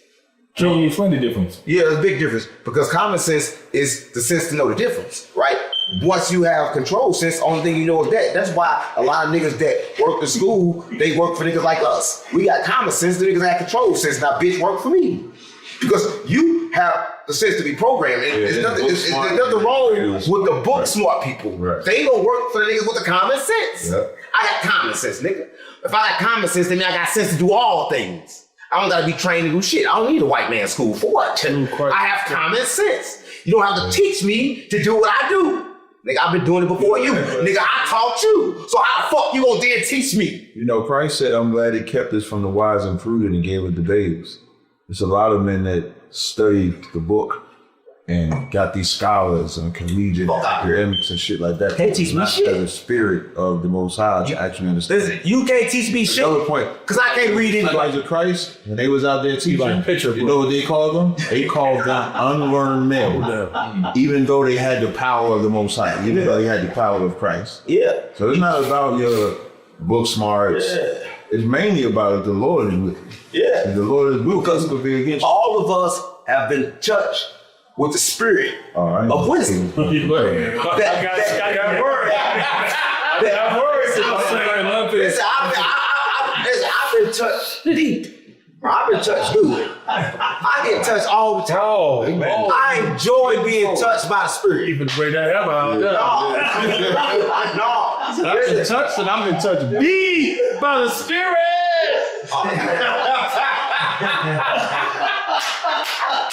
Can you explain the difference? Yeah, there's a big difference because common sense is the sense to know the difference, right? Once you have control sense, the only thing you know is that. That's why a lot of niggas that work in school, they work for niggas like us. We got common sense, the niggas have control sense. Now, bitch, work for me. Because you have the sense to be programmed. And there's nothing wrong with the book smart people. Right. They ain't gonna work for the niggas with the common sense. Yeah. I got common sense, nigga. If I got common sense, then I got sense to do all things. I don't gotta be trained to do shit. I don't need a white man's school for what? I have common sense. You don't have to teach me to do what I do. Nigga, I've been doing it before you. Nigga, I taught you. So how the fuck you gonna dare teach me? You know, Christ said, I'm glad he kept us from the wise and prudent and gave it to babes. There's a lot of men that studied the book and got these scholars and collegiate academics and shit like that. Can't teach me shit. The spirit of the Most High to actually understand. Listen, you can't teach me shit. Another point. Because I can't read anything. Like Christ, when they was out there teaching, like picture you know what they called them? They called them unlearned men. Even though they had the power of the Most High. Even though they had the power of Christ. Yeah. So it's not about your book smarts. Yeah. It's mainly about the Lord is with you. Yeah. And the Lord is with you. Because it'll be against you. All of us have been touched with the spirit of wisdom. I got words. Listen, I've been touched deep. I've been touched good. I get touched all the time. I enjoy being touched by the spirit. You can bring that up out. No. I've been touched and I've been touched deep By the Spirit.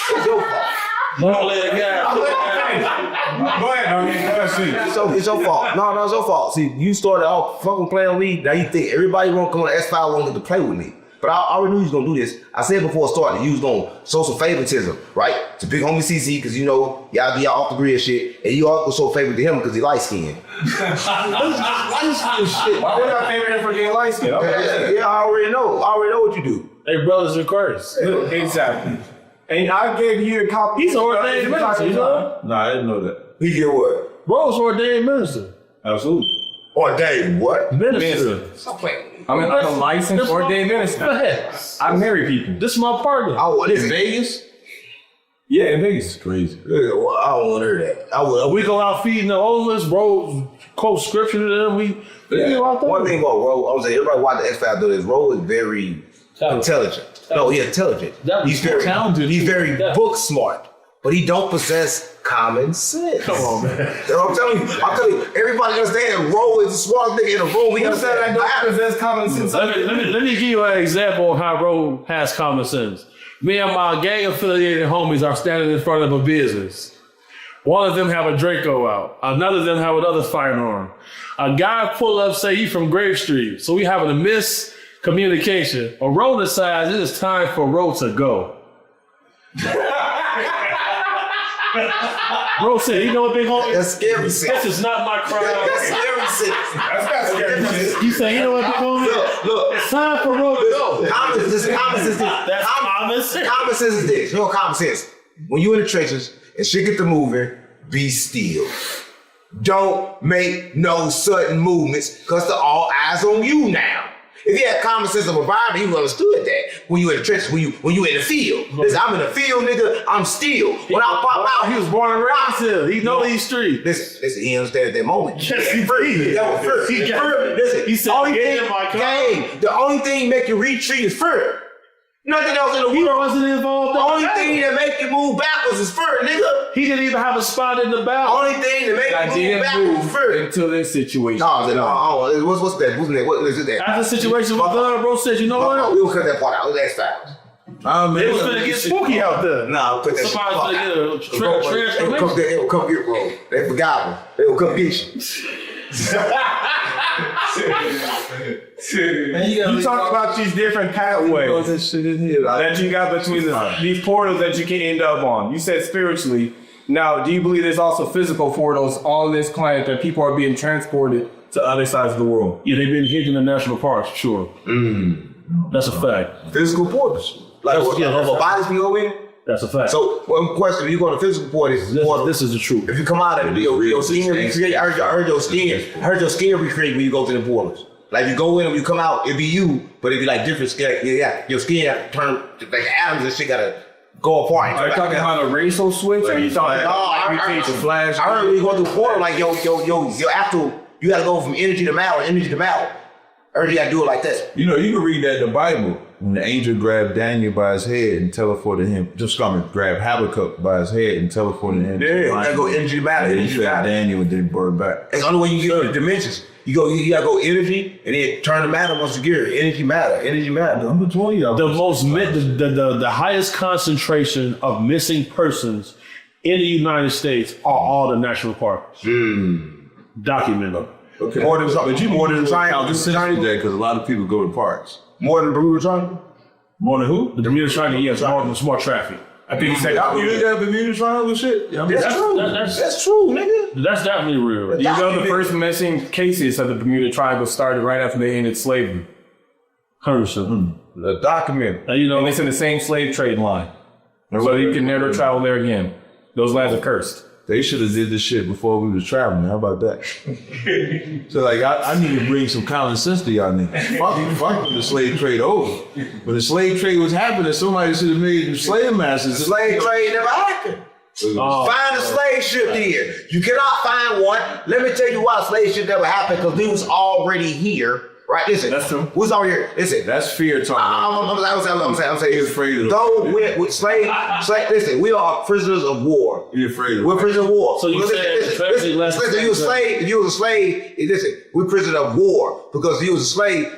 It's your fault. Go ahead, It's your fault. No, it's your fault. See, you started off fucking playing with me. Now you think everybody won't come on S5 won't get to play with me. But I already knew you was gonna do this. I said before it started, you was gonna show some favoritism, right? To big homie CC, because you know, y'all be off the grid shit, and you also show favor to him because he light skinned. Why would I favor him for getting light skin? Yeah, I already know. I already know what you do. Hey, brothers in Christ. Exactly. And I gave you a copy. He's an ordained minister, you know? Nah, I didn't know that. He did what? Bro's ordained minister. Absolutely. Ordained what? Minister. Stop playing with me. I'm a licensed ordained Go minister. ahead. I marry people. This is my partner. Listen, Vegas? Yeah, in Vegas. Crazy. I don't want to hear that. We go out feeding the homeless, bro. Quote scripture to them. One thing about Ro, I was saying, everybody watch the X-Files do this. Ro is very intelligent. No, he's intelligent. He's very talented. He's very book smart, but he don't possess common sense. Come on, man. You know what I'm telling you, everybody understand Ro is the smartest nigga in the room. He understand that I possess common sense. Let me give you an example of how Ro has common sense. Me and my gang-affiliated homies are standing in front of a business. One of them have a Draco out. Another of them have another firearm. A guy pull up, say he from Grave Street. So we having a miscommunication. A Ro decides it is time for Ro to go. Bro said, you know what, big homie? That's scary This shit. is not my crime. That's scary shit. That's not scary shit. You say, you know what, big homie? Look. It's time for Ro to go. Common sense is this. That's common sense. Common sense is this. You know what common sense? When you in the trenches and shit get to moving, be still. Don't make no sudden movements because they're all eyes on you now. If you had common sense of environment, you understood that when you in the trenches, when you in the field. Listen, I'm in the field, nigga. I'm still. When I pop out, He was born and raised here. He know these streets. listen. He understand at that moment. Yes, he did. That was first. Listen, He said, only "Get thing, in my car." gang, the only thing make you retreat is fear. Nothing else in the He world. wasn't involved. The only thing that make you move backwards is fear, nigga. He didn't even have a spot in the The battle. only thing that make I you move didn't backwards move is fear. until this situation. No, what's that? What is it that? After the situation with Gun, bro said, you know what? We'll cut that part out. That's fast. It was gonna get spooky out there. Nah, put that Somebody's shit gonna get a They will come, transformation. they will come get rolled. They forgot me. They will come get you. You talk about these different pathways That shit in here. that you got between these portals that you can end up on. You said spiritually. Now, do you believe there's also physical portals on this planet that people are being transported to other sides of the world? Yeah, they've been hidden in the national parks, sure. That's a fact. Physical portals. Like what? Yeah, What bodies can go in? That's a fact. So, one question: if you go to physical portals, this is the truth. if you come out of it, your skin recreate. I heard your skin recreate when you go to the portals. Like you go in and you come out, it'd be you, but it'd be like different skin. Yeah, your skin turn like atoms and shit gotta go apart. Are you talking about a racial switch, or are you talking about mutate the flash? I heard when you go through portal, like your actual, you gotta go from energy to matter. I heard you gotta do it like this. You know, you can read that in the Bible. When the angel grabbed Daniel by his head and teleported him, grab Habakkuk by his head and teleported him. Yeah, you gotta go energy to matter. And Energy he to grabbed matter. Daniel and then brought it back. It's the only way you get the dimensions. You gotta go energy and then turn to matter once you get it. Energy matter. I'm between y'all. The highest concentration of missing persons in the United States are all the national parks. Documented. Okay. More than Count triangle. the century there because a lot of people go to parks. More than Bermuda Triangle. More than who? The Bermuda Triangle, yes, more traffic. I think you said You ain't got Bermuda Triangle shit? Yeah, I mean, That's true. That's true, nigga. That's definitely real. You know, the first missing cases of the Bermuda Triangle started right after they ended slavery. 100%. The document. And you know, And it's in the same slave trade line. So you can never travel there again. Those lands are cursed. They should have did this shit before we was traveling. How about that? So like, I need to bring some common sense to y'all niggas. Fuck when the slave trade over. When the slave trade was happening, somebody should have made them slave masters. The slave trade never happened. Find a slave ship here. You cannot find one. Let me tell you why a slave ship never happened, because we was already here. Right? Listen. That's true. We was already here. Listen. That's fear talking. I'm saying. You're afraid of Though with slave, listen, we are prisoners of war. You're afraid of We're prisoners of war. So you said listen, if you was a slave, listen, we're prisoners of war. Because if you was a slave,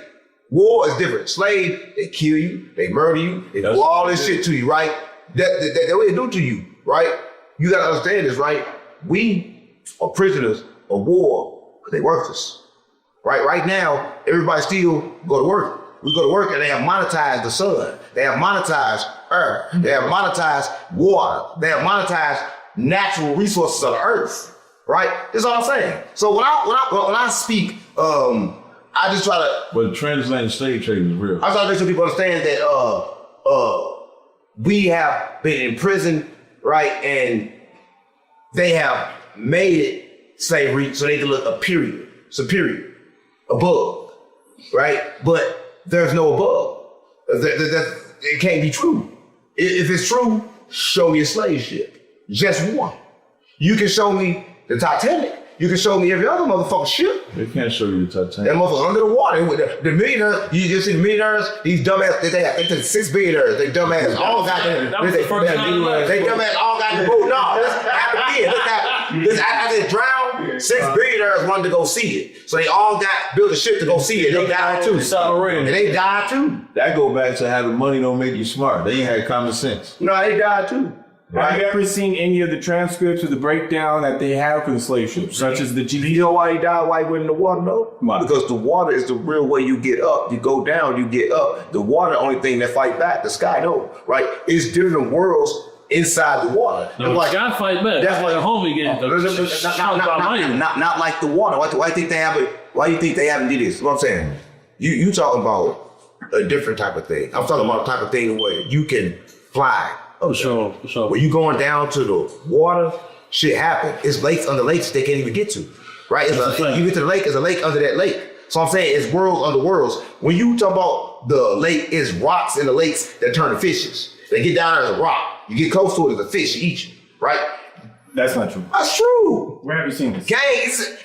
war is different. Slave, they kill you, they murder you, they do all this shit to you, right? That way they do to you, right? You gotta understand this, right? We are prisoners of war because they worthless. Right? Right now, everybody still go to work. We go to work and they have monetized the sun. They have monetized earth. They have monetized water. They have monetized natural resources of the earth. Right? That's all I'm saying. So when I speak, I just try to. But transatlantic slave trade is real. I try to make sure people understand that we have been in prison, right? And they have made it slavery so they can look superior, above, right? But there's no above. It can't be true. If it's true, show me a slave ship. Just one. You can show me the Titanic. You can show me every other motherfucking ship. They can't show you the Titanic. That motherfucker under the water. The millionaires, you just see the millionaires, these dumbass, they took 6 billionaires. They dumbass all got them. They dumbass all got the boat. No, that's happened here. Look at after they drowned, 6 billionaires wanted to go see it. So they all built a ship to go see it. They died too. And they died too. That go back to having money don't make you smart. They ain't had common sense. No, they died too. Have you ever seen any of the transcripts of the breakdown that they have for the slave ships, such as the GP? You know why he died? Why he went in the water, though? Why? Because the water is the real way you get up. You go down, you get up. The water, the only thing that fight back. The sky, no, right? It's different worlds inside the water. No, like, God fight back. That's like a homie getting not like the water. Why you think they haven't? Why you think they haven't did this? What I'm saying, you talking about a different type of thing. I'm talking about a type of thing where you can fly of sure, for sure. When you going down to the water, shit happen. It's lakes under lakes they can't even get to, right? You get to the lake, there's a lake under that lake. So I'm saying it's worlds under worlds. When you talk about the lake, it's rocks in the lakes that turn to fishes. They get down there as a rock. You get close to it, it's a fish, eat you, right? That's not true. That's true. Where have you seen this? Gang,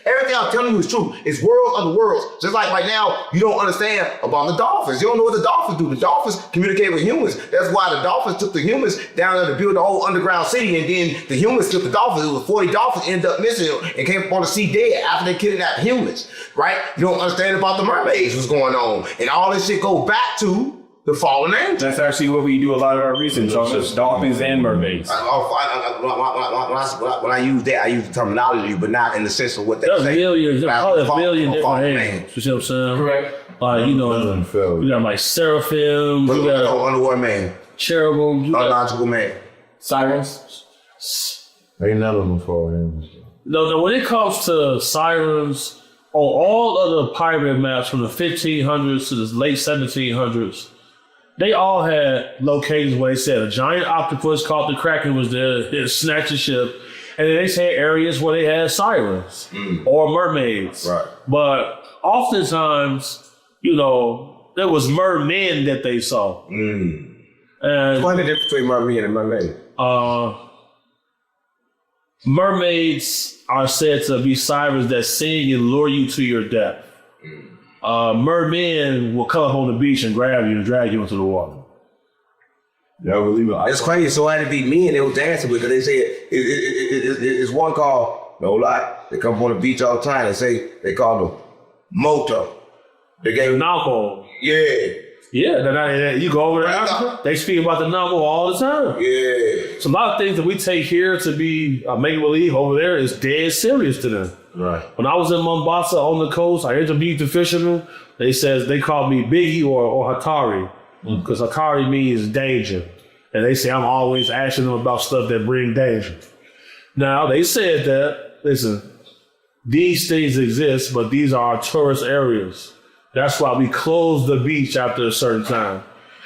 everything I'm telling you is true. It's worlds under worlds. Just like right now, you don't understand about the dolphins. You don't know what the dolphins do. The dolphins communicate with humans. That's why the dolphins took the humans down there to build the whole underground city, and then the humans took the dolphins. It was 40 dolphins ended up missing and came up on the sea dead after they kidnapped humans, right? You don't understand about the mermaids, what's going on. And all this shit go back to the fallen angels. That's actually what we do a lot of our research on, is dolphins and mermaids. When I use that, I use the terminology, but not in the sense of what they There's say. probably a million different names. names. You see what I'm saying? Correct. Like, you know, you got like seraphim, you got Underwater man. cherubim, you got Biological man. Sirens? Ain't none of them for him. no, when it comes to sirens, on all of the pirate maps from the 1500s to the late 1700s, they all had locations where they said a giant octopus called the Kraken was there, it snatched the ship, and then they said areas where they had sirens or mermaids. Right. But oftentimes, you know, there was mermen that they saw. And What's the difference between mermaid and mermaid? mermaids are said to be sirens that sing and lure you to your death. Mermen will come up on the beach and grab you and drag you into the water. Yeah, believe it. It's crazy. So I had to be men they was dancing with, because they said it's one called, no lie, they come up on the beach all the time. They say they call them moto. They gave Nako. yeah. Yeah, you go over to Africa, they speak about the Nako all the time. Yeah. So a lot of things that we take here to be make-believe over there is dead serious to them. Right. When I was in Mombasa on the coast, I interviewed the fishermen. They called me Biggie or Hatari, because Hatari means danger. And they say I'm always asking them about stuff that bring danger. Now, they said that, listen, these things exist, but these are our tourist areas. That's why we close the beach after a certain time.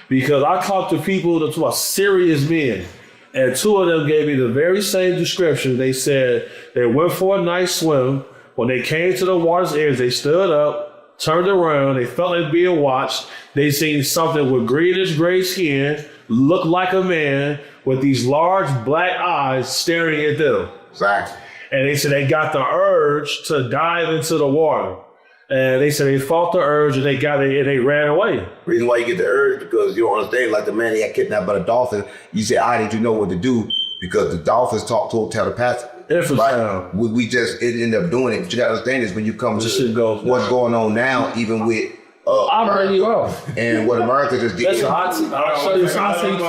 Because I talked to people that were serious men, and two of them gave me the very same description. They said they went for a nice swim. When they came to the water's edge, they stood up, turned around, they felt like being watched. They seen something with greenish gray skin, looked like a man with these large black eyes staring at them. Exactly. And they said they got the urge to dive into the water. And they said they fought the urge and they ran away. Reason why you get the urge, because you don't understand, like the man that got kidnapped by the dolphin, you say, did you know what to do? Because the dolphins talk to him telepathically. Right? We just ended up doing it. But you gotta understand is when you come to what's going on now, even with I'll bring you up. And what America just did. I'll show you something.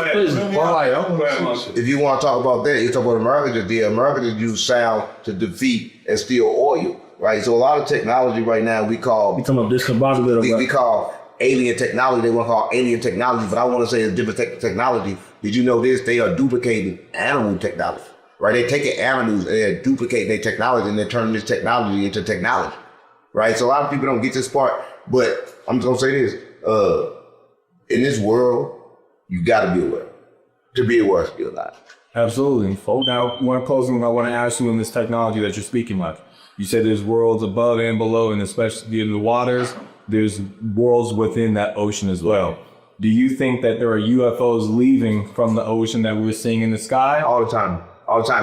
If you want to talk about that, you talk about what America just did. America just used sound to defeat and steal oil. Right, so a lot of technology right now we call we call alien technology. They want to call alien technology, but I want to say it's different technology. Did you know this? They are duplicating animal technology. Right, they're taking animals and they're duplicating their technology and they're turning this technology into technology. Right, so a lot of people don't get this part, but I'm just gonna say this: in this world, you got to be aware. To be aware, to be alive. Absolutely. Now, one closing, I want to ask you in this technology that you're speaking of. You said there's worlds above and below, and especially in the waters, there's worlds within that ocean as well. Do you think that there are UFOs leaving from the ocean that we're seeing in the sky? All the time,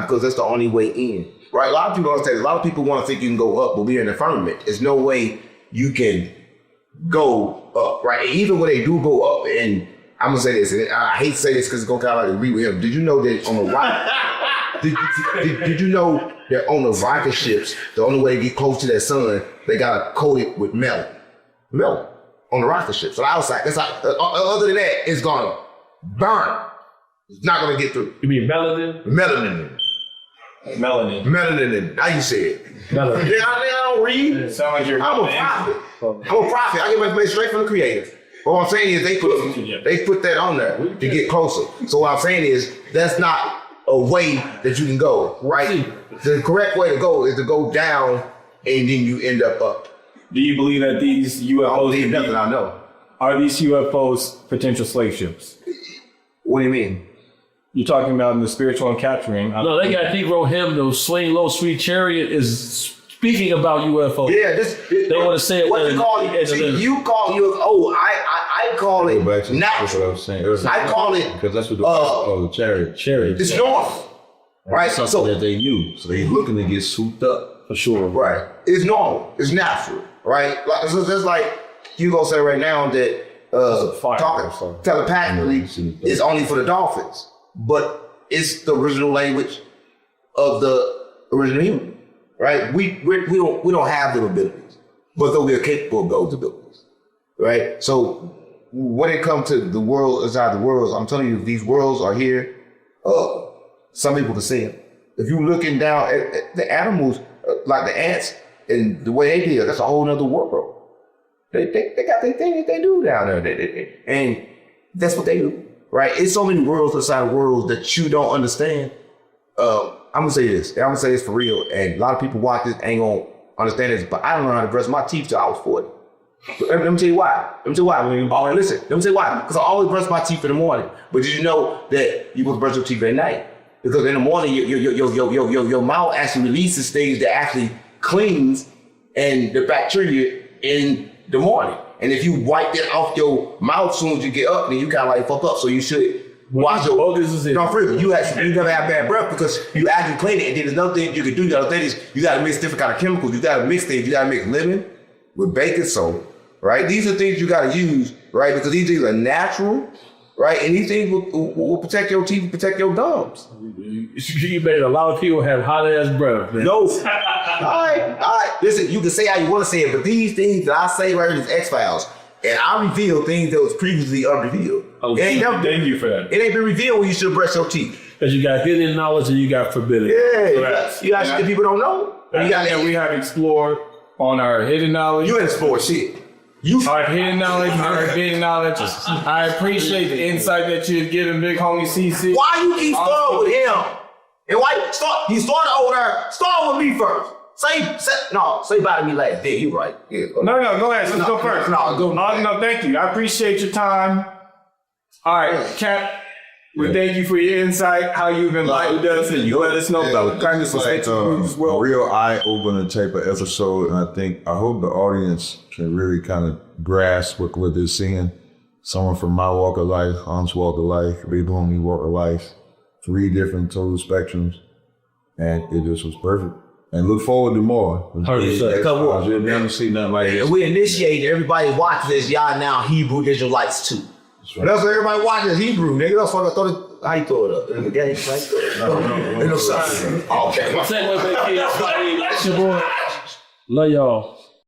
because that's the only way in. Right? A lot of people don't say. A lot of people want to think you can go up, but we're in the firmament. There's no way you can go up. Right? And even when they do go up, and I'm gonna say this, and I hate to say this because it's gonna kind of like agree with him. Did you know that on the rocket? did you know that on the rocket ships, the only way to get close to that sun, they gotta coat it with metal on the rocket ships. So the outside, that's how, other than that, it's gonna burn. It's not gonna get through. You mean melanin? Melanin. Now you say it. Melanin. Yeah, I don't read. It sounds like you're I'm a prophet. I get my information straight from the creator. What I'm saying is they put that on there to get closer. So what I'm saying is that's not a way that you can go, right? The correct way to go is to go down and then you end up. Do you believe that these UFOs... I don't believe nothing I know. Are these UFOs potential slave ships? What do you mean? You're talking about in the spiritual and capturing. No, they got Negro hymn, the Swing Low Sweet Chariot is speaking about UFO. Yeah, They want to say it. What you call it? See, you call UFO. I call it That's what I natural. was saying earlier. I call it Because that's what the chariot. Chariot. it's normal. Right? Something So that they knew. So they looking to get souped up. For sure. right. It's normal. It's natural. Right? Like, so just like you gonna say right now that fire or talking something. telepathically Yeah, is only for the dolphins. But it's the original language of the original human. Right? We don't have those abilities. But though we are capable of those abilities. Right? So when it comes to the world inside the worlds, I'm telling you, these worlds are here. Some people can see them. If you're looking down at the animals, like the ants, and the way they deal, that's a whole nother world. They got their thing that they do down there. And that's what they do. Right? It's so many worlds inside worlds that you don't understand. I'm gonna say this. I'm gonna say this for real. And a lot of people watch this ain't gonna understand this, but I don't know how to brush my teeth till I was 40. Let me tell you why. Let me tell you why. Listen, let me tell you why. Because I always brush my teeth in the morning. But did you know that you supposed to brush your teeth at night? Because in the morning, your mouth actually releases things that actually cleans and the bacteria in the morning. And if you wipe that off your mouth as soon as you get up, then you kind of like fuck up. So you should wash your. Oh, this is it. No, for real. You never have bad breath because you actually clean it. And then there's another thing you can do. You gotta think is you gotta mix different kind of chemicals. You gotta mix things. You gotta mix lemon with baking soda, right? These are things you gotta use, right? Because these things are natural, right? And these things will protect your teeth, protect your gums. You made a lot of people have hot ass breath, man. No. All right. Listen, you can say how you want to say it, but these things that I say right here is X-Files. And I reveal things that was previously unrevealed. Oh, thank you for that. It ain't been revealed when you should brush your teeth. Because you got hidden knowledge and you got forbidden. Yeah, you got shit that people don't know. And we have explored on our hidden knowledge. You explore shit. Our hidden knowledge, our forbidden knowledge. I appreciate the insight that you've given Big Homie CC. Why you keep starting with him? And why he started over there? Start with me first. Say bye to me last. Yeah, you right. Yeah. No, go ahead. Let's go first. No, thank you. I appreciate your time. All right, Cap. We thank you for your insight, how you've enlightened us, and you let us know about kindness and Like, as well. a real eye-opener type of episode, and I hope the audience can really kind of grasp what they're seeing. Someone from my walk of life, Hans walk of life, Big Homie walk of life, 3 different total spectrums, and it just was perfect. And look forward to more. 100%. You'll never see nothing like this. And we initiated everybody watching this. Y'all now Hebrew Israelites too. That's what everybody watching is Hebrew. Nigga, that's what I thought it. How you throw it up? In the game, right? No, no, Say what they kids. It's your boy. Love y'all.